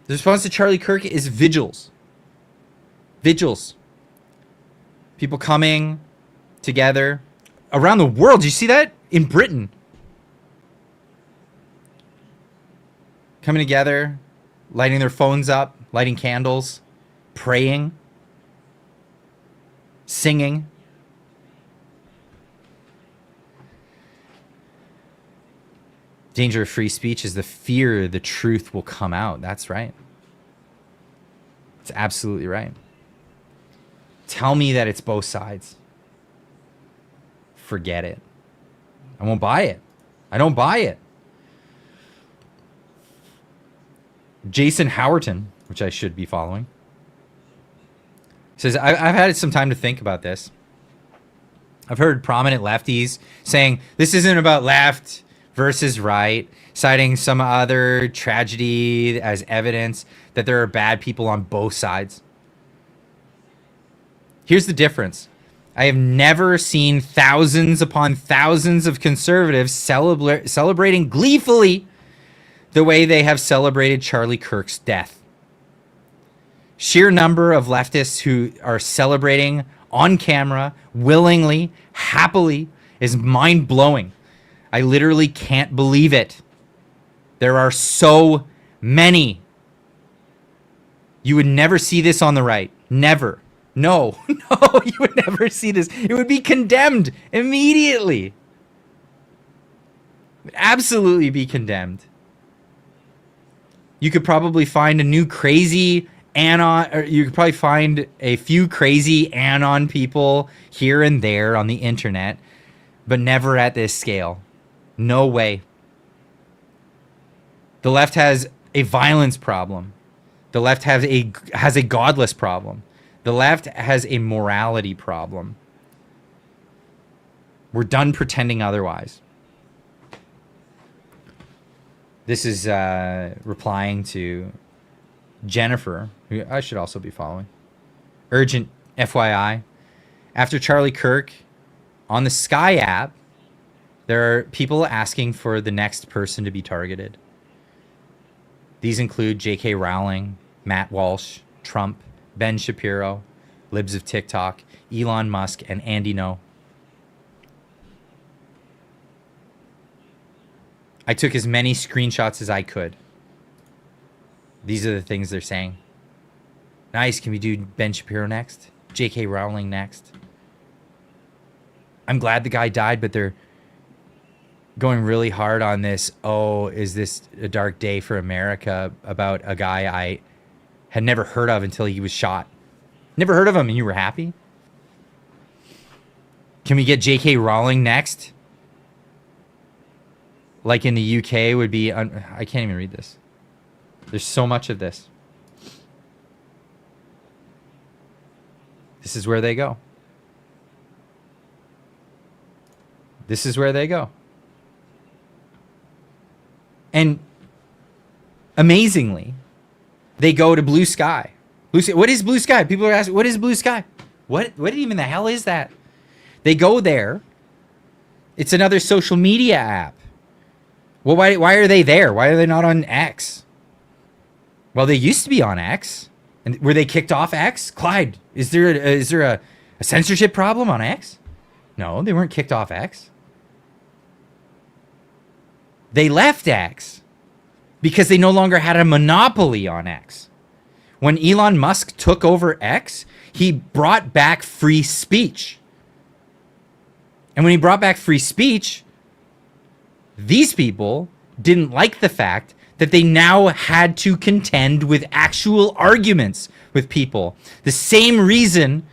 The response to Charlie Kirk is vigils. Vigils. People coming together around the world. Do you see that? In Britain. Coming together, lighting their phones up, lighting candles, praying, singing. Danger of free speech is the fear the truth will come out. That's right. It's absolutely right. Tell me that it's both sides. Forget it. I won't buy it. I don't buy it. Jason Howerton, which I should be following, says, I've had some time to think about this. I've heard prominent lefties saying this isn't about left versus right, citing some other tragedy as evidence that there are bad people on both sides. Here's the difference. I have never seen thousands upon thousands of conservatives celebrating gleefully the way they have celebrated Charlie Kirk's death. Sheer number of leftists who are celebrating on camera, willingly, happily, is mind-blowing. I literally can't believe it. There are so many. You would never see this on the right. Never. No, no, you would never see this. It would be condemned immediately. It would absolutely be condemned. You could probably find a new crazy anon, or you could probably find a few crazy anon people here and there on the internet, but never at this scale. No way. The left has a violence problem. The left has a godless problem. The left has a morality problem. We're done pretending otherwise. This is replying to Jennifer, who I should also be following. Urgent FYI. After Charlie Kirk, on the Sky app, there are people asking for the next person to be targeted. These include J.K. Rowling, Matt Walsh, Trump, Ben Shapiro, Libs of TikTok, Elon Musk, and Andy No. I took as many screenshots as I could. These are the things they're saying. Nice, can we do Ben Shapiro next? J.K. Rowling next? I'm glad the guy died, but they're going really hard on this. Oh, is this a dark day for America, about a guy I had never heard of until he was shot. Never heard of him, and you were happy? Can we get J.K. Rowling next? Like in the UK would be... I can't even read this. There's so much of this. This is where they go. This is where they go. And amazingly, they go to Blue Sky. Blue Sky. What is Blue Sky? People are asking, what is Blue Sky? What even the hell is that? They go there. It's another social media app. Well, why are they there? Why are they not on X? Well, they used to be on X. And were they kicked off X? Clyde, is there a censorship problem on X? No, they weren't kicked off X. They left X because they no longer had a monopoly on X. When Elon Musk took over X, he brought back free speech. And when he brought back free speech, these people didn't like the fact that they now had to contend with actual arguments with people. The same reason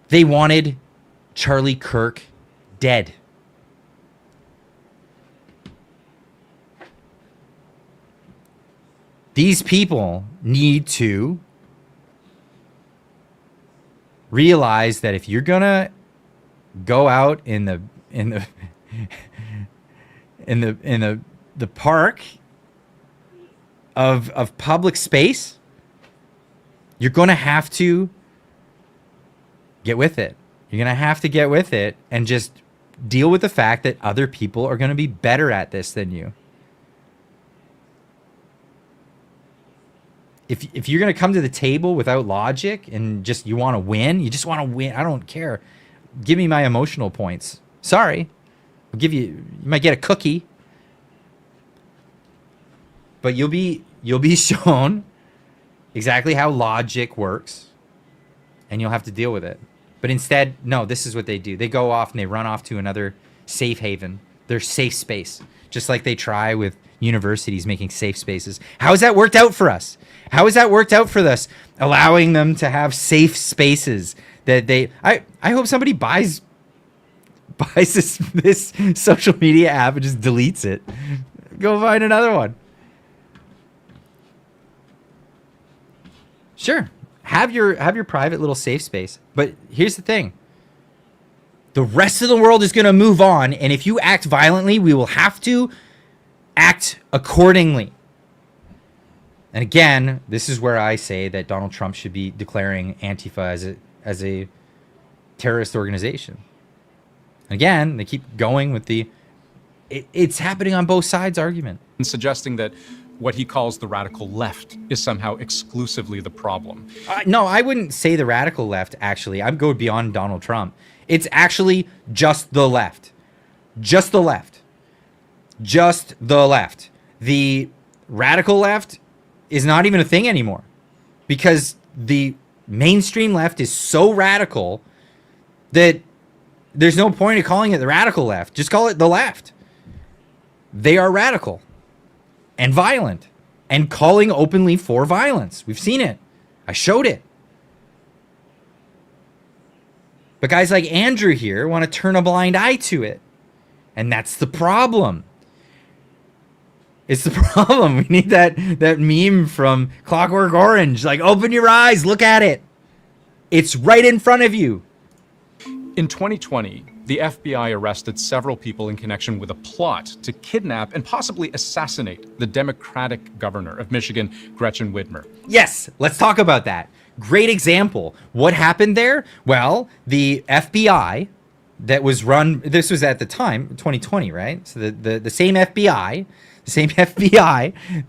they wanted Charlie Kirk dead. These people need to realize that if you're gonna go out in the the park of public space, you're gonna have to get with it. You're gonna have to get with it and just deal with the fact that other people are gonna be better at this than you. If you're going to come to the table without logic and just you want to win, I don't care. Give me my emotional points. Sorry. I'll give you might get a cookie. But you'll be shown exactly how logic works and you'll have to deal with it. But instead, no, this is what they do. They go off and they run off to another safe haven, their safe space, just like they try with universities making safe spaces. How has that worked out for us? How has that worked out for us? Allowing them to have safe spaces that I hope somebody buys this social media app and just deletes it. Go find another one. Sure. Have your private little safe space. But here's the thing. The rest of the world is going to move on, and if you act violently, we will have to act accordingly. And again, this is where I say that Donald Trump should be declaring Antifa as a terrorist organization. Again, they keep going with it's happening on both sides argument. And suggesting that what he calls the radical left is somehow exclusively the problem. No, I wouldn't say the radical left, actually. I'd go beyond Donald Trump. It's actually just the left. Just the left. Just the left. The radical left is not even a thing anymore because the mainstream left is so radical that there's no point in calling it the radical left. Just call it the left. They are radical and violent and calling openly for violence. We've seen it. I showed it. But guys like Andrew here want to turn a blind eye to it. And that's the problem. It's the problem. We need that meme from Clockwork Orange. Like, open your eyes, look at it. It's right in front of you. In 2020, the FBI arrested several people in connection with a plot to kidnap and possibly assassinate the Democratic governor of Michigan, Gretchen Whitmer. Yes, let's talk about that. Great example. What happened there? Well, the FBI that was run, this was at the time, 2020, right? So the same FBI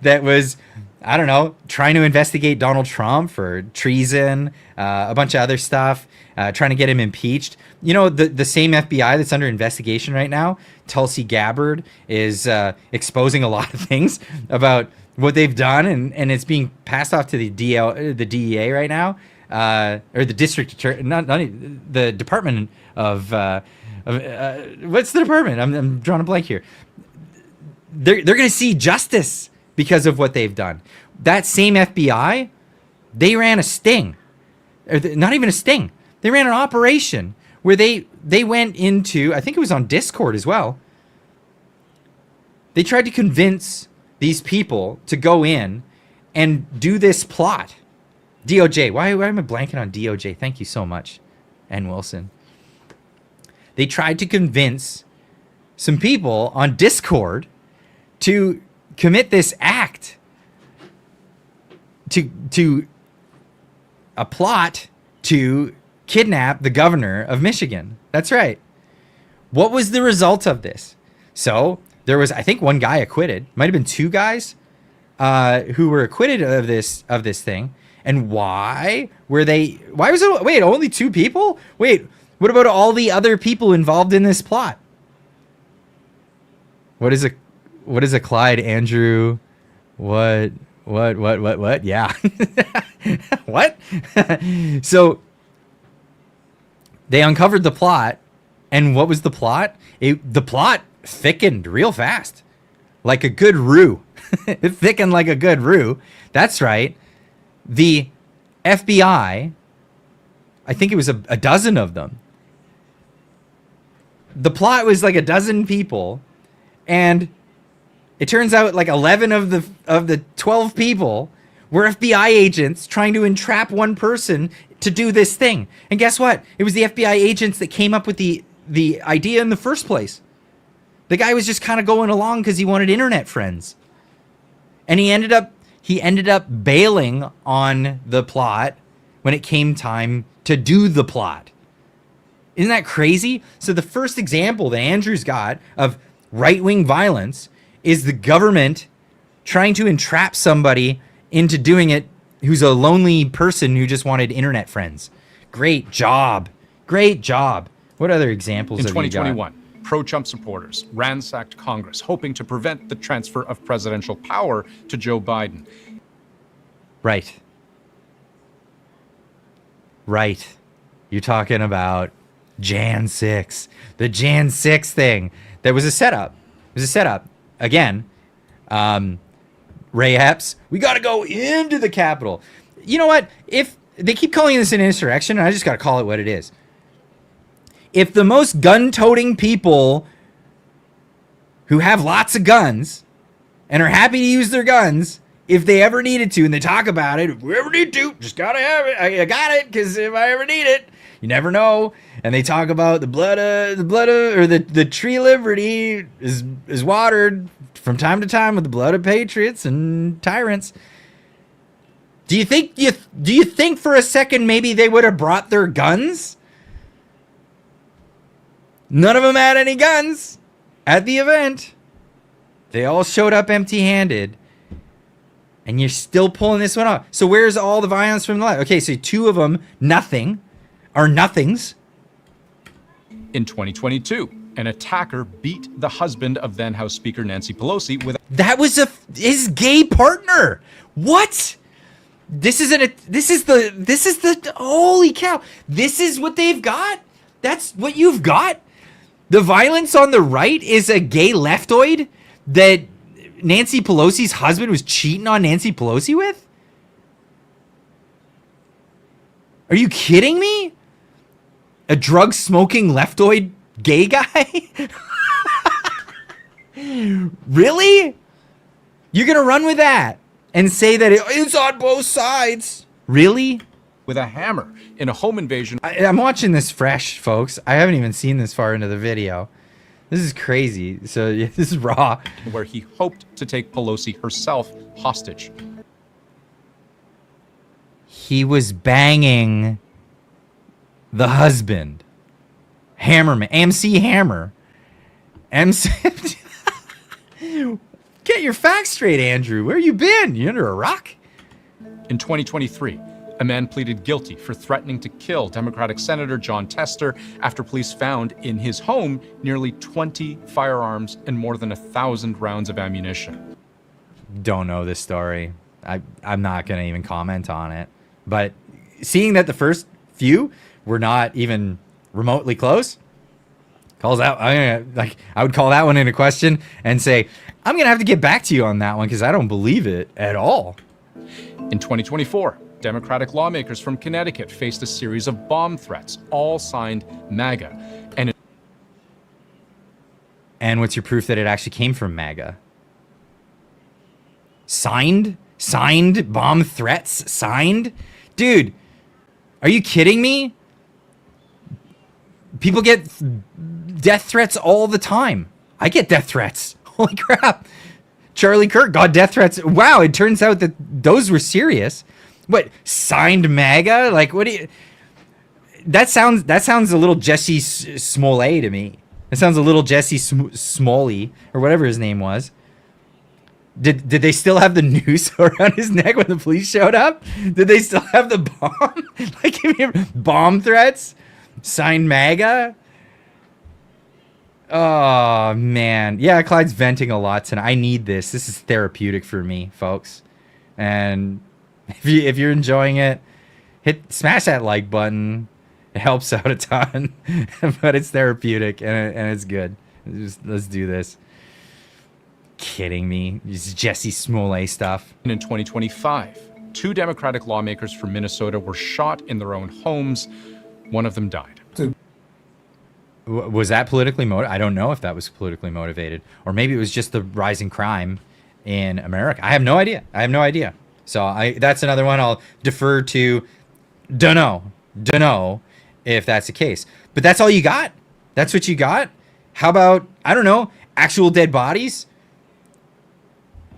that was, I don't know, trying to investigate Donald Trump for treason, a bunch of other stuff, trying to get him impeached. You know, the same FBI that's under investigation right now, Tulsi Gabbard, is exposing a lot of things about what they've done, and it's being passed off to the DEA right now, or the district attorney, not the Department of what's the department? I'm drawing a blank here. They're going to see justice because of what they've done. That same FBI, they ran a sting, or not even a sting. They ran an operation where they went into, I think it was on Discord as well. They tried to convince these people to go in and do this plot. DOJ. Why am I blanking on DOJ? Thank you so much, N. Wilson. They tried to convince some people on Discord to commit this act, to a plot to kidnap the governor of Michigan. That's right. What was the result of this? So there was, I think, one guy acquitted. Might have been two guys who were acquitted of this thing. And why were they? Why was it? Wait, only two people? Wait, what about all the other people involved in this plot? What is a Clyde, Andrew? What? Yeah. What? So they uncovered the plot, and what was the plot? The plot thickened real fast, like a good roux. It thickened like a good roux. That's right. The FBI, I think it was a dozen of them. The plot was like a dozen people, and it turns out like 11 of the 12 people were FBI agents trying to entrap one person to do this thing. And guess what? It was the FBI agents that came up with the idea in the first place. The guy was just kind of going along because he wanted internet friends. And he ended up bailing on the plot when it came time to do the plot. Isn't that crazy? So the first example that Andrew's got of right-wing violence is the government trying to entrap somebody into doing it who's a lonely person who just wanted internet friends. Great job. Great job. What other examples In have you got? 2021, pro-Trump supporters ransacked Congress, hoping to prevent the transfer of presidential power to Joe Biden. Right. Right. You're talking about Jan 6. The Jan 6 thing. That was a setup. It was a setup. Again, Ray Epps, we got to go into the Capitol. You know what? If they keep calling this an insurrection, and I just got to call it what it is. If the most gun-toting people who have lots of guns and are happy to use their guns, if they ever needed to, and they talk about it, if we ever need to, just got to have it. I got it, because if I ever need it, you never know. And they talk about the tree of liberty is watered from time to time with the blood of patriots and tyrants. Do you think for a second maybe they would have brought their guns? None of them had any guns at the event. They all showed up empty-handed. And you're still pulling this one off. So where's all the violence from the left? Okay, so two of them, are nothings. In 2022, an attacker beat the husband of then House Speaker Nancy Pelosi with... That was his gay partner. What? This is the holy cow. This is what they've got? That's what you've got? The violence on the right is a gay leftoid that Nancy Pelosi's husband was cheating on Nancy Pelosi with? Are you kidding me? A drug-smoking leftoid gay guy? Really? You're going to run with that and say that it's on both sides? Really? With a hammer in a home invasion. I'm watching this fresh, folks. I haven't even seen this far into the video. This is crazy. So yeah, this is raw. Where he hoped to take Pelosi herself hostage. He was banging the husband. Hammerman. MC Hammer. MC... Get your facts straight, Andrew. Where you been? You under a rock? In 2023, a man pleaded guilty for threatening to kill Democratic Senator John Tester after police found in his home nearly 20 firearms and more than 1,000 rounds of ammunition. Don't know this story. I'm not going to even comment on it. But seeing that the first few were not even remotely close, calls out. I would call that one into question and say, I'm going to have to get back to you on that one because I don't believe it at all. In 2024, Democratic lawmakers from Connecticut faced a series of bomb threats, all signed MAGA. And what's your proof that it actually came from MAGA? Signed bomb threats? Signed? Dude, are you kidding me? People get death threats all the time. I get death threats. Holy crap. Charlie Kirk got death threats. Wow, it turns out that those were serious. What, signed MAGA? Like, what do you... That sounds a little Jesse Smollett to me. It sounds a little Jesse Smalley, or whatever his name was. Did they still have the noose around his neck when the police showed up? Did they still have the bomb? Like, bomb threats? Signed MAGA? Oh, man. Yeah, Clyde's venting a lot tonight. I need this. This is therapeutic for me, folks. And if you're enjoying it, smash that like button. It helps out a ton. But it's therapeutic, and it's good. Let's do this. Kidding me? This is Jesse Smollett stuff. And in 2025, 2 Democratic lawmakers from Minnesota were shot in their own homes. One of them died. Was that politically motivated? I don't know if that was politically motivated. Or maybe it was just the rising crime in America. I have no idea. So that's another one I'll defer to. Dunno if that's the case. But that's all you got? That's what you got? How about, I don't know, actual dead bodies?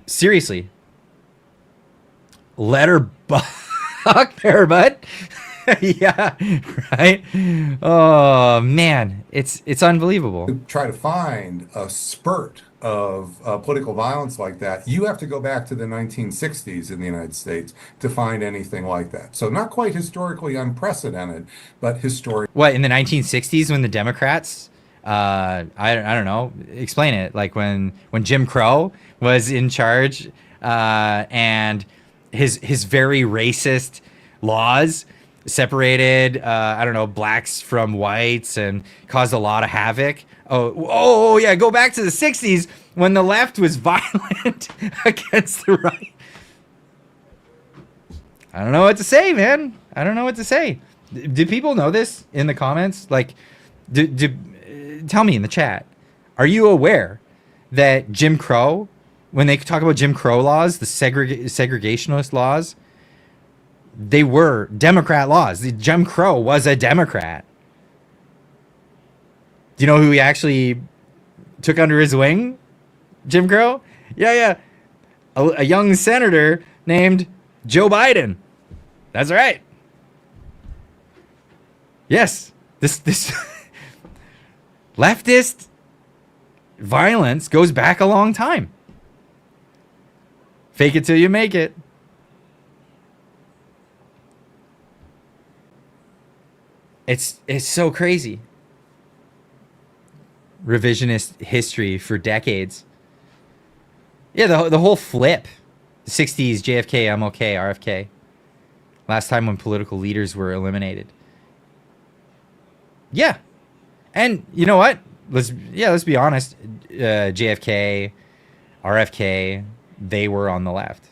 Seriously. Let her buck there, bud. Yeah, right? Oh, man. It's unbelievable. Try to find a spurt of political violence like that, you have to go back to the 1960s in the United States to find anything like that. So not quite historically unprecedented, but historic. What, in the 1960s when the Democrats, I don't know, explain it. Like when Jim Crow was in charge, and his very racist laws separated, I don't know, blacks from whites and caused a lot of havoc. Oh yeah, go back to the 60s when the left was violent against the right. I don't know what to say, man. I don't know what to say. Do people know this in the comments? Like, tell me in the chat. Are you aware that Jim Crow, when they talk about Jim Crow laws, the segregationist laws, they were Democrat laws. Jim Crow was a Democrat. Do you know who he actually took under his wing? Jim Crow? Yeah. A young senator named Joe Biden. That's right. Yes. This leftist violence goes back a long time. Fake it till you make it. It's so crazy. Revisionist history for decades. Yeah, the whole flip. The 60s, JFK, MLK, RFK. Last time when political leaders were eliminated. Yeah. And you know what? Let's be honest. JFK, RFK, they were on the left.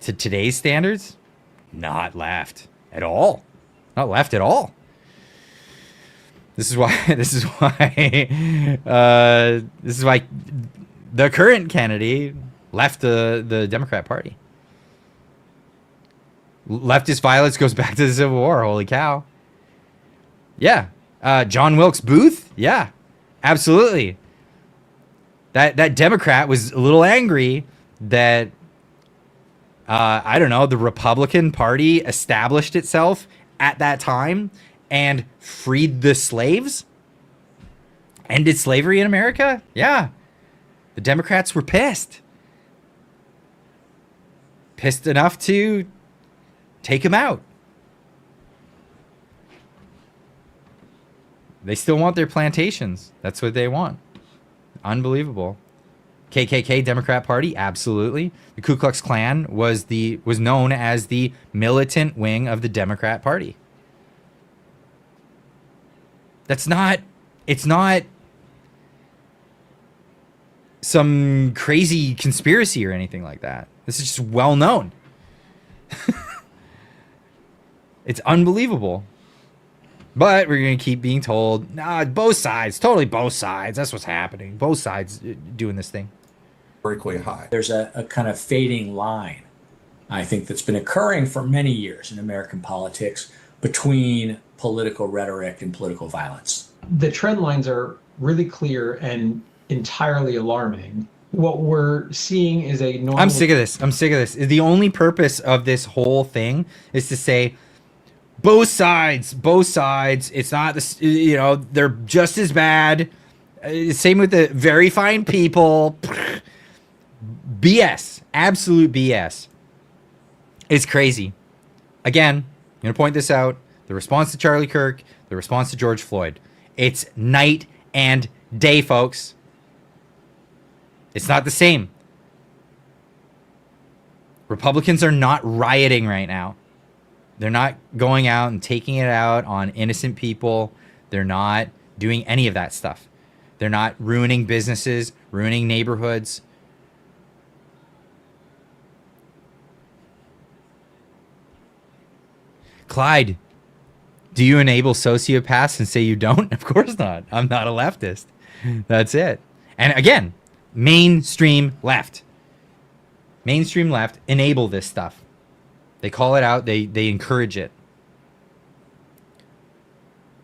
To today's standards, not left at all. Not left at all. This is why the current Kennedy left the Democrat Party. Leftist violence goes back to the Civil War. Holy cow. Yeah. John Wilkes Booth. Yeah, absolutely. That Democrat was a little angry that, I don't know, the Republican Party established itself at that time and freed the slaves, ended slavery in America. Yeah. The Democrats were pissed. Pissed enough to take him out. They still want their plantations. That's what they want. Unbelievable. KKK, Democrat Party, absolutely. The Ku Klux Klan was known as the militant wing of the Democrat Party. It's not some crazy conspiracy or anything like that. This is just well known. It's unbelievable. But we're going to keep being told, nah, both sides, totally both sides. That's what's happening. Both sides doing this thing. Historically high. There's a kind of fading line, I think, that's been occurring for many years in American politics between political rhetoric and political violence. The trend lines are really clear and entirely alarming. What we're seeing is a normal... I'm sick of this. The only purpose of this whole thing is to say, both sides. It's not the, they're just as bad. Same with the very fine people. BS. Absolute BS. It's crazy. Again, I'm going to point this out. The response to Charlie Kirk, the response to George Floyd. It's night and day, folks. It's not the same. Republicans are not rioting right now. They're not going out and taking it out on innocent people. They're not doing any of that stuff. They're not ruining businesses, ruining neighborhoods. Clyde, do you enable sociopaths and say you don't? Of course not. I'm not a leftist. That's it. And again, mainstream left. mainstream left enable this stuff. They call it out. They encourage it.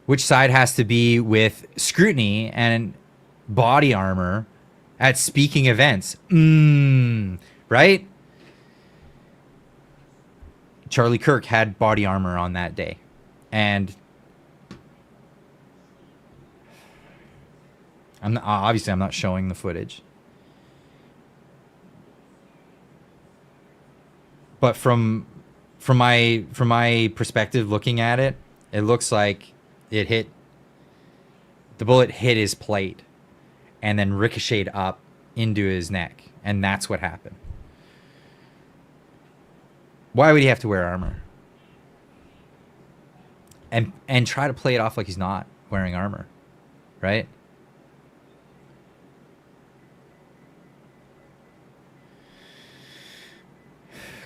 Which side has to be with scrutiny and body armor at speaking events? Right? Charlie Kirk had body armor on that day. And obviously I'm not showing the footage. But from my perspective looking at it, it looks like the bullet hit his plate and then ricocheted up into his neck. And that's what happened. Why would he have to wear armor? And try to play it off like he's not wearing armor, right?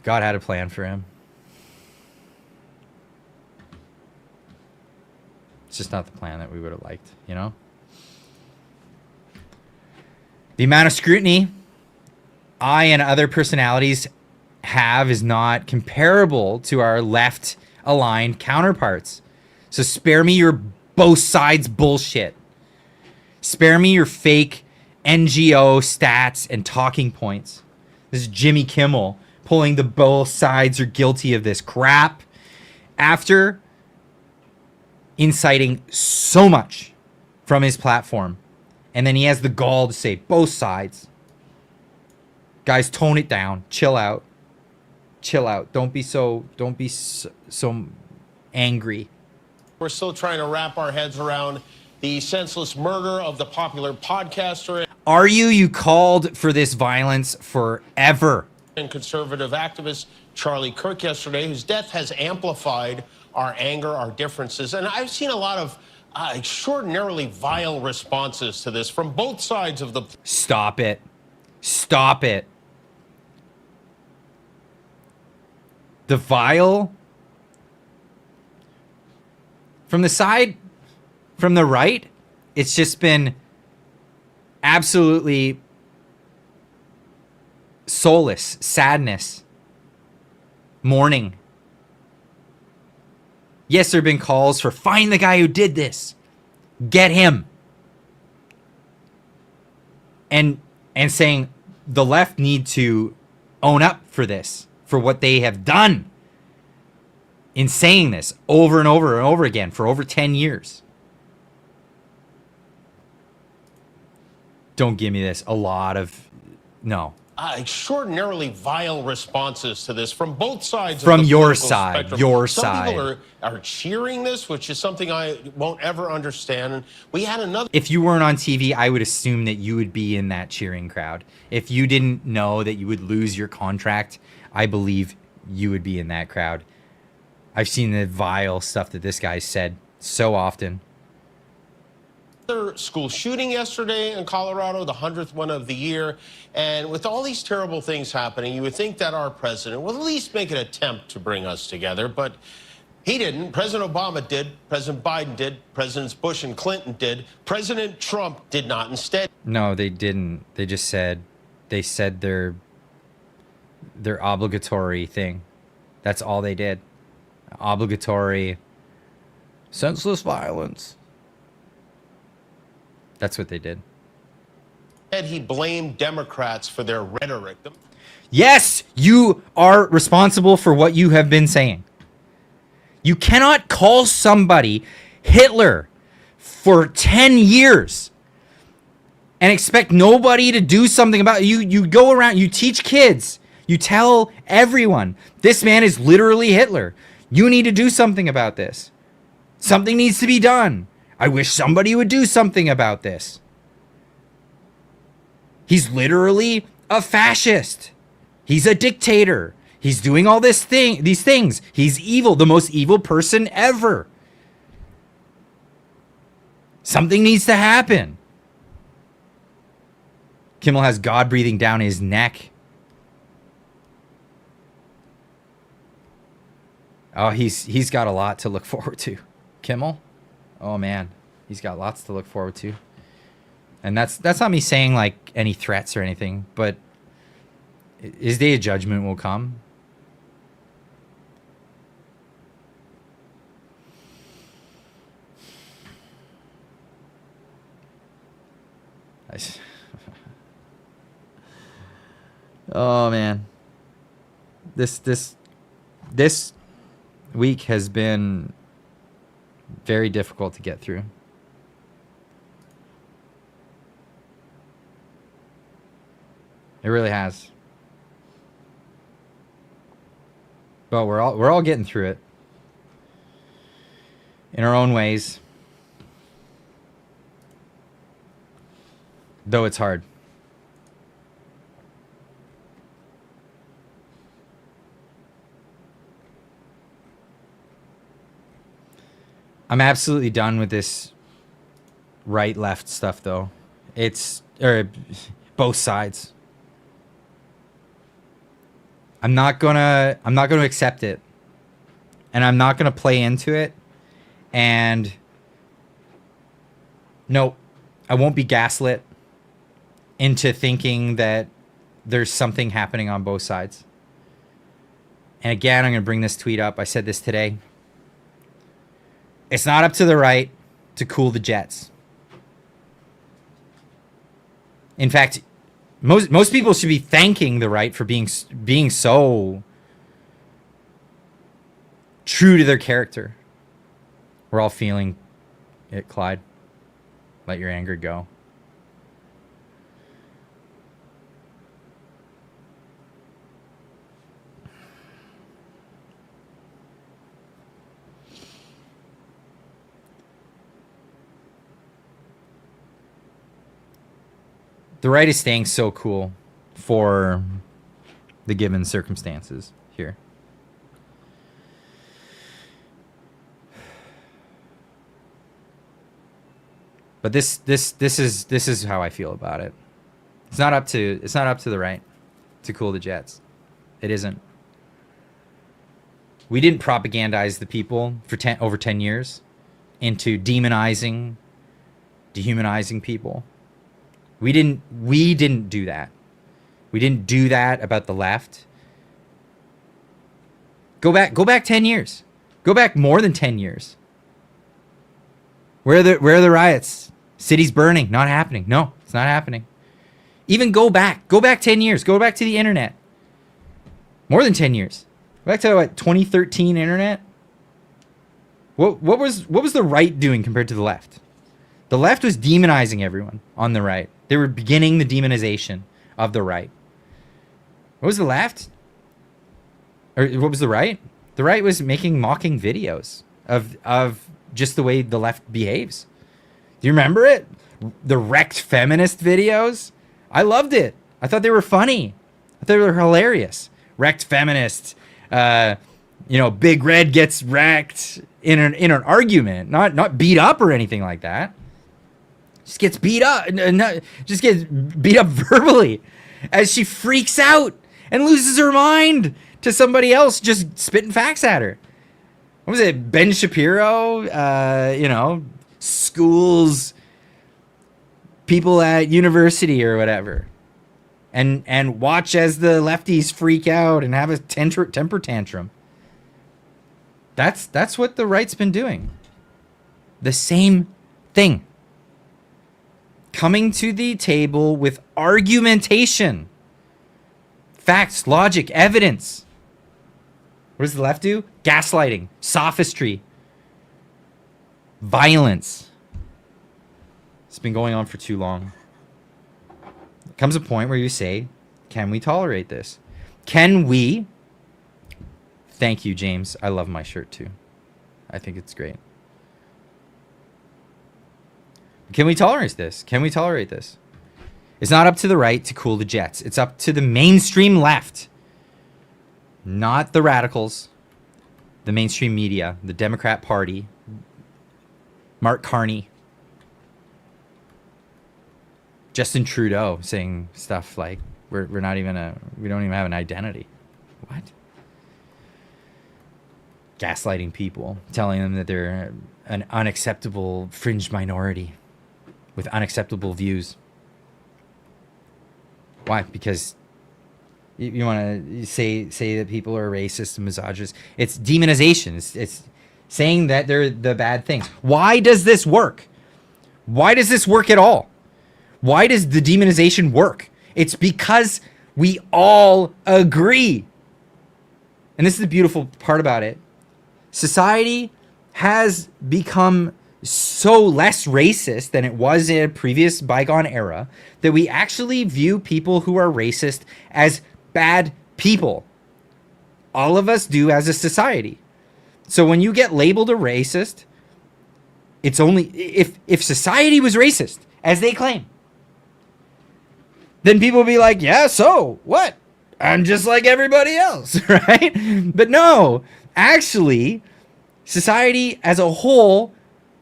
God had a plan for him. It's just not the plan that we would have liked, you know? The amount of scrutiny I and other personalities have is not comparable to our left-aligned counterparts. So spare me your both sides bullshit. Spare me your fake NGO stats and talking points. This is Jimmy Kimmel pulling the both sides are guilty of this crap after inciting so much from his platform. And then he has the gall to say both sides. Guys, tone it down. Chill out. Chill out. Don't be so angry. We're still trying to wrap our heads around the senseless murder of the popular podcaster. Are you? You called for this violence forever. And conservative activist Charlie Kirk yesterday, whose death has amplified our anger, our differences. And I've seen a lot of extraordinarily vile responses to this from both sides of the... Stop it. Stop it. The vile... From the side, from the right, it's just been absolutely soulless, sadness, mourning. Yes, there have been calls for find the guy who did this. Get him. And saying the left need to own up for this, for what they have done in saying this over and over and over again for over 10 years. Don't give me this. A lot of... No. Extraordinarily vile responses to this from both sides from of the your political side spectrum. Your Some side people are cheering this, which is something I won't ever understand. And we had another... If you weren't on TV, I would assume that you would be in that cheering crowd. If you didn't know that you would lose your contract, I believe you would be in that crowd. I've seen the vile stuff that this guy said so often. School shooting yesterday in Colorado, the 100th one of the year. And with all these terrible things happening, you would think that our president will at least make an attempt to bring us together. But he didn't. President Obama did. President Biden did. Presidents Bush and Clinton did. President Trump did not. Instead... No, they didn't. They just said... They said their obligatory thing. That's all they did. Obligatory... senseless violence. That's what they did. And he blamed Democrats for their rhetoric. Yes, you are responsible for what you have been saying. You cannot call somebody Hitler for 10 years and expect nobody to do something about it. You go around, you teach kids, you tell everyone, this man is literally Hitler. You need to do something about this. Something needs to be done. I wish somebody would do something about this. He's literally a fascist. He's a dictator. He's doing all these things. He's evil, the most evil person ever. Something needs to happen. Kimmel has God breathing down his neck. Oh, he's got a lot to look forward to. Kimmel? Oh man, he's got lots to look forward to. And that's not me saying like any threats or anything, but His day of judgment will come. Oh man, this week has been very difficult to get through. It really has. But we're all getting through it in our own ways. Though it's hard. I'm absolutely done with this right left stuff though. It's both sides. I'm not gonna accept it. And I'm not gonna play into it. And no, I won't be gaslit into thinking that there's something happening on both sides. And again, I'm gonna bring this tweet up. I said this today. It's not up to the right to cool the jets. In fact, most people should be thanking the right for being so true to their character. We're all feeling it, Clyde. Let your anger go. The right is staying so cool for the given circumstances here. But this is how I feel about it. It's not up to the right to cool the jets. It isn't. We didn't propagandize the people for over 10 years into demonizing, dehumanizing people. We didn't do that. We didn't do that about the left. Go back 10 years. Go back more than 10 years. Where are the riots? Cities burning, not happening. No, it's not happening. Even go back 10 years. Go back to the internet. More than 10 years. Go back to what, 2013 internet? What was the right doing compared to the left? The left was demonizing everyone on the right. They were beginning the demonization of the right. What was the left? Or what was the right? The right was making mocking videos of just the way the left behaves. Do you remember it? The wrecked feminist videos? I loved it. I thought they were funny. I thought they were hilarious. Wrecked feminists. Big Red gets wrecked in an argument, not beat up or anything like that. Just gets beat up, just gets beat up verbally as she freaks out and loses her mind to somebody else just spitting facts at her. What was it? Ben Shapiro, schools, people at university or whatever. And watch as the lefties freak out and have a temper tantrum. That's what the right's been doing. The same thing. Coming to the table with argumentation. Facts, logic, evidence. What does the left do? Gaslighting, sophistry, violence. It's been going on for too long. There comes a point where you say, can we tolerate this? Can we? Thank you, James. I love my shirt too. I think it's great. Can we tolerate this? Can we tolerate this? It's not up to the right to cool the jets. It's up to the mainstream left. Not the radicals. The mainstream media. The Democrat Party. Mark Carney. Justin Trudeau saying stuff like, we don't even have an identity. What? Gaslighting people. Telling them that they're an unacceptable fringe minority. With unacceptable views. Why? Because you want to say that people are racist and misogynist. It's demonization. It's saying that they're the bad things. Why does this work? Why does this work at all? Why does the demonization work? It's because we all agree. And this is the beautiful part about it. Society has become so less racist than it was in a previous bygone era that we actually view people who are racist as bad people. All of us do as a society. So when you get labeled a racist, it's only if society was racist, as they claim, then people will be like, yeah, so what? I'm just like everybody else, right? But no, actually, society as a whole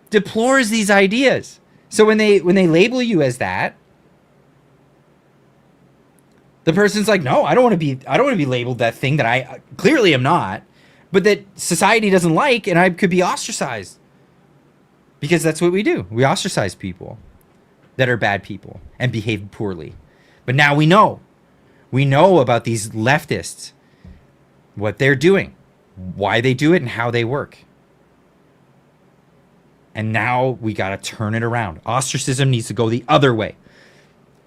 deplores these ideas. So when they label you as that, the person's like, no, I don't want to be labeled that thing that I clearly am not, but that society doesn't like, and I could be ostracized. Because that's what we do. We ostracize people that are bad people and behave poorly. But now we know. We know about these leftists, what they're doing, why they do it, and how they work. And now we got to turn it around. Ostracism needs to go the other way.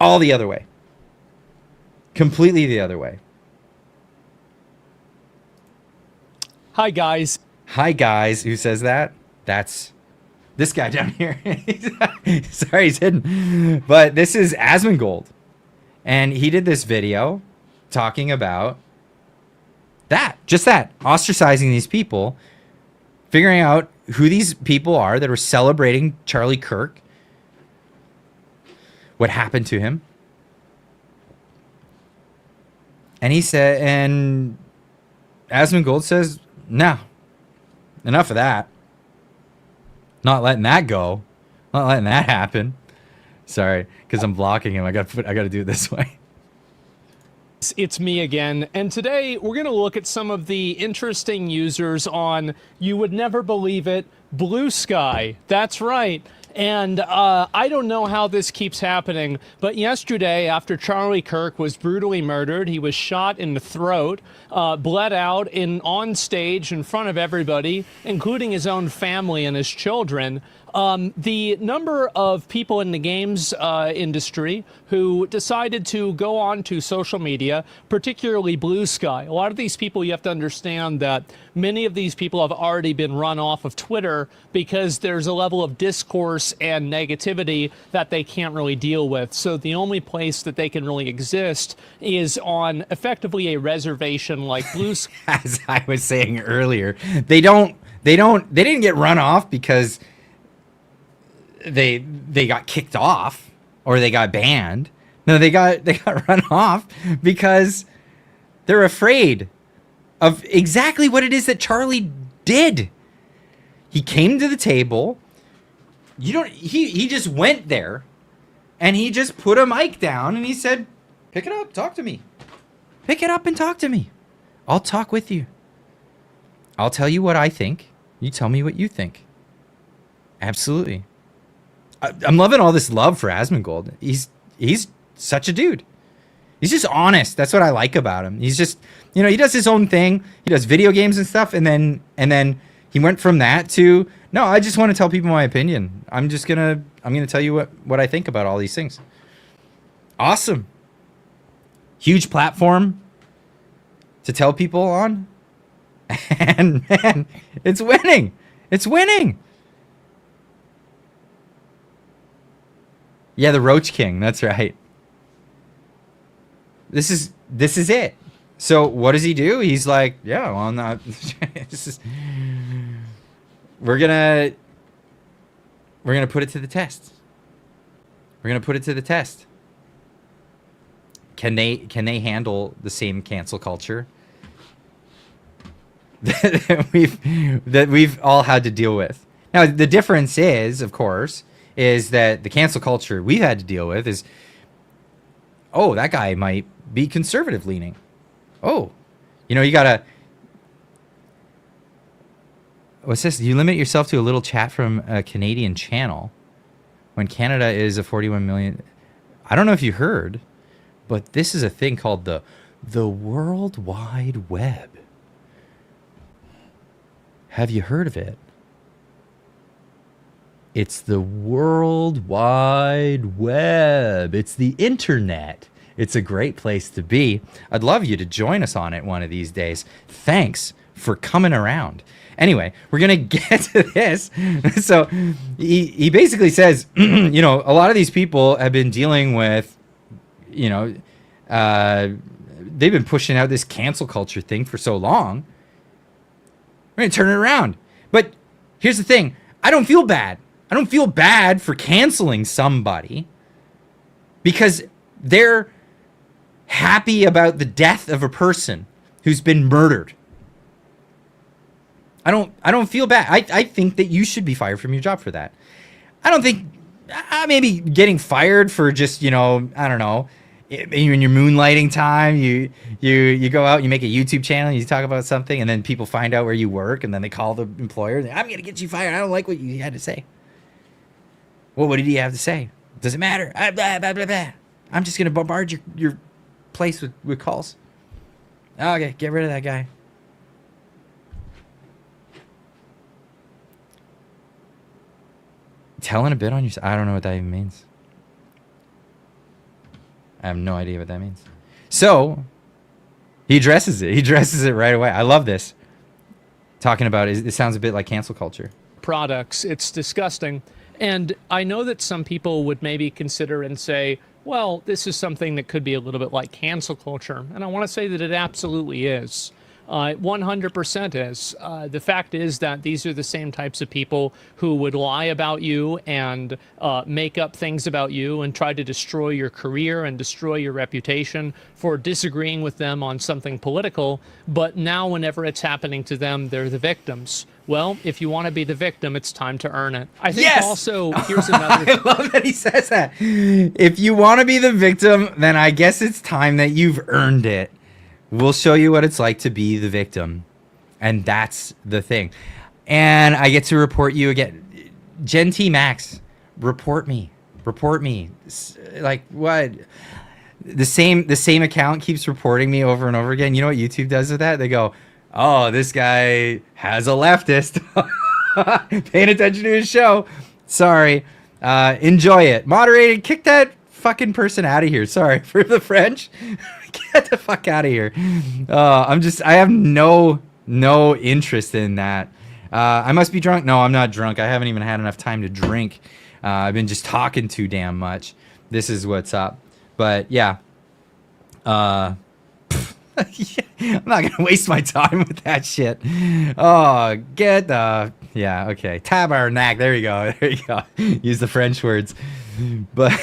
All the other way. Completely the other way. Hi, guys. Hi, guys. Who says that? That's this guy down here. Sorry, he's hidden. But this is Asmongold. And he did this video talking about that. Just that. Ostracizing these people. Figuring out who these people are that are celebrating Charlie Kirk. What happened to him. And he said, and Asmongold says, no, enough of that. Not letting that go. Not letting that happen. Sorry, because I'm blocking him. I got to do it this way. It's me again, and today we're going to look at some of the interesting users on, you would never believe it, Blue Sky. That's right. And I don't know how this keeps happening, but yesterday, after Charlie Kirk was brutally murdered, he was shot in the throat, bled out on stage in front of everybody, including his own family and his children. The number of people in the games industry who decided to go on to social media, particularly Blue Sky. A lot of these people, you have to understand that many of these people have already been run off of Twitter because there's a level of discourse and negativity that they can't really deal with. So the only place that they can really exist is on effectively a reservation like Blue Sky. As I was saying earlier, they didn't get run off because they got kicked off or they got banned. No, they got run off because they're afraid of exactly what it is that Charlie did. He came to the table. He just went there and he just put a mic down and he said, pick it up, talk to me. Pick it up and talk to me. I'll talk with you. I'll tell you what I think. You tell me what you think. Absolutely. I'm loving all this love for Asmongold. He's such a dude. He's just honest. That's what I like about him. He's just, he does his own thing. He does video games and stuff, and then he went from that to, no, I just want to tell people my opinion. I'm gonna tell you what I think about all these things. Awesome. Huge platform to tell people on. And man, it's winning. It's winning. Yeah, the Roach King. That's right. This is it. So what does he do? He's like, yeah, well, I'm not. We're gonna put it to the test. We're gonna put it to the test. Can they handle the same cancel culture that we've all had to deal with? Now the difference is, of course, is that the cancel culture we've had to deal with is, oh, that guy might be conservative leaning. Oh, you gotta, what's this? You limit yourself to a little chat from a Canadian channel when Canada is a 41 million. I don't know if you heard, but this is a thing called the The World Wide Web. Have you heard of it? It's the World Wide Web. It's the internet. It's a great place to be. I'd love you to join us on it one of these days. Thanks for coming around. Anyway, we're going to get to this. So he basically says, you know, a lot of these people have been dealing with, you know, they've been pushing out this cancel culture thing for so long. We're going to turn it around. But here's the thing. I don't feel bad. I don't feel bad for canceling somebody because they're happy about the death of a person who's been murdered. I don't feel bad. I think that you should be fired from your job for that. I don't think maybe getting fired for just, you know, I don't know, in your moonlighting time, you go out, you make a YouTube channel, you talk about something, and then people find out where you work, and then they call the employer. I'm going to get you fired. I don't like what you had to say. Well, what did he have to say? Does it matter? Blah, blah, blah, blah. I'm just going to bombard your place with calls. Okay, get rid of that guy. Telling a bit on yourself. I don't know what that even means. I have no idea what that means. So he addresses it. He addresses it right away. I love this. Talking about it sounds a bit like cancel culture. Products. It's disgusting. And I know that some people would maybe consider and say, well, this is something that could be a little bit like cancel culture. And I want to say that it absolutely is. 100% is. The fact is that these are the same types of people who would lie about you and make up things about you and try to destroy your career and destroy your reputation for disagreeing with them on something political. But now whenever it's happening to them, they're the victims. Well, if you want to be the victim, it's time to earn it. I think also, here's another... I love that he says that. If you want to be the victim, then I guess it's time that you've earned it. We'll show you what it's like to be the victim. And that's the thing. And I get to report you again. Gen T Max, report me. Report me. Like, what? The same account keeps reporting me over and over again. You know what YouTube does with that? They go, oh, this guy has a leftist. Paying attention to his show. Sorry. Enjoy it. Moderated, kick that fucking person out of here. Sorry for the French. Get the fuck out of here. I have no interest in that. I must be drunk. No, I'm not drunk. I haven't even had enough time to drink. I've been just talking too damn much. This is what's up. But yeah. I'm not going to waste my time with that shit. Oh, get the... Yeah, okay. Tabarnak. There you go. There you go. Use the French words. But...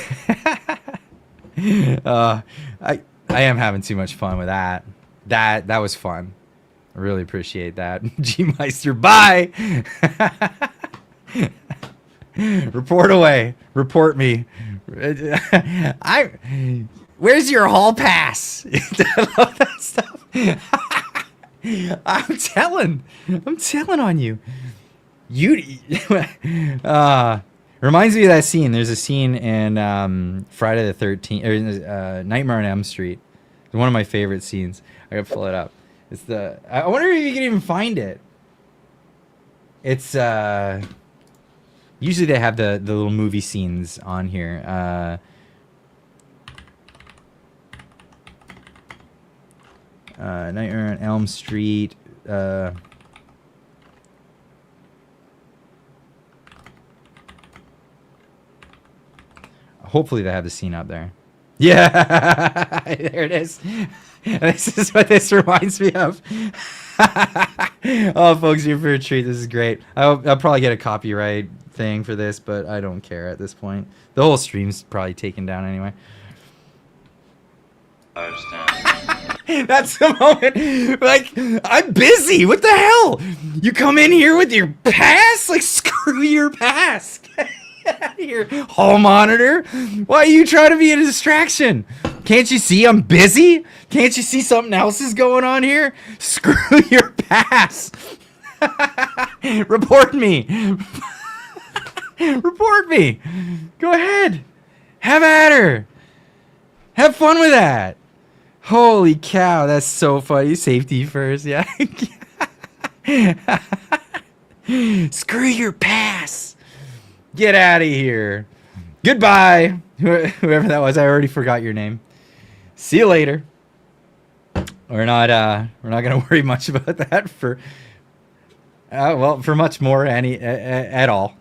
I am having too much fun with that. That was fun. I really appreciate that. G-Meister, bye! Report away. Report me. Where's your hall pass? I love that stuff. I'm telling on you. Reminds me of that scene. There's a scene in Friday the 13th, or Nightmare on Elm Street. It's one of my favorite scenes. I gotta pull it up. It's I wonder if you can even find it. It's usually they have the little movie scenes on here. Nightmare on Elm Street. Hopefully they have the scene up there. Yeah, there it is. This is what this reminds me of. Oh, folks, you're for a treat. This is great. I'll probably get a copyright thing for this, but I don't care at this point. The whole stream's probably taken down anyway. That's the moment. Like, I'm busy. What the hell? You come in here with your pass? Like, screw your pass. Get out of here, hall monitor. Why are you trying to be a distraction? Can't you see I'm busy? Can't you see something else is going on here? Screw your pass. Report me. Report me. Go ahead. Have at her. Have fun with that. Holy cow, that's so funny. Safety first, yeah. Screw your pass. Get out of here. Goodbye. Whoever that was, I already forgot your name. See you later. We're not gonna worry much about that for for much more at all.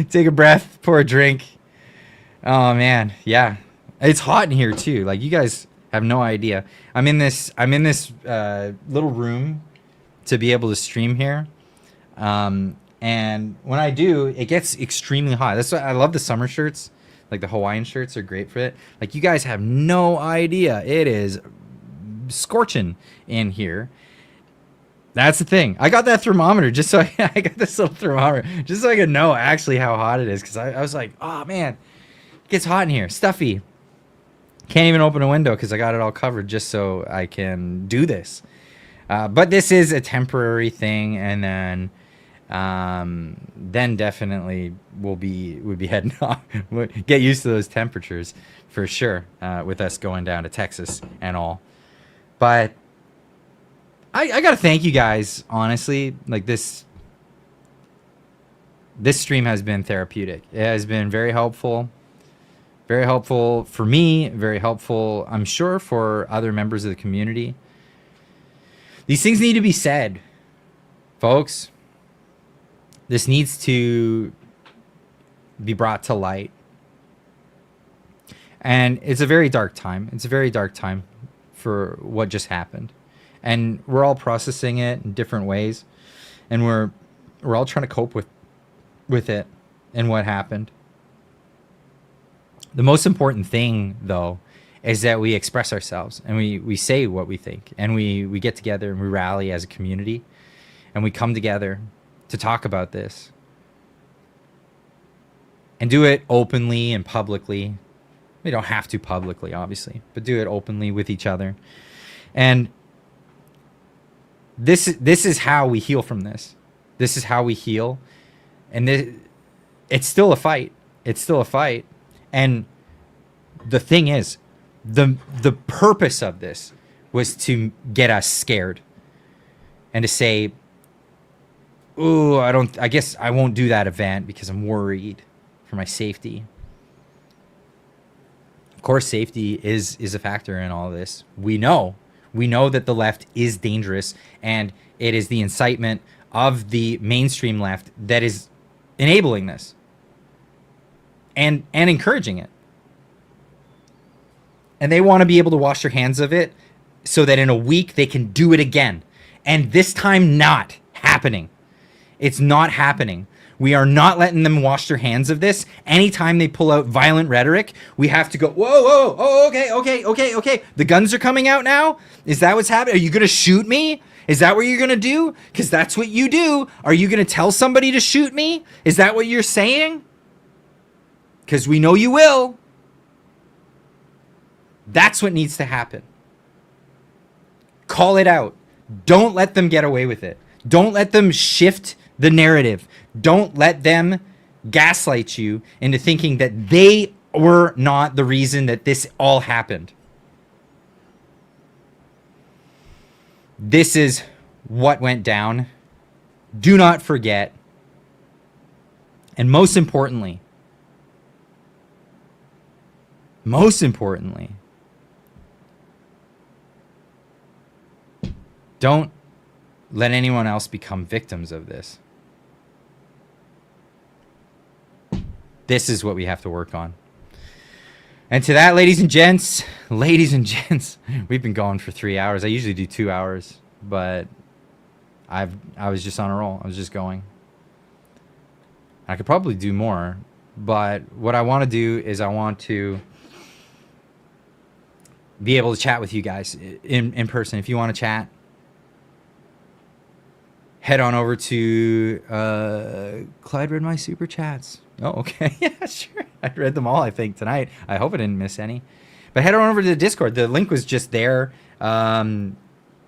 Take a breath, pour a drink. Oh man, yeah. It's hot in here too. Like, you guys have no idea. I'm in this little room to be able to stream here. And when I do, it gets extremely hot. That's why I love the summer shirts. Like, the Hawaiian shirts are great for it. Like, you guys have no idea. It is scorching in here. That's the thing. I got that thermometer just so I got this little thermometer just so I could know actually how hot it is. Because I was like, oh man, it gets hot in here. Stuffy. Can't even open a window because I got it all covered just so I can do this. But this is a temporary thing, and then definitely we'll be heading off. We'll get used to those temperatures for sure, with us going down to Texas and all. But I gotta thank you guys, honestly. Like, this stream has been therapeutic. It has been very helpful for me, very helpful, I'm sure, for other members of the community. These things need to be said, folks. This needs to be brought to light. And it's a very dark time. It's a very dark time for what just happened. And we're all processing it in different ways. And we're all trying to cope with it and what happened. The most important thing, though, is that we express ourselves and we say what we think, and we get together and we rally as a community, and we come together to talk about this and do it openly and publicly. We don't have to publicly, obviously, but do it openly with each other. And this is how we heal from this. This is how we heal. And it's still a fight. It's still a fight. And the thing is, the purpose of this was to get us scared and to say, ooh, I guess I won't do that event because I'm worried for my safety. Of course, safety is a factor in all of this. We know that the left is dangerous, and it is the incitement of the mainstream left that is enabling this and encouraging it. And they want to be able to wash their hands of it so that in a week they can do it again. And this time, not happening. It's not happening. We are not letting them wash their hands of this. Anytime they pull out violent rhetoric, we have to go, whoa, oh, okay. The guns are coming out now? Is that what's happening? Are you going to shoot me? Is that what you're going to do? Because that's what you do. Are you going to tell somebody to shoot me? Is that what you're saying? Because we know you will. That's what needs to happen. Call it out. Don't let them get away with it. Don't let them shift the narrative. Don't let them gaslight you into thinking that they were not the reason that this all happened. This is what went down. Do not forget. And most importantly, don't let anyone else become victims of this. This is what we have to work on. And to that, ladies and gents, we've been going for 3 hours. I usually do 2 hours, but I was just on a roll. I was just going. I could probably do more, but what I want to do is I want to be able to chat with you guys in person. If you want to chat, head on over to Clyde read my super chats. Oh, okay. Yeah, sure. I read them all, I think, tonight. I hope I didn't miss any. But head on over to the Discord. The link was just there.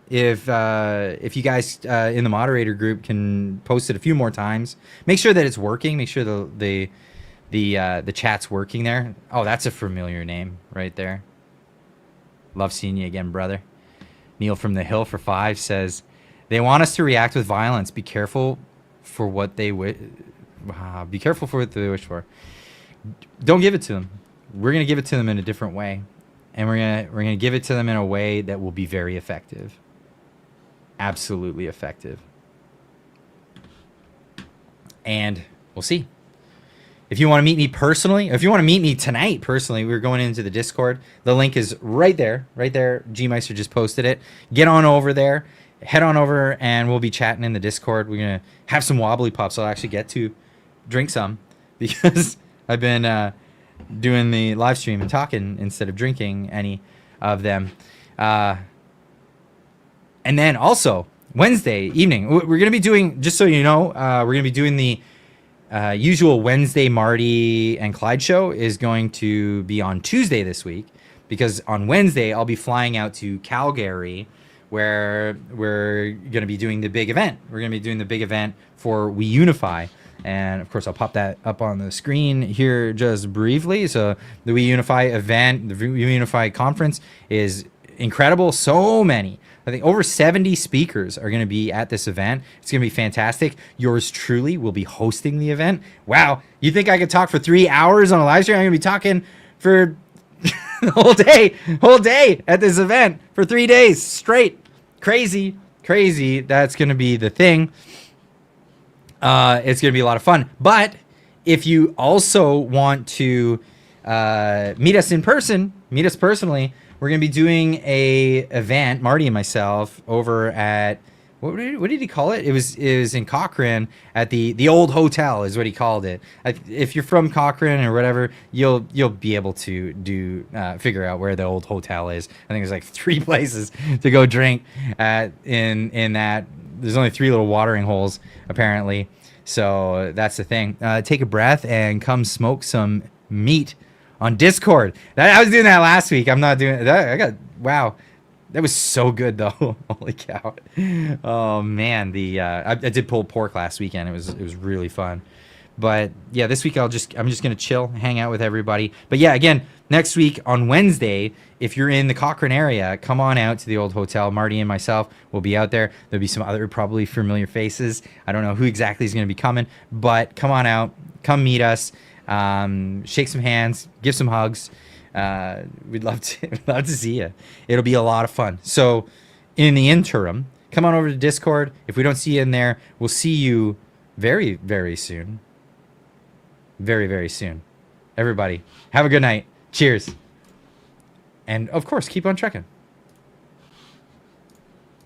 If you guys in the moderator group can post it a few more times, make sure that it's working. Make sure the the chat's working there. Oh, that's a familiar name right there. Love seeing you again, brother. Neil from the Hill for 5 says, they want us to react with violence. Be careful for what they wish. Be careful for what they wish for. Don't give it to them. We're gonna give it to them in a different way, and we're gonna give it to them in a way that will be very effective. Absolutely effective. And we'll see. If you want to meet me personally, if you want to meet me tonight personally, we're going into the Discord. The link is right there. Right there. G-Meister just posted it. Get on over there. Head on over and we'll be chatting in the Discord. We're going to have some wobbly pops. I'll actually get to drink some because I've been doing the live stream and talking instead of drinking any of them. And then also Wednesday evening, we're going to be doing, just so you know, we're going to be doing the usual Wednesday Marty and Clyde show is going to be on Tuesday this week, because on Wednesday I'll be flying out to Calgary where we're going to be doing the big event. We're going to be doing the big event for We Unify. And of course, I'll pop that up on the screen here just briefly. So the We Unify event, the We Unify conference is incredible. So many. I think over 70 speakers are going to be at this event. It's going to be fantastic. Yours truly will be hosting the event. Wow. You think I could talk for 3 hours on a live stream? I'm going to be talking for the whole day at this event for 3 days straight. Crazy. That's going to be the thing. It's going to be a lot of fun. But if you also want to meet us in person, meet us personally, we're going to be doing a event, Marty and myself, over at, what did he call it? It was in Cochrane at the old hotel is what he called it. If you're from Cochrane or whatever, you'll be able to figure out where the old hotel is. I think there's like 3 places to go drink in that. There's only 3 little watering holes apparently. So that's the thing. Take a breath and come smoke some meat on Discord. I was doing that last week. I'm not doing that. Wow. That was so good though. Holy cow. Oh man. I did pulled pork last weekend. It was really fun. But yeah, this week I'm just going to chill, hang out with everybody. But yeah, again, next week on Wednesday, if you're in the Cochrane area, come on out to the old hotel. Marty and myself will be out there. There'll be some other probably familiar faces. I don't know who exactly is going to be coming, but come on out, come meet us. Shake some hands, give some hugs. We'd love to see you. It'll be a lot of fun. So in the interim, come on over to Discord. If we don't see you in there, we'll see you very, very soon. Very, very soon. Everybody, have a good night. Cheers. And of course, keep on trekking.